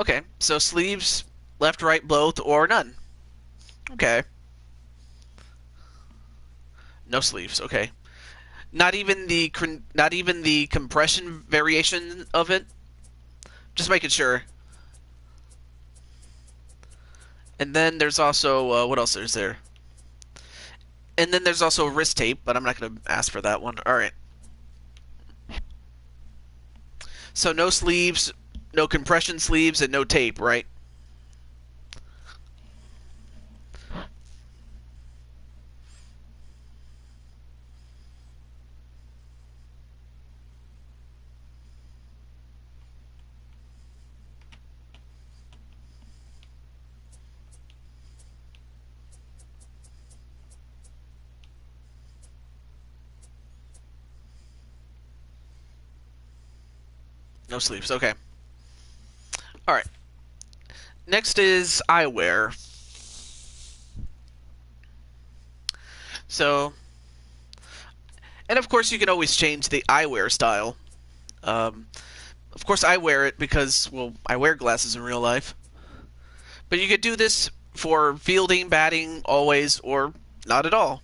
Okay, so sleeves, left, right, both, or none. Okay. No sleeves. Okay. Not even the compression variation of it. Just making sure. And then there's also what else is there? And then there's also wrist tape, but I'm not going to ask for that one. All right. So no sleeves, no compression sleeves, and no tape, right? No sleeves. Okay. All right. Next is eyewear. So, and of course you can always change the eyewear style. Of course I wear it because, well, I wear glasses in real life. But you could do this for fielding, batting, always, or not at all.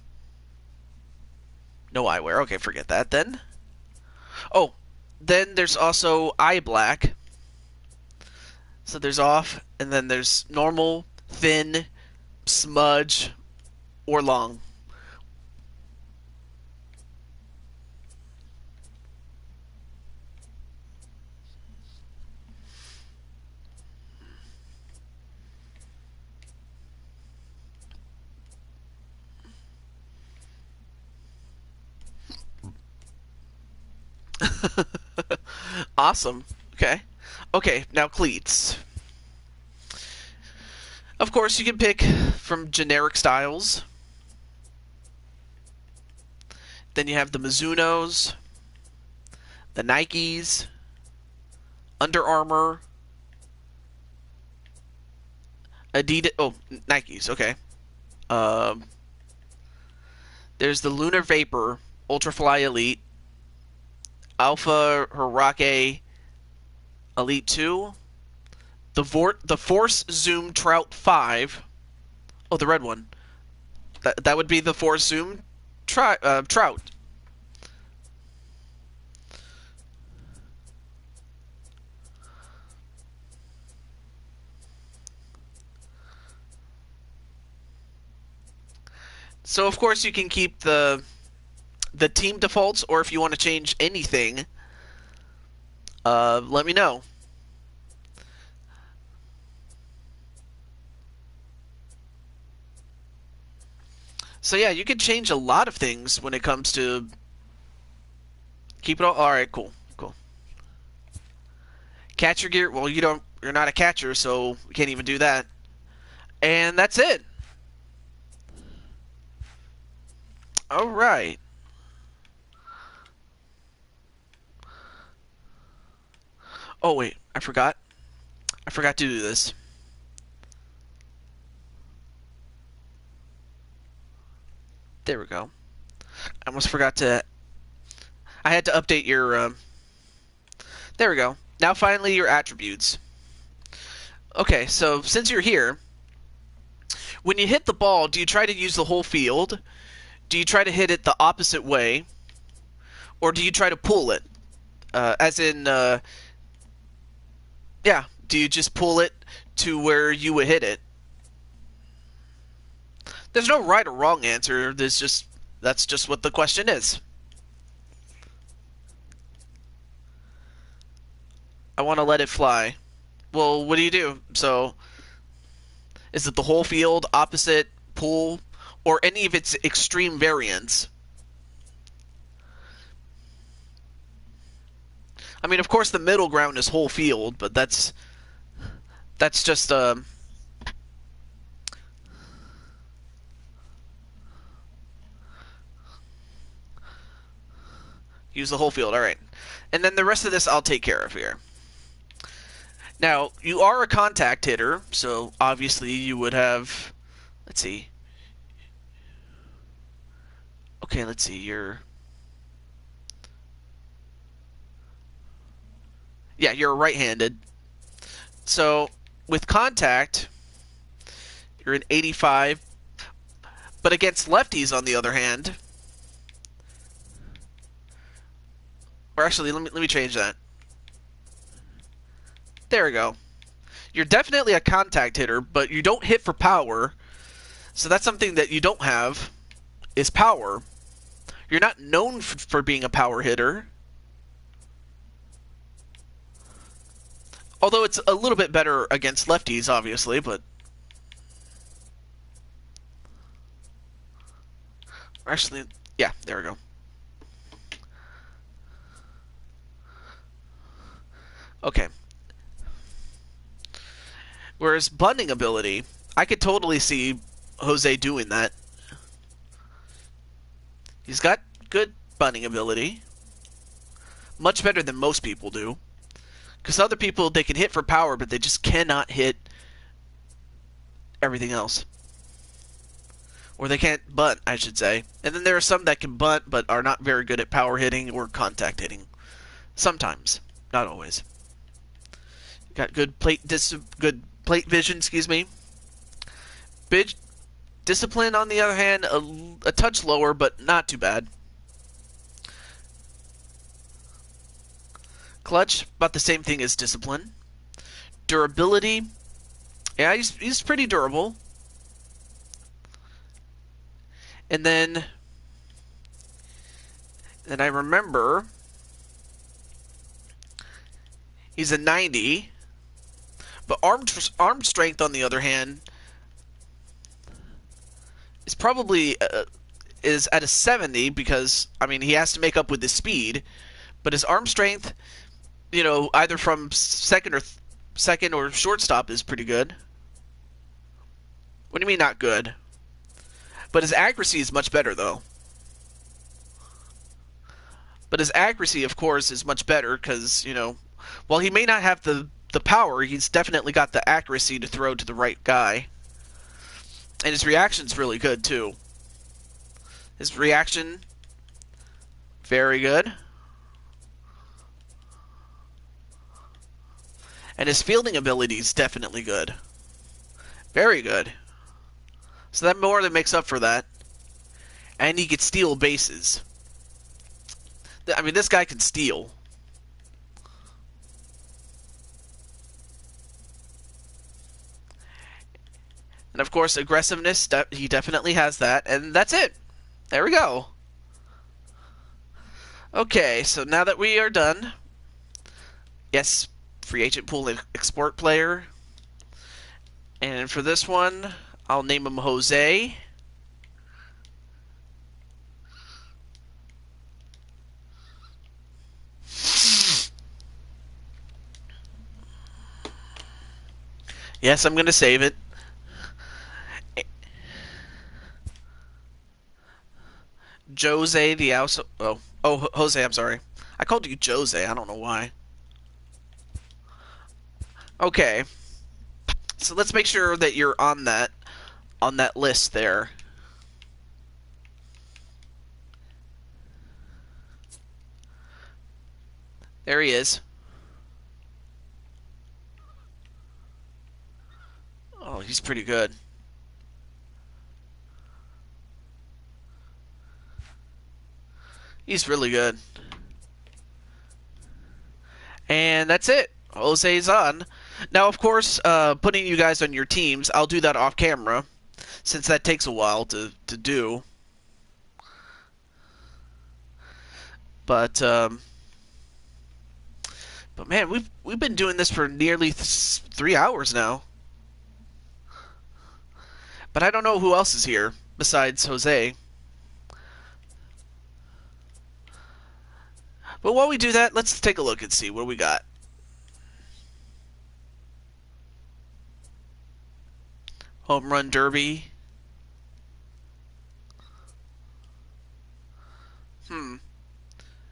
No eyewear. Okay, forget that then. Oh, then there's also eye black. So there's off, and then there's normal, thin, smudge, or long. Awesome. Okay. Okay, now cleats. Of course, you can pick from generic styles. Then you have the Mizunos, the Nikes, Under Armour, Adidas. Oh, Nikes. Okay. Um, there's the Lunar Vapor Ultrafly Elite, Alpha Hirake Elite 2, the Force Zoom Trout 5. Oh, the red one. That would be the Force Zoom Trout. So of course you can keep the the team defaults, or if you want to change anything, let me know. So yeah, you can change a lot of things when it comes to keep it all right, cool. Catcher gear, well, you're not a catcher, so we can't even do that. And that's it. All right. Oh wait, I forgot to do this. There we go. I almost forgot to. I had to update your. There we go. Now finally your attributes. Okay, so since you're here, when you hit the ball, do you try to use the whole field? Do you try to hit it the opposite way? Or do you try to pull it? As in, yeah, do you just pull it to where you would hit it? There's no right or wrong answer. That's just what the question is. I want to let it fly. Well, what do you do? So, is it the whole field, opposite, pull, or any of its extreme variants? I mean, of course, the middle ground is whole field, but that's just use the whole field. All right, and then the rest of this I'll take care of here. Now, you are a contact hitter, so obviously you would have. Let's see. Okay, let's see. You're right-handed. So, with contact, you're an 85. But against lefties, on the other hand, or actually, let me change that. There we go. You're definitely a contact hitter, but you don't hit for power. So that's something that you don't have, is power. You're not known for being a power hitter. Although it's a little bit better against lefties, obviously, but... Actually, yeah, there we go. Okay. Whereas bunting ability, I could totally see Jose doing that. He's got good bunting ability. Much better than most people do. Because other people, they can hit for power, but they just cannot hit everything else. Or they can't bunt, I should say. And then there are some that can bunt, but are not very good at power hitting or contact hitting. Sometimes. Not always. Got good plate vision, excuse me. Discipline, on the other hand, a touch lower, but not too bad. Clutch, about the same thing as discipline. Durability, yeah, he's pretty durable. And then I remember he's a 90, but arm strength, on the other hand, is probably is at a 70 because, I mean, he has to make up with his speed, but his arm strength, you know, either from second or shortstop is pretty good. What do you mean not good? But his accuracy is much better, though. But his accuracy, of course, is much better because, you know, while he may not have the power, he's definitely got the accuracy to throw to the right guy. And his reaction's really good, too. His reaction, very good. And his fielding ability is definitely good. Very good. So that more than makes up for that. And he can steal bases. I mean, this guy can steal. And of course, aggressiveness, he definitely has that. And that's it. There we go. Okay, so now that we are done, yes, free agent pool export player. And for this one, I'll name him Jose. Yes, I'm going to save it. Jose the Also. Oh, Jose, I'm sorry. I called you Jose. I don't know why. Okay, so let's make sure that you're on that list there. There he is. Oh, he's pretty good. He's really good. And that's it. Jose's on. Now, of course, putting you guys on your teams, I'll do that off camera, since that takes a while to do. But man, we've been doing this for nearly 3 hours now. But I don't know who else is here besides Jose. But while we do that, let's take a look and see what we got. Home Run Derby.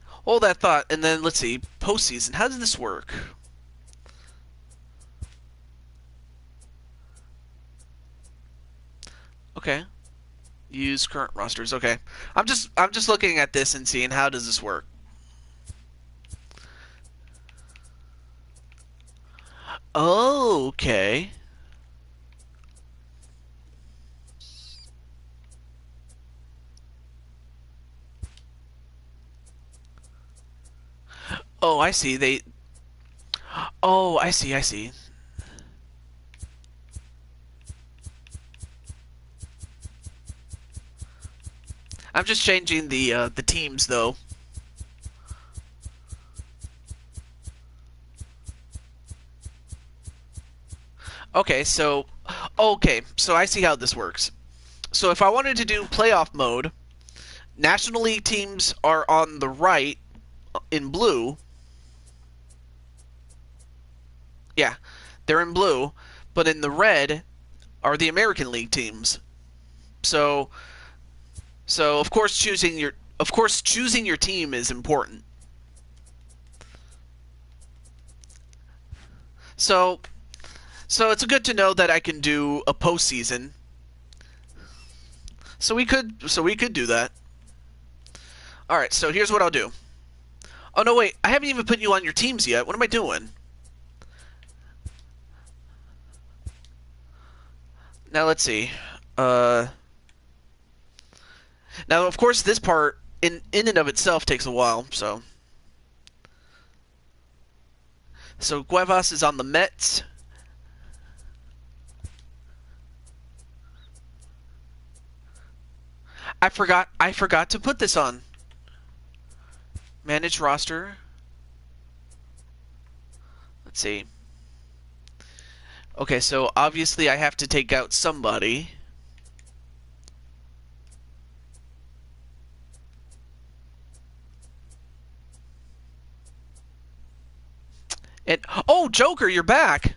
Hold that thought, and then let's see. Postseason. How does this work? Okay. Use current rosters. Okay. I'm just looking at this and seeing how does this work. Oh, okay. Oh, I see. Oh, I see. I'm just changing the teams though. Okay, so I see how this works. So if I wanted to do playoff mode, National League teams are on the right in blue. Yeah, they're in blue, but in the red are the American League teams. So of course choosing your team is important. So it's good to know that I can do a postseason. So we could do that. All right, so here's what I'll do. Oh no, wait, I haven't even put you on your teams yet. What am I doing? Now let's see. Now of course this part in and of itself takes a while. So Cuevas is on the Mets. I forgot to put this on. Manage roster. Let's see. Okay, so obviously I have to take out somebody. And oh, Joker, you're back.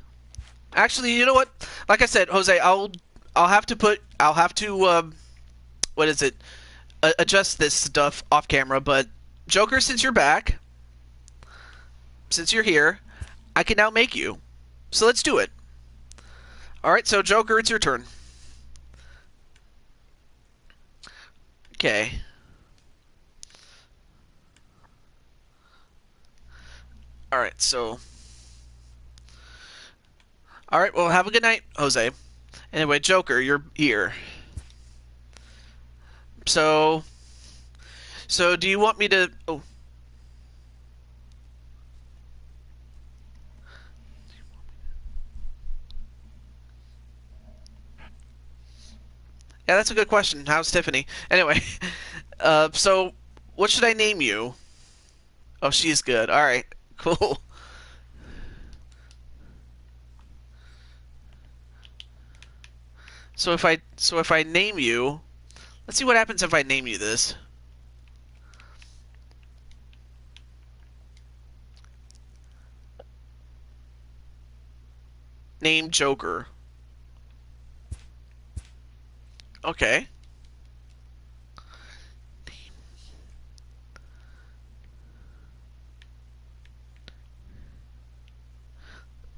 Actually, you know what? Like I said, Jose, I'll have to what is it? Adjust this stuff off camera, but Joker, since you're back, since you're here, I can now make you. So let's do it. Alright, so Joker, it's your turn. Okay. Alright, so... Alright, well, have a good night, Jose. Anyway, Joker, you're here. So do you want me to... Oh. Yeah, that's a good question. How's Tiffany? Anyway, so what should I name you? Oh, she's good. All right, cool. So if I name you, let's see what happens if I name you this. Name Joker. Okay.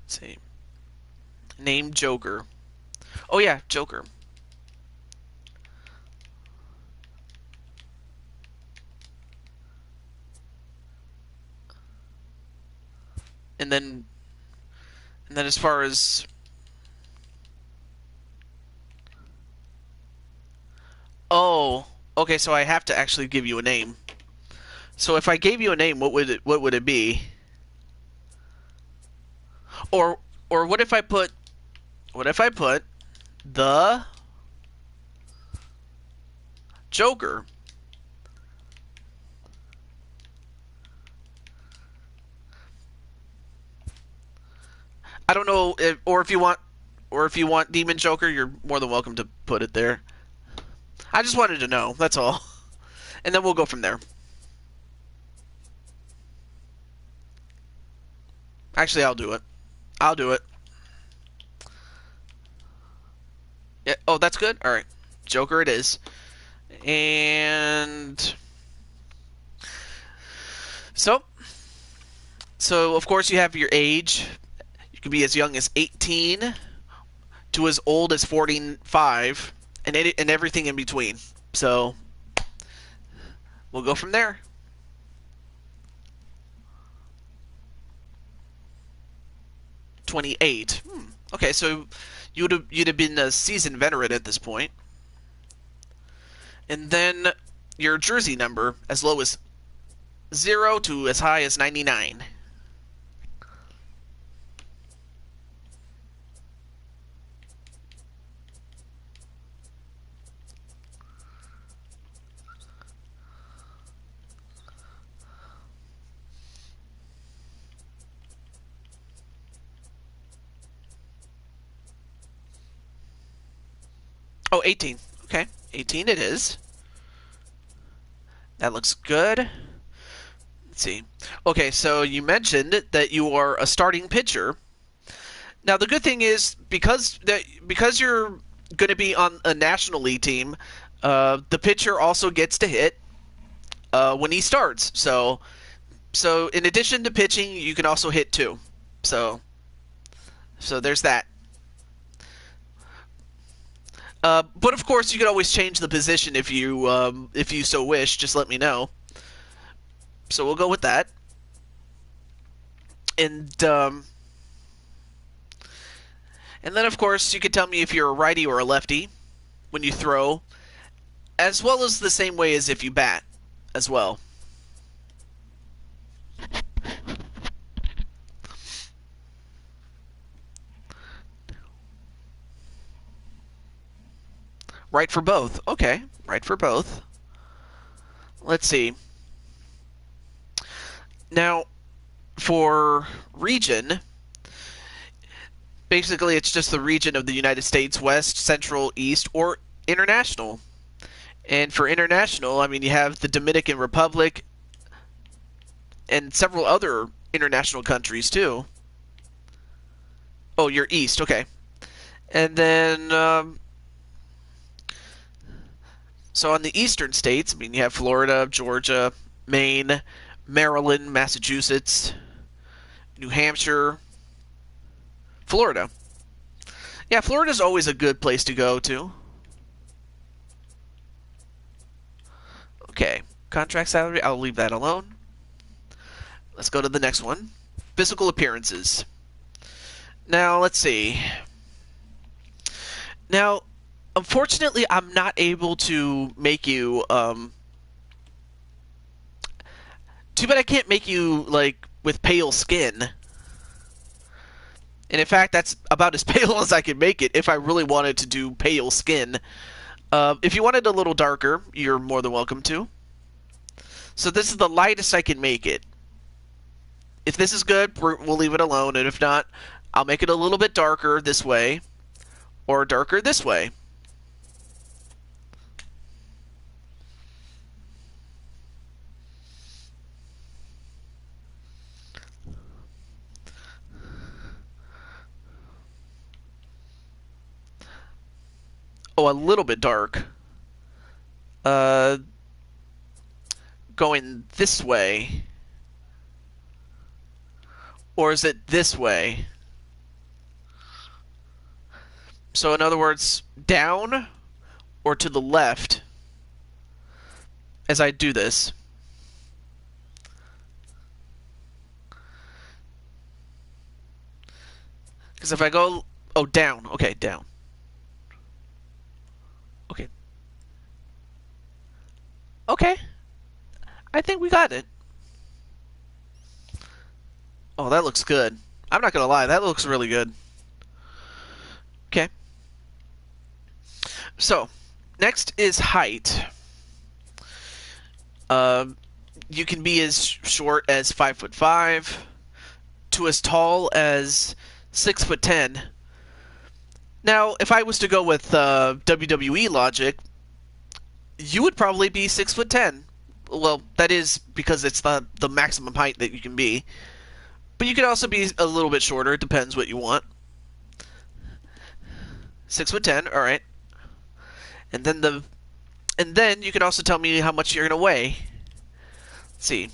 Let's see. Name Joker. Oh yeah, Joker. And then as far as oh, okay, so I have to actually give you a name. So if I gave you a name, what would it be? Or what if I put the Joker? I don't know or if you want Demon Joker, you're more than welcome to put it there. I just wanted to know, that's all. And then we'll go from there. Actually, I'll do it. Yeah, oh, that's good? Alright. Joker it is. And so of course you have your age. You can be as young as 18 to as old as 45 and everything in between. So we'll go from there. 28. Okay, so you'd have been a seasoned veteran at this point. And then your jersey number, as low as 0 to as high as 99. Oh, 18. Okay, 18 it is. That looks good. Let's see. Okay, so you mentioned that you are a starting pitcher. Now the good thing is because you're going to be on a National League team, the pitcher also gets to hit when he starts. So in addition to pitching, you can also hit too. So there's that. But of course, you can always change the position if you so wish. Just let me know. So we'll go with that. And then of course you can tell me if you're a righty or a lefty when you throw, as well as the same way as if you bat as well. Right for both. Okay, right for both. Let's see. Now, for region, basically it's just the region of the United States, West, Central, East, or international. And for international, I mean, you have the Dominican Republic and several other international countries, too. Oh, you're East, okay. And then, so on the eastern states, I mean, you have Florida, Georgia, Maine, Maryland, Massachusetts, New Hampshire, Florida. Yeah, Florida's always a good place to go to. Okay, contract salary, I'll leave that alone. Let's go to the next one. Physical appearances. Now, let's see. Now, unfortunately, I'm not able to make you, too bad I can't make you, like, with pale skin. And in fact, that's about as pale as I can make it if I really wanted to do pale skin. If you wanted a little darker, you're more than welcome to. So this is the lightest I can make it. if this is good, we'll leave it alone, and if not, I'll make it a little bit darker this way, or darker this way. Oh, a little bit dark. Going this way. Or is it this way? So in other words, down or to the left as I do this. Because if I go... Oh, down. Okay, down. Okay. Okay. I think we got it. Oh, that looks good. I'm not gonna lie, that looks really good. Okay. So, next is height. You can be as short as 5'5", to as tall as 6'10". Now, if I was to go with WWE logic, you would probably be 6'10". Well, that is because it's the maximum height that you can be. But you can also be a little bit shorter. It depends what you want. 6'10", all right. And then you can also tell me how much you're gonna weigh. Let's see.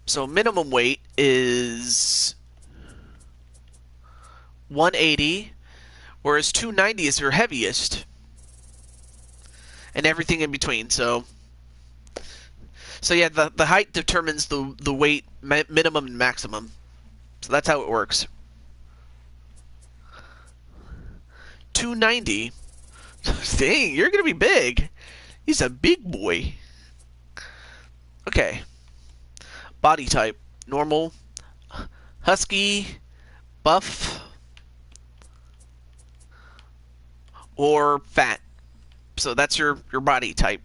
So minimum weight is 180, whereas 290 is your heaviest, and everything in between. So yeah, the height determines the weight minimum and maximum. So that's how it works. 290. Dang, you're gonna be big. He's a big boy. Okay. Body type: normal, husky, buff, or fat. So that's your body type.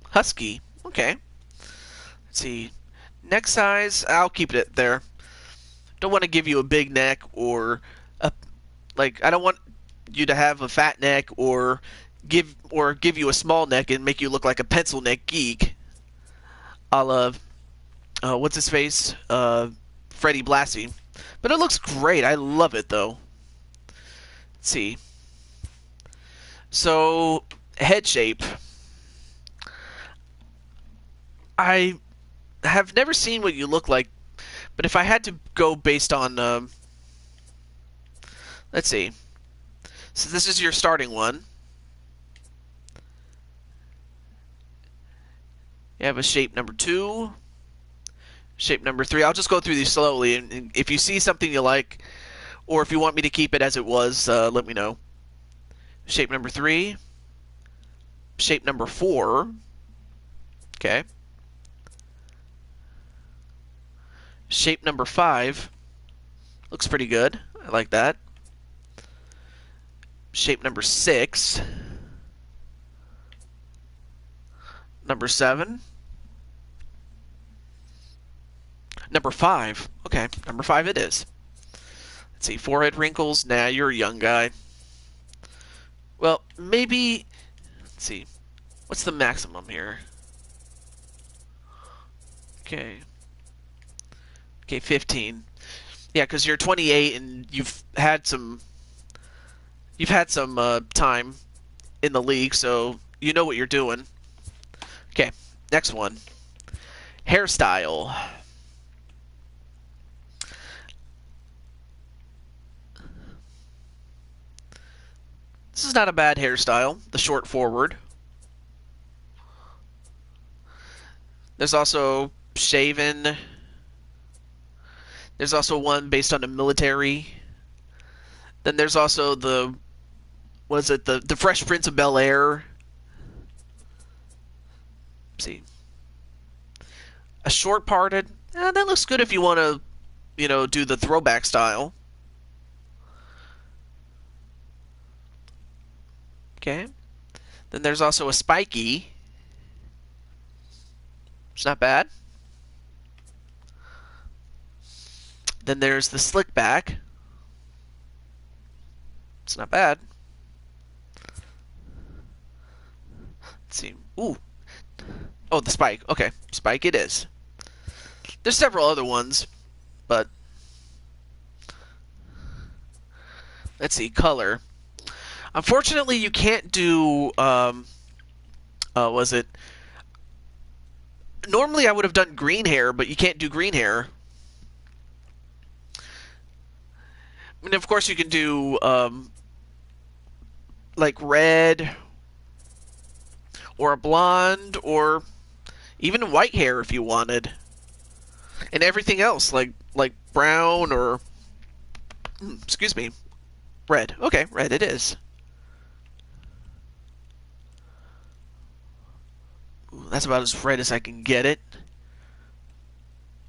Husky. Okay. Let's see. Neck size, I'll keep it there. Don't want to give you a big neck or I don't want you to have a fat neck or give you a small neck and make you look like a pencil neck geek. A la what's his face? Freddie Blassie. But it looks great. I love it though. Let's see. So, head shape. I have never seen what you look like, but if I had to go based on, let's see. So this is your starting one. You have a shape number 2, shape number 3. I'll just go through these slowly, and if you see something you like, or if you want me to keep it as it was, let me know. Shape number 3, shape number 4, okay. Shape number 5, looks pretty good. I like that. Shape number 6, number 7, number 5. Okay, number 5 it is. Let's see, forehead wrinkles. Nah, you're a young guy. Well, maybe. Let's see. What's the maximum here? Okay. Okay, 15. Yeah, because you're 28 and you've had some time in the league, so you know what you're doing. Okay, next one. Hairstyle. This is not a bad hairstyle. The short forward. There's also shaven. There's also one based on the military. Then there's also the the Fresh Prince of Bel-Air. See, a short parted. That looks good if you want to, do the throwback style. Okay. Then there's also a spiky. It's not bad. Then there's the slick back. It's not bad. Let's see. Ooh. Oh, the spike. Okay, spike it is. There's several other ones, but let's see. Color. Unfortunately, you can't do. Was it? Normally, I would have done green hair, but you can't do green hair. I mean, of course, you can do like red or a blonde or even white hair if you wanted, and everything else like brown or excuse me, red. Okay, red it is. Ooh, that's about as red as I can get it.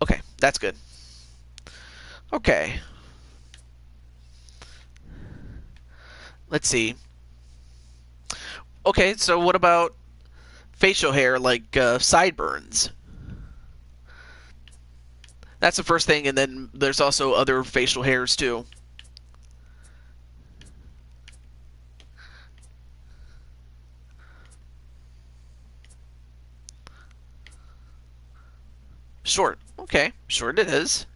Okay, that's good. Okay. Let's see. Okay, so what about facial hair like sideburns? That's the first thing, and then there's also other facial hairs too. Short. Okay, short it is.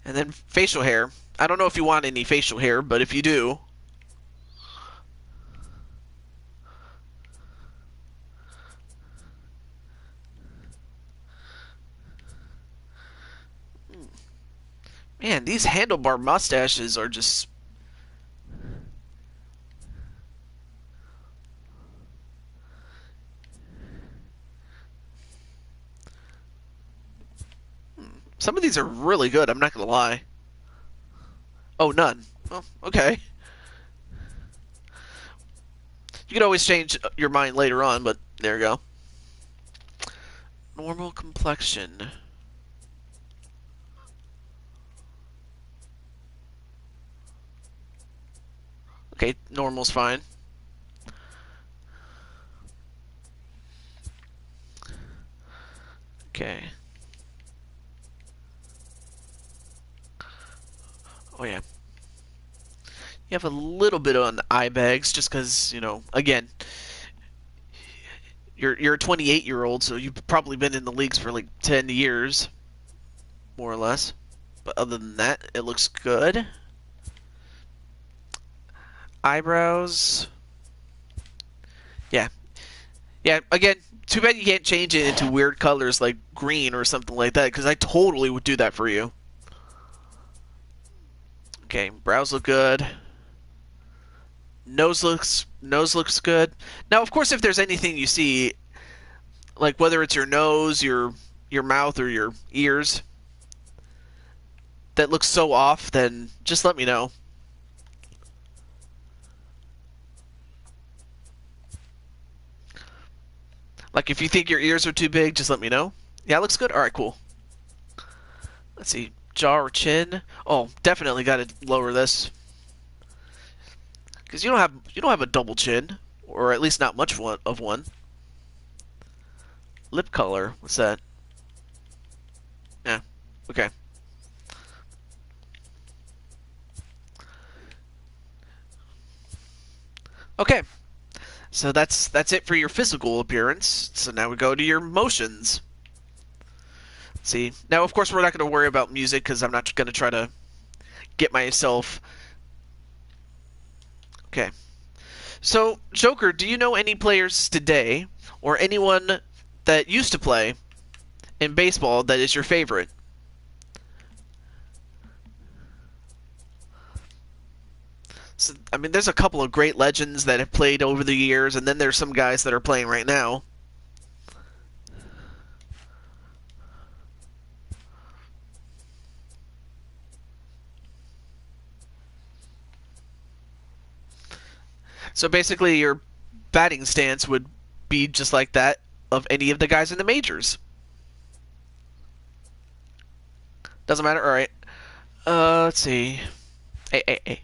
And then facial hair. I don't know if you want any facial hair, but if you do, man, these handlebar mustaches are just... Some of these are really good, I'm not going to lie. Oh, none. Oh, okay. You can always change your mind later on, but there you go. Normal complexion. Okay, normal's fine. Okay. Oh, yeah. You have a little bit on the eye bags, just because, you know, again, you're a 28-year-old, so you've probably been in the leagues for like 10 years, more or less. But other than that, it looks good. Eyebrows. Yeah. Yeah, again, too bad you can't change it into weird colors like green or something like that, because I totally would do that for you. Okay, brows look good. Nose looks good. Now, of course, if there's anything you see, like whether it's your nose, your mouth, or your ears, that looks so off, then just let me know. Like if you think your ears are too big, just let me know. Yeah, it looks good. All right, cool. Let's see, jaw or chin. Oh, definitely got to lower this because you don't have a double chin, or at least not much of one. Lip color. What's that? Yeah. Okay. Okay. So that's it for your physical appearance. So now we go to your motions. See, now of course we're not going to worry about music because I'm not going to try to get myself. Okay. So, Joker, do you know any players today, or anyone that used to play in baseball that is your favorite? So, I mean, there's a couple of great legends that have played over the years, and then there's some guys that are playing right now. So basically, your batting stance would be just like that of any of the guys in the majors. Doesn't matter. All right. Let's see. Hey.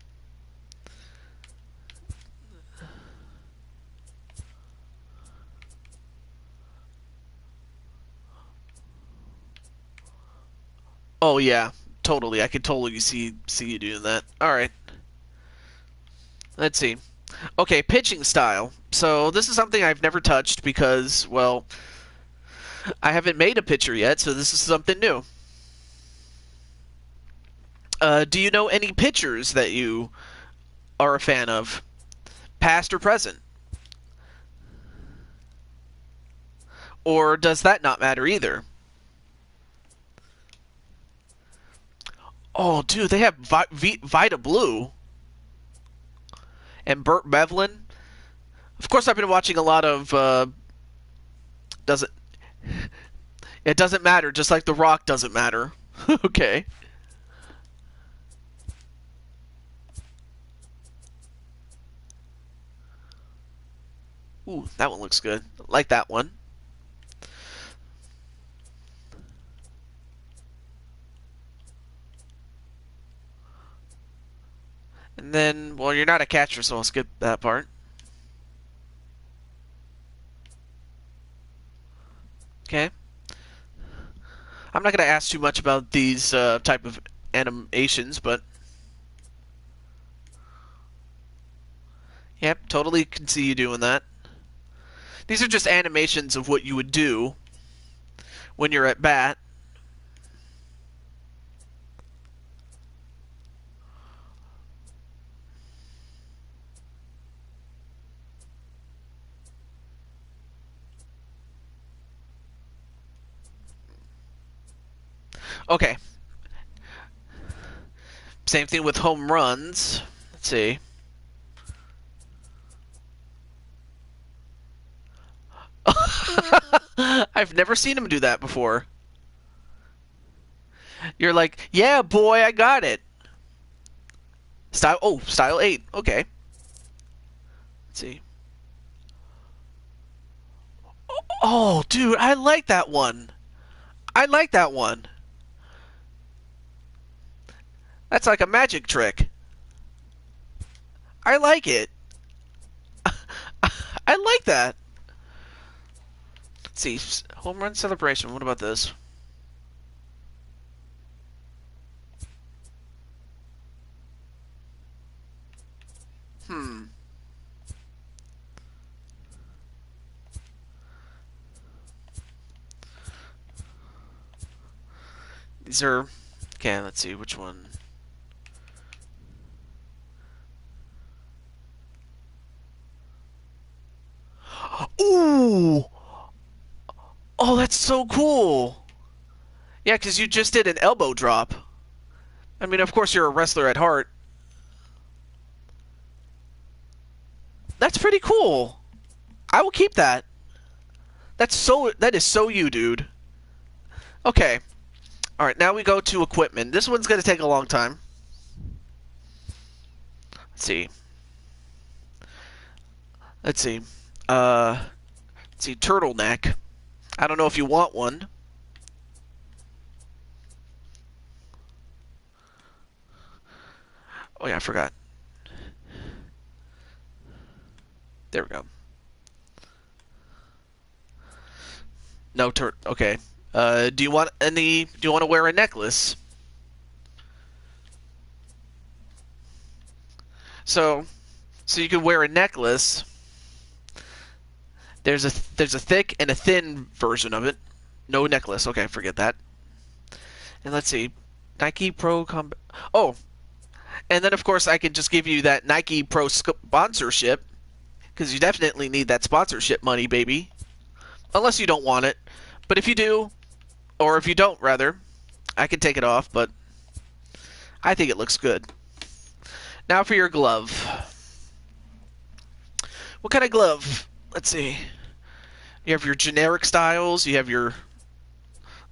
Oh yeah, totally. I could totally see you doing that. All right. Let's see. Okay, pitching style. So this is something I've never touched because, well, I haven't made a pitcher yet, so this is something new. Do you know any pitchers that you are a fan of, past or present? Or does that not matter either? Oh, dude, they have Vita Blue and Burt Bevlin. Of course, I've been watching a lot of. Doesn't it doesn't matter? Just like The Rock doesn't matter. Okay. Ooh, that one looks good. Like that one. And then, well, you're not a catcher, so I'll skip that part. Okay. I'm not going to ask too much about these type of animations, but yep, totally can see you doing that. These are just animations of what you would do when you're at bat. Okay. Same thing with home runs. Let's see. I've never seen him do that before. You're like, yeah, boy, I got it. Style 8. Okay. Let's see. Oh, dude, I like that one. I like that one. That's like a magic trick. I like it. I like that. Let's see. Homerun Celebration. What about this? These are... Okay, let's see. Which one? Ooh! Oh, that's so cool! Yeah, because you just did an elbow drop. I mean, of course you're a wrestler at heart. That's pretty cool. I will keep that. That is so you, dude. Okay. Alright, now we go to equipment. This one's going to take a long time. Let's see. Let's see. Turtleneck. I don't know if you want one. Oh yeah, I forgot. There we go. No okay. Do you want to wear a necklace? So you can wear a necklace. There's a thick and a thin version of it. No necklace. Okay, forget that. And let's see. Nike Pro Combat. Oh. And then of course I can just give you that Nike Pro sponsorship, because you definitely need that sponsorship money, baby. Unless you don't want it. But if you do, or if you don't, rather, I can take it off, but I think it looks good. Now for your glove. What kind of glove? Let's see. You have your generic styles. You have your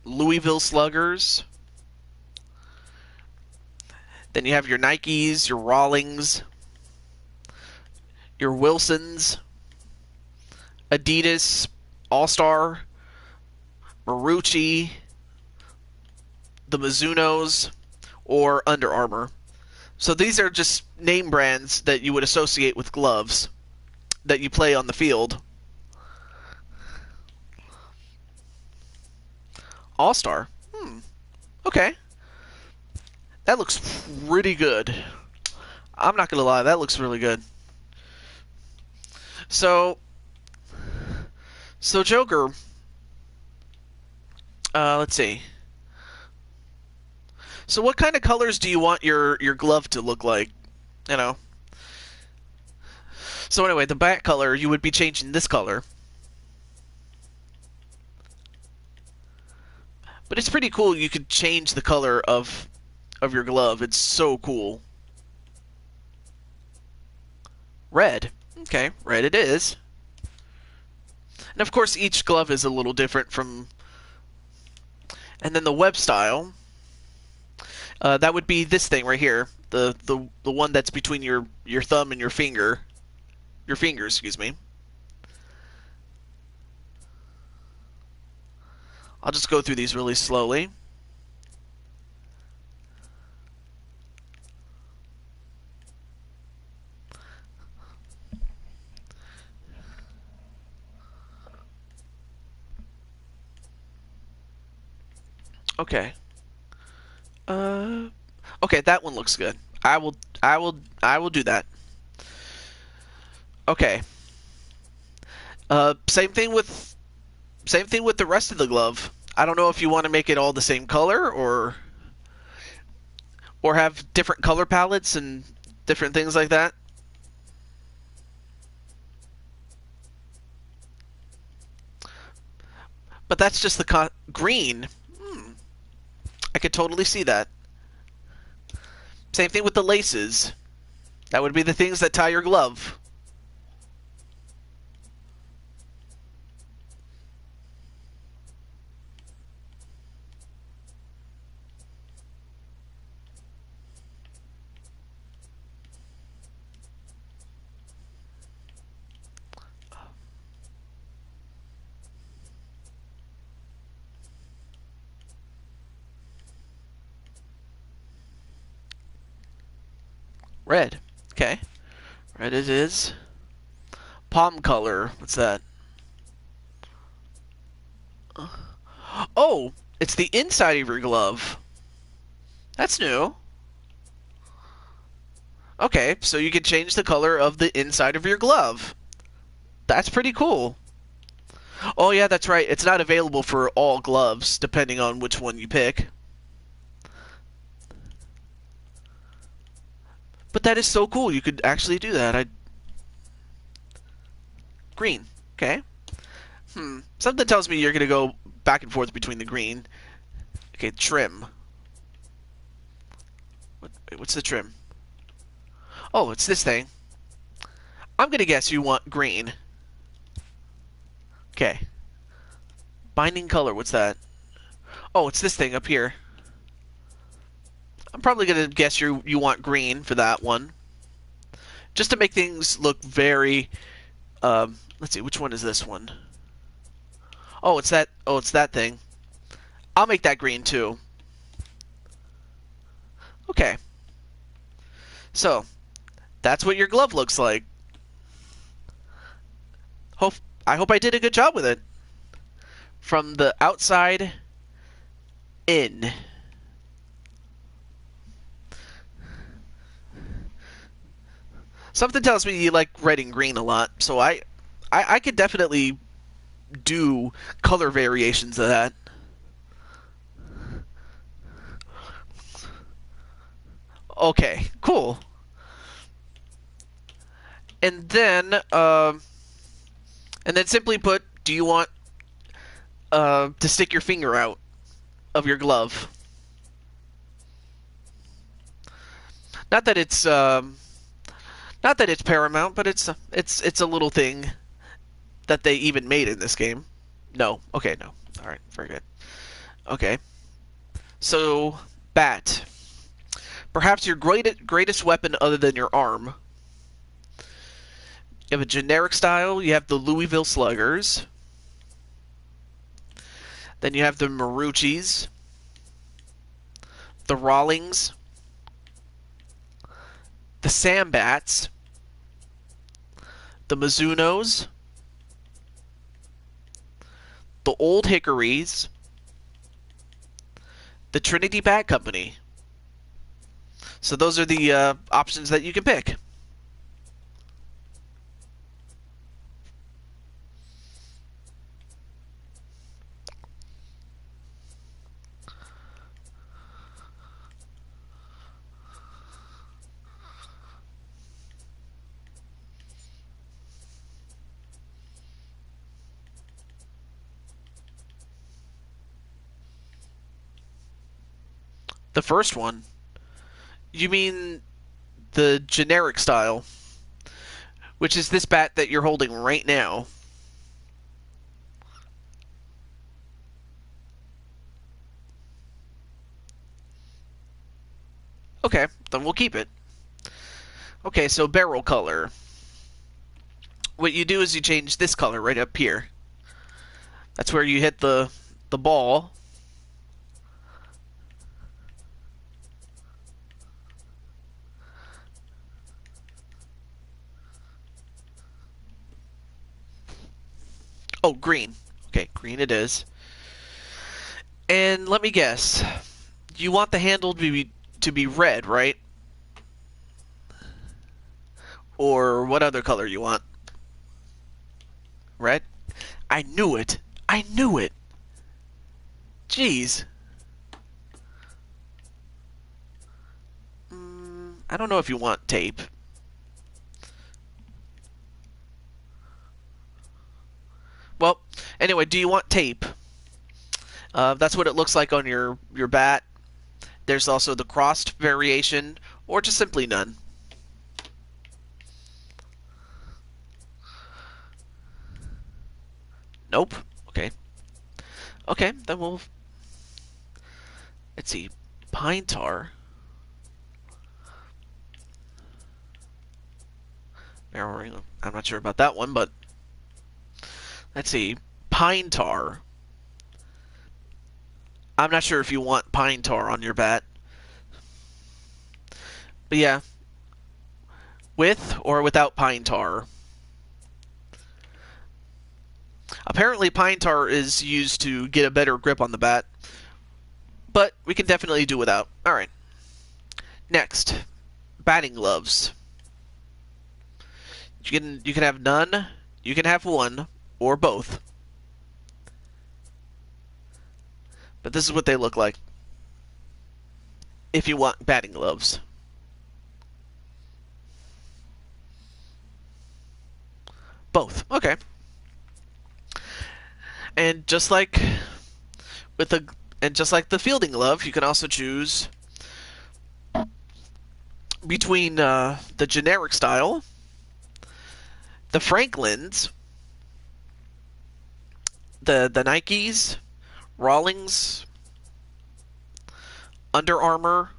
Louisville Sluggers. Then you have your Nikes, your Rawlings, your Wilsons, Adidas, All-Star, Marucci, the Mizunos, or Under Armour. So these are just name brands that you would associate with gloves that you play on the field. All-Star. Okay. That looks pretty good. I'm not gonna lie, that looks really good. So, Joker. Let's see. So, what kind of colors do you want your glove to look like? You know. So anyway, the back color, you would be changing this color. But it's pretty cool. You could change the color of your glove. It's so cool. Red. Okay, red it is. And of course, each glove is a little different from. And then the web style. That would be this thing right here. The one that's between your thumb and your finger. Your fingers, excuse me. I'll just go through these really slowly. Okay. Okay, that one looks good. I will do that. Okay. Same thing with the rest of the glove. I don't know if you want to make it all the same color or have different color palettes and different things like that. But that's just the green. I could totally see that. Same thing with the laces. That would be the things that tie your glove. Red. Okay. Red it is. Palm color. What's that? Oh! It's the inside of your glove. That's new. Okay, so you can change the color of the inside of your glove. That's pretty cool. Oh yeah, that's right. It's not available for all gloves, depending on which one you pick. But that is so cool. You could actually do that. Green. Okay. Something tells me you're going to go back and forth between the green. Okay, trim. What's the trim? Oh, it's this thing. I'm going to guess you want green. Okay. Binding color, what's that? Oh, it's this thing up here. I'm probably going to guess you want green for that one. Just to make things look very... let's see, which one is this one? Oh, it's that. Oh, it's that thing. I'll make that green too. Okay. So, that's what your glove looks like. I hope I did a good job with it. From the outside in. Something tells me you like red and green a lot, so I could definitely do color variations of that. Okay, cool. And then simply put, do you want to stick your finger out of your glove? Not that it's paramount, but it's a little thing that they even made in this game. No. Okay, no. All right, very good. Okay. So, bat. Perhaps your greatest weapon other than your arm. You have a generic style. You have the Louisville Sluggers. Then you have the Maruchis. The Rawlings. The Sambats. The Mizunos. The Old Hickories. The Trinity Bat Company. So those are the options that you can pick. The first one? You mean the generic style, which is this bat that you're holding right now. Okay, then we'll keep it. Okay, so barrel color. What you do is you change this color right up here. That's where you hit the ball. Oh, green. Okay, green it is. And let me guess. You want the handle to be red, right? Or what other color you want? Red? I knew it. I knew it. Jeez. I don't know if you want tape. Well, anyway, do you want tape? That's what it looks like on your bat. There's also the crossed variation, or just simply none. Nope. Okay. Okay, then we'll... Let's see. Pine tar. I'm not sure about that one, but... Let's see. Pine tar. I'm not sure if you want pine tar on your bat. But yeah. With or without pine tar. Apparently pine tar is used to get a better grip on the bat. But we can definitely do without. Alright. Next. Batting gloves. You can have none, you can have one, or both. But this is what they look like if you want batting gloves. Both. Okay. And just like the fielding glove, you can also choose between the generic style, the Franklins, the Nikes, Rawlings, Under Armour,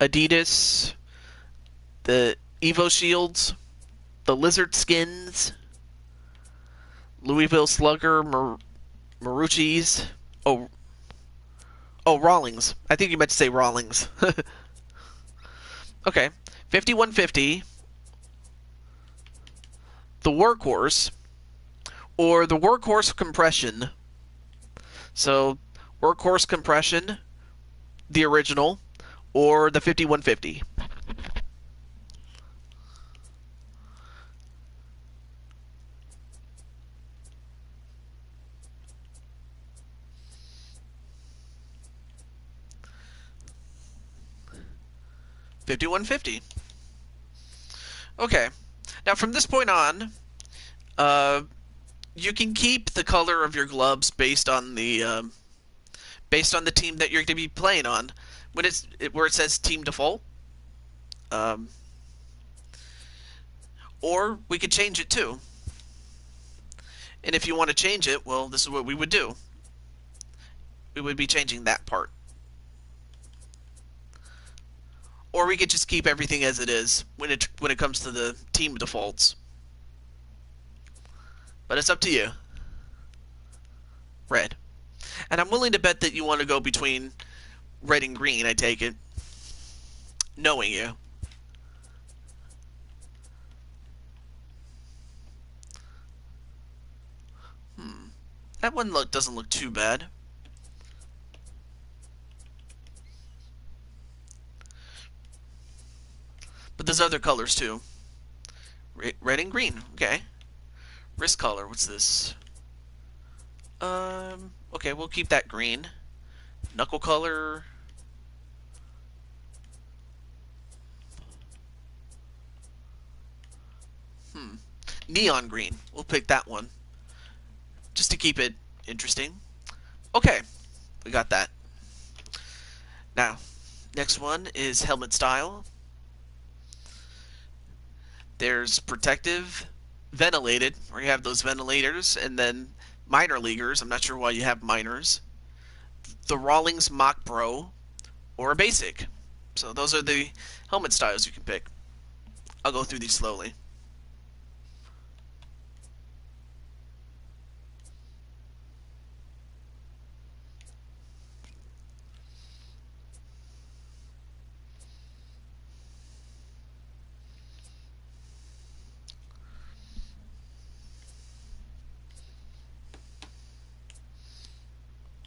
Adidas, the Evo Shields, the Lizard Skins, Louisville Slugger, Marucci's. Oh, Rawlings. I think you meant to say Rawlings. Okay, 5150, the Workhorse, or the Workhorse Compression. So, Workhorse Compression, the original, or the 5150. $51.50. Okay. Now from this point on, you can keep the color of your gloves based on the team that you're going to be playing on. Where it says team default, or we could change it too. And if you want to change it, well, this is what we would do. We would be changing that part. Or we could just keep everything as it is when it comes to the team defaults. But it's up to you. Red. And I'm willing to bet that you want to go between red and green, I take it. Knowing you. That one doesn't look too bad. But there's other colors too. Red and green. Okay. Wrist color. What's this? Okay, we'll keep that green. Knuckle color. Neon green. We'll pick that one. Just to keep it interesting. Okay, we got that. Now, next one is helmet style. There's protective, ventilated, where you have those ventilators, and then minor leaguers. I'm not sure why you have minors. The Rawlings Mock Pro, or a basic. So those are the helmet styles you can pick. I'll go through these slowly.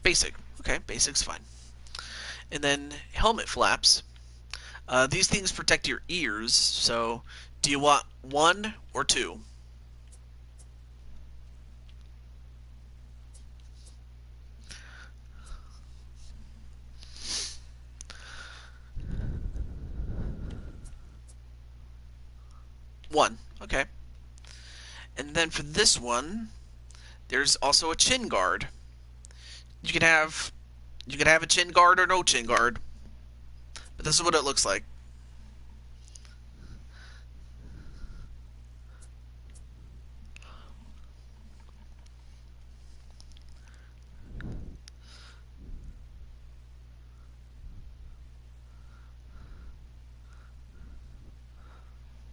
Basic. Okay, basic's fine. And then helmet flaps. These things protect your ears, so do you want one or two? One. Okay. And then for this one, there's also a chin guard. You can have a chin guard or no chin guard. But this is what it looks like.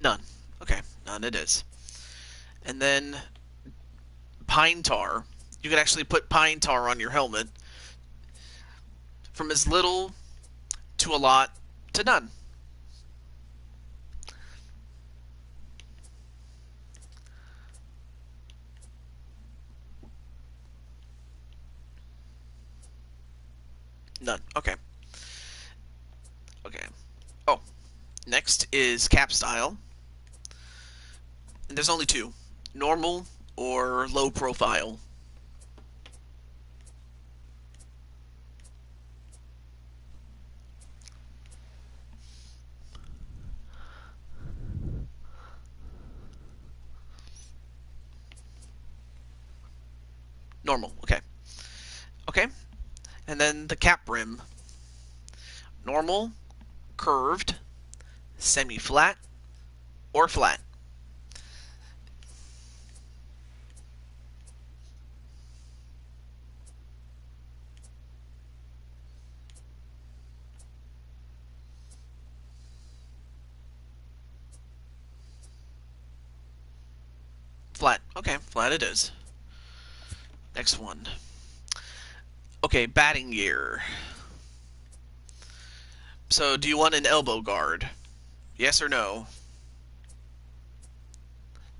None. Okay, none it is. And then pine tar. You can actually put pine tar on your helmet. From as little to a lot to none. None. Okay. Okay. Oh. Next is cap style. And there's only two. Normal or low profile. Normal. Okay. Okay. And then the cap brim. Normal, curved, semi-flat, or flat. Flat. Okay, flat it is. Next one. Okay, batting gear. So, do you want an elbow guard? Yes or no?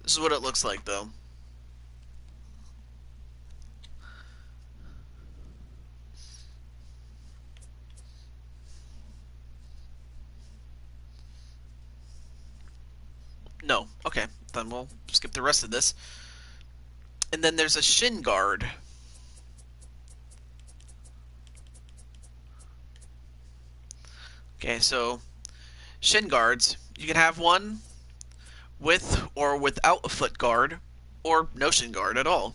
This is what it looks like, though. No. Okay, then we'll skip the rest of this. And then there's a Shin Guard. Okay, so Shin Guards, you can have one with or without a foot guard, or no Shin Guard at all.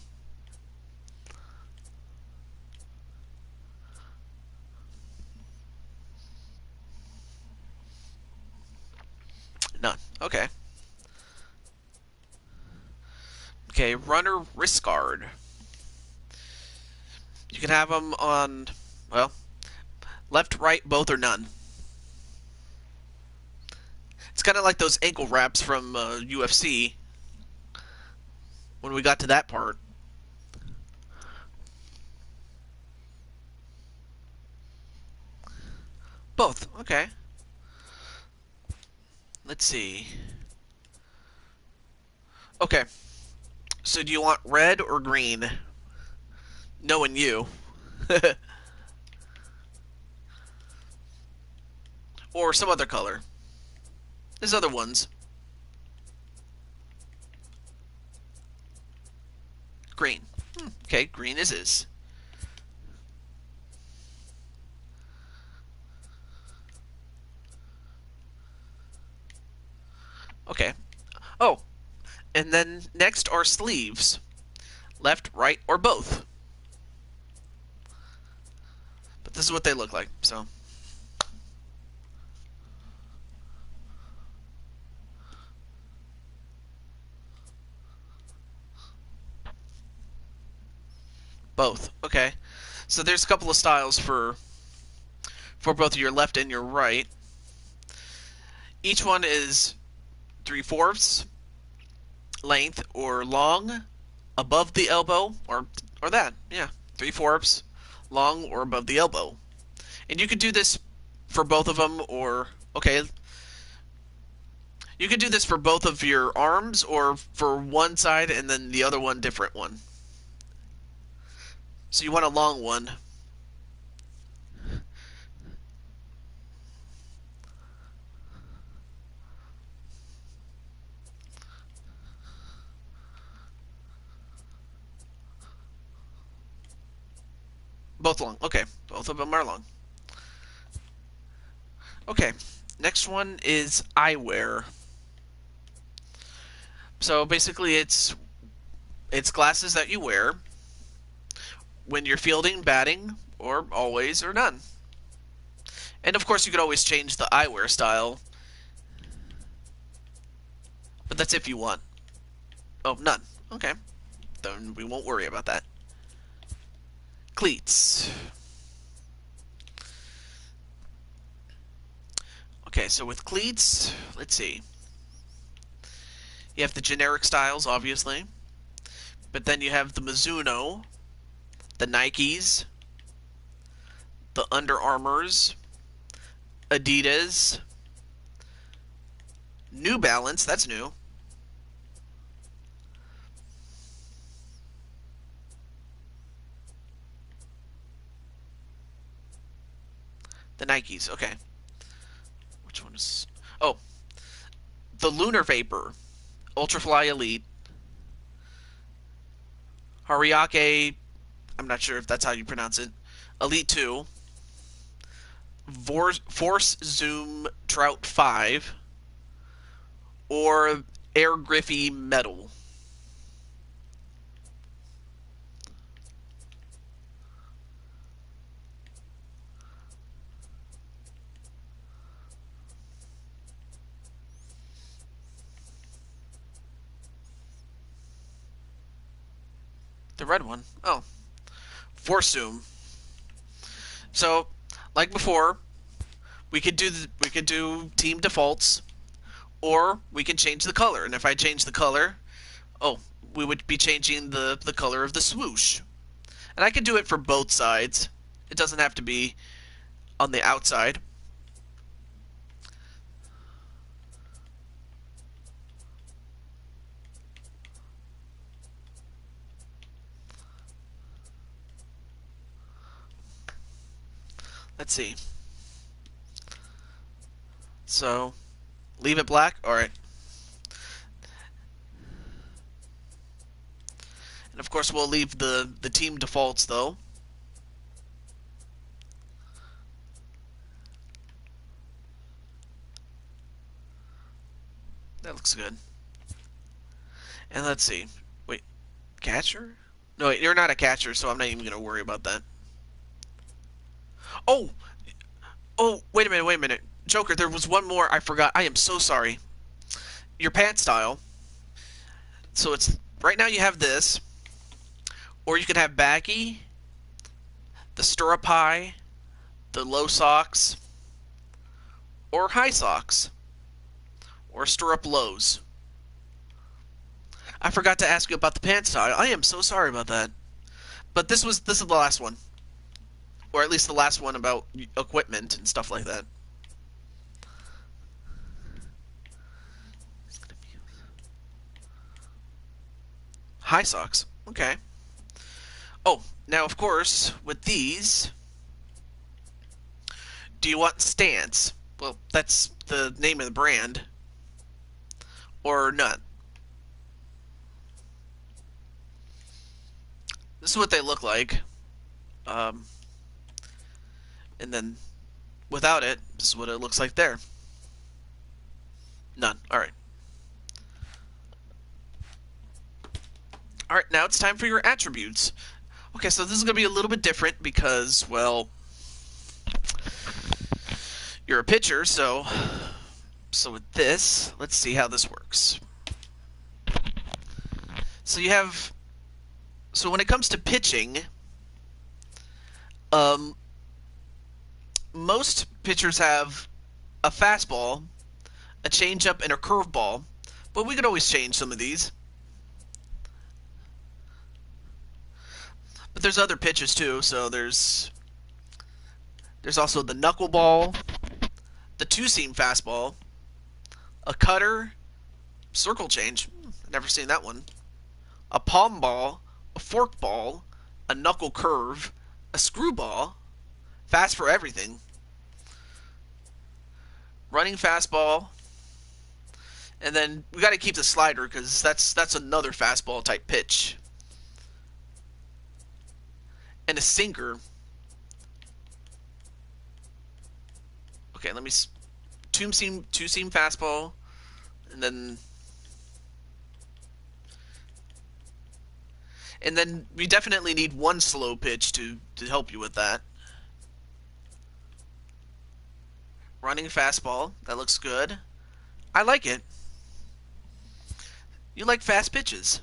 None. Okay. Okay, runner wrist guard. You can have them on, well, left, right, both, or none. It's kind of like those ankle wraps from UFC when we got to that part. Both. Okay. Let's see. Okay. So do you want red or green? Knowing you. Or some other color. There's other ones. Green. Okay, green is. Okay. Oh, and then next are sleeves. Left, right, or both. But this is what they look like, so. Both. Okay. So there's a couple of styles for both your left and your right. Each one is 3/4 length or long above the elbow, or that, yeah, 3/4 long or above the elbow. And you could do this for both of them, or okay, you could do this for both of your arms or for one side and then the other one different one. So you want a long one. Both long. Okay, both of them are long. Okay, next one is eyewear. So basically, it's glasses that you wear when you're fielding, batting, or always or none. And of course, you could always change the eyewear style, but that's if you want. Oh, none. Okay, then we won't worry about that. Cleats. Okay, so with cleats, let's see. You have the generic styles, obviously, but then you have the Mizuno, the Nikes, the Under Armours, Adidas, New Balance, that's new. The Nikes, okay. Which one is... Oh, the Lunar Vapor, Ultrafly Elite, Hariake, I'm not sure if that's how you pronounce it, Elite 2, Force Zoom Trout 5, or Air Griffey Metal. The red one. Oh, Force Zoom. So, like before, we could do team defaults, or we can change the color. And if I change the color, oh, we would be changing the color of the swoosh. And I could do it for both sides. It doesn't have to be on the outside. Let's see. So, leave it black? Alright. And of course we'll leave the team defaults though. That looks good. And let's see. Wait, catcher? No, wait, you're not a catcher, so I'm not even going to worry about that. Oh! Oh, wait a minute. Joker, there was one more I forgot. I am so sorry. Your pant style. So it's... Right now you have this. Or you could have baggy, the stirrup high, the low socks, or high socks, or stirrup lows. I forgot to ask you about the pant style. I am so sorry about that. But this is the last one. Or at least the last one about equipment and stuff like that. High socks. Okay. Oh, now of course, with these, do you want stance? Well, that's the name of the brand. or none. This is what they look like. Um, and then without it, this is what it looks like there. None. Alright. Alright, now it's time for your attributes. Okay, so this is going to be a little bit different because, well, you're a pitcher, so with this, let's see how this works. So you have, so when it comes to pitching, most pitchers have a fastball, a changeup, and a curveball, but we could always change some of these. But there's other pitches too, so there's also the knuckleball, the two-seam fastball, a cutter, circle change, never seen that one, a palm ball, a fork ball, a knuckle curve, a screwball, fast for everything, running fastball, and then we got to keep the slider because that's another fastball type pitch, and a sinker. Okay, let me two-seam fastball, and then we definitely need one slow pitch to help you with that. Running fastball, that looks good. I like it. You like fast pitches.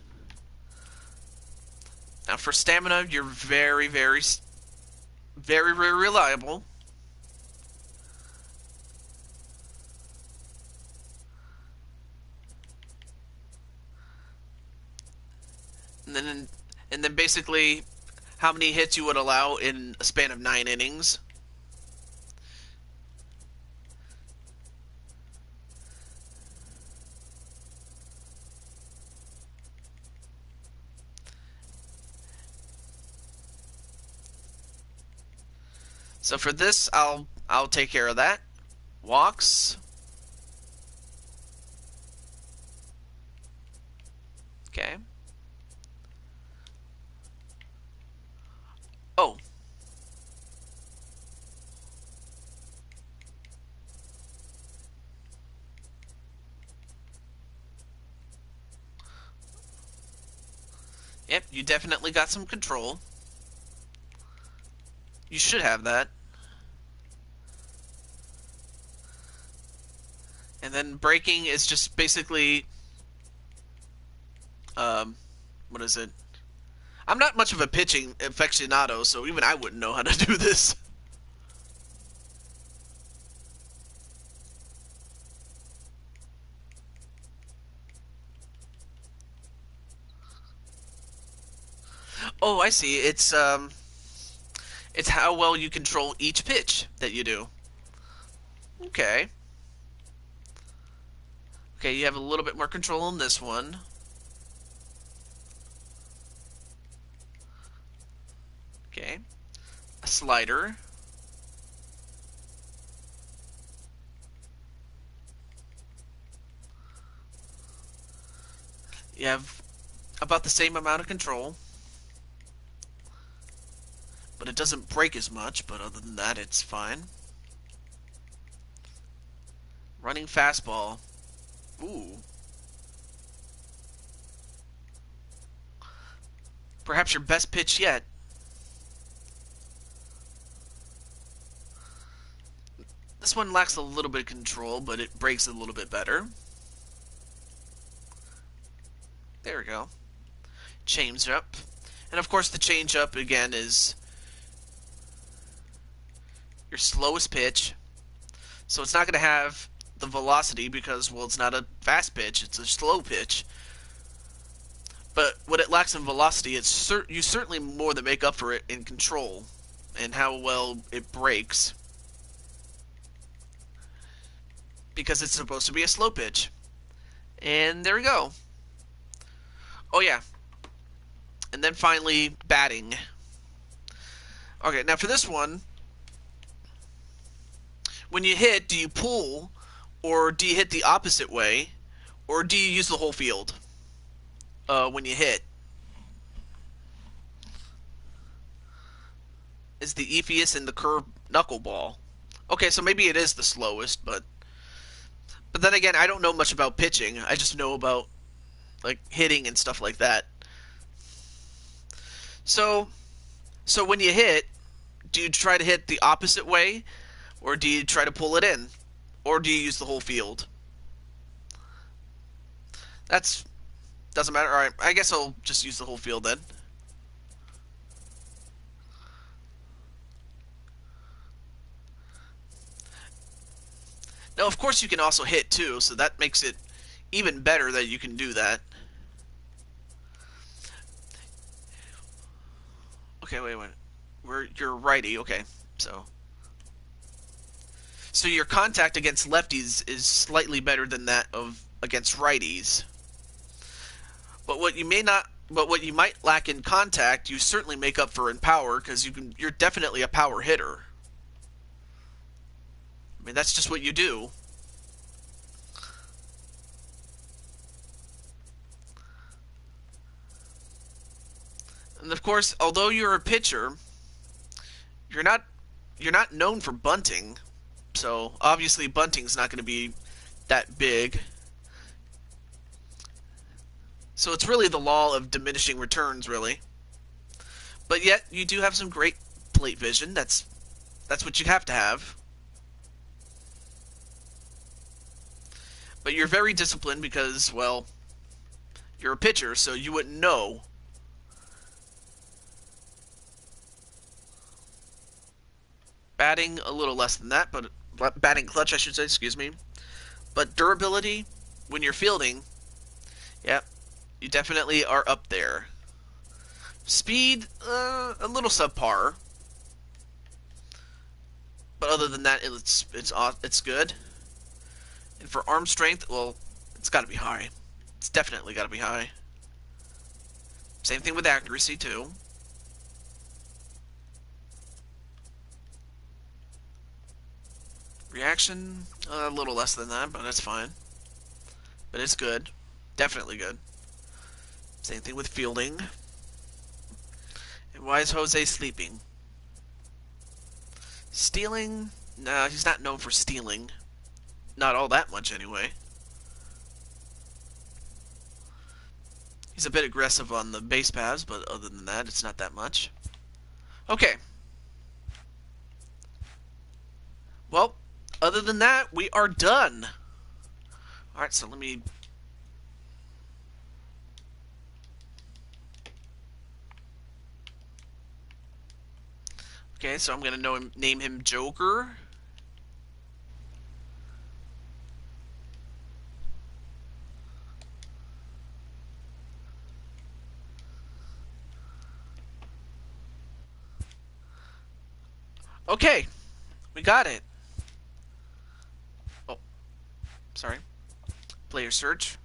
Now for stamina, you're very, very, very, very reliable. And then basically how many hits you would allow in a span of 9 innings. So for this, I'll take care of that. Walks. Okay. Oh. Yep, you definitely got some control. You should have that. And then braking is just basically, what is it? I'm not much of a pitching aficionado, so even I wouldn't know how to do this. Oh, I see. It's how well you control each pitch that you do. Okay. Okay, you have a little bit more control on this one. Okay. A slider. You have about the same amount of control. But it doesn't break as much, but other than that, it's fine. Running fastball. Ooh. Perhaps your best pitch yet. This one lacks a little bit of control, but it breaks a little bit better. There we go. Change up. And of course the change up again is your slowest pitch. So it's not going to have the velocity because, well, it's not a fast pitch, it's a slow pitch. But what it lacks in velocity, it's you certainly more than make up for it in control and how well it breaks. Because it's supposed to be a slow pitch. And there we go. Oh yeah. And then finally, batting. Okay, now for this one, when you hit, do you pull or do you hit the opposite way? Or do you use the whole field when you hit? Is the Epheus and the curved knuckleball? Okay, so maybe it is the slowest, but then again, I don't know much about pitching. I just know about like hitting and stuff like that. So so when you hit, do you try to hit the opposite way, or do you try to pull it in, or do you use the whole field? That's doesn't matter. All right, I guess I'll just use the whole field then. Now, of course, you can also hit too, so that makes it even better that you can do that. Okay, wait. You're righty. Okay, so your contact against lefties is slightly better than that of against righties. But what you might lack in contact, you certainly make up for in power because you're definitely a power hitter. I mean, that's just what you do. And of course, although you're a pitcher, you're not known for bunting. So obviously bunting's not going to be that big. So it's really the law of diminishing returns, really. But yet you do have some great plate vision. That's what you have to have. But you're very disciplined because, well, you're a pitcher, so you wouldn't know. Batting a little less than that, but batting clutch, I should say, excuse me. But durability, when you're fielding, yeah, you definitely are up there. Speed, a little subpar. But other than that, it's good. And for arm strength, well, it's got to be high. It's definitely got to be high. Same thing with accuracy, too. Reaction, a little less than that, but that's fine. But it's good. Definitely good. Same thing with fielding. And why is Jose sleeping? Stealing? No, he's not known for stealing. Not all that much, anyway. He's a bit aggressive on the base paths, but other than that, it's not that much. Okay. Well, other than that, we are done. Alright, so let me... Okay, so I'm going to name him Joker. Okay, we got it. Oh, sorry. Player search.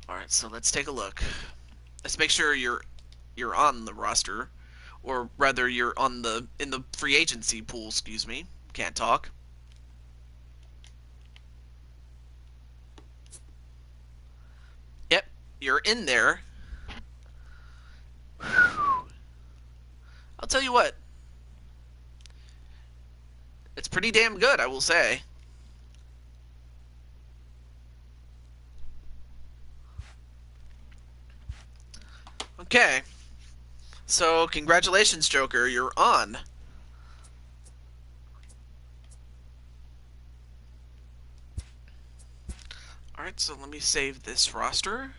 Alright, so let's take a look. Let's make sure you're on the roster, or rather you're in the free agency pool, excuse me. Can't talk. Yep, you're in there. I'll tell you what. It's pretty damn good, I will say. Okay. So, congratulations, Joker. You're on. Alright, so let me save this roster.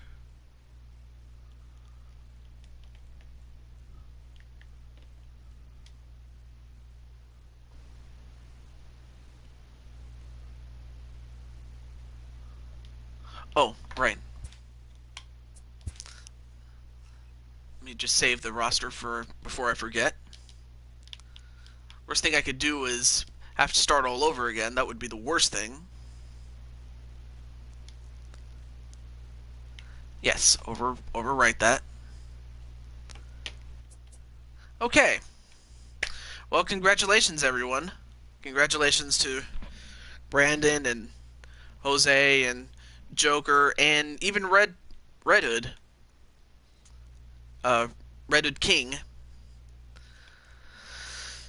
Oh, right. Let me just save the roster before I forget. Worst thing I could do is have to start all over again. That would be the worst thing. Yes, overwrite that. Okay. Well, congratulations, everyone. Congratulations to Brandon and Jose and Joker and even Redwood, uh, Redwood King.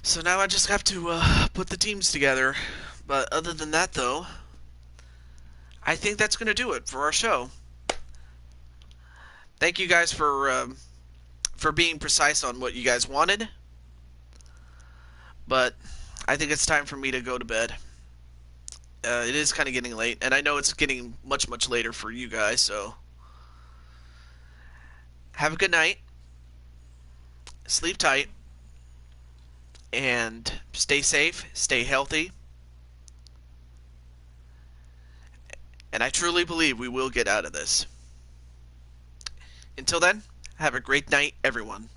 So now I just have to put the teams together. But other than that, though, I think that's going to do it for our show. Thank you guys for being precise on what you guys wanted. But I think it's time for me to go to bed. It is kind of getting late, and I know it's getting much, much later for you guys, so have a good night, sleep tight, and stay safe, stay healthy, and I truly believe we will get out of this. Until then, have a great night, everyone.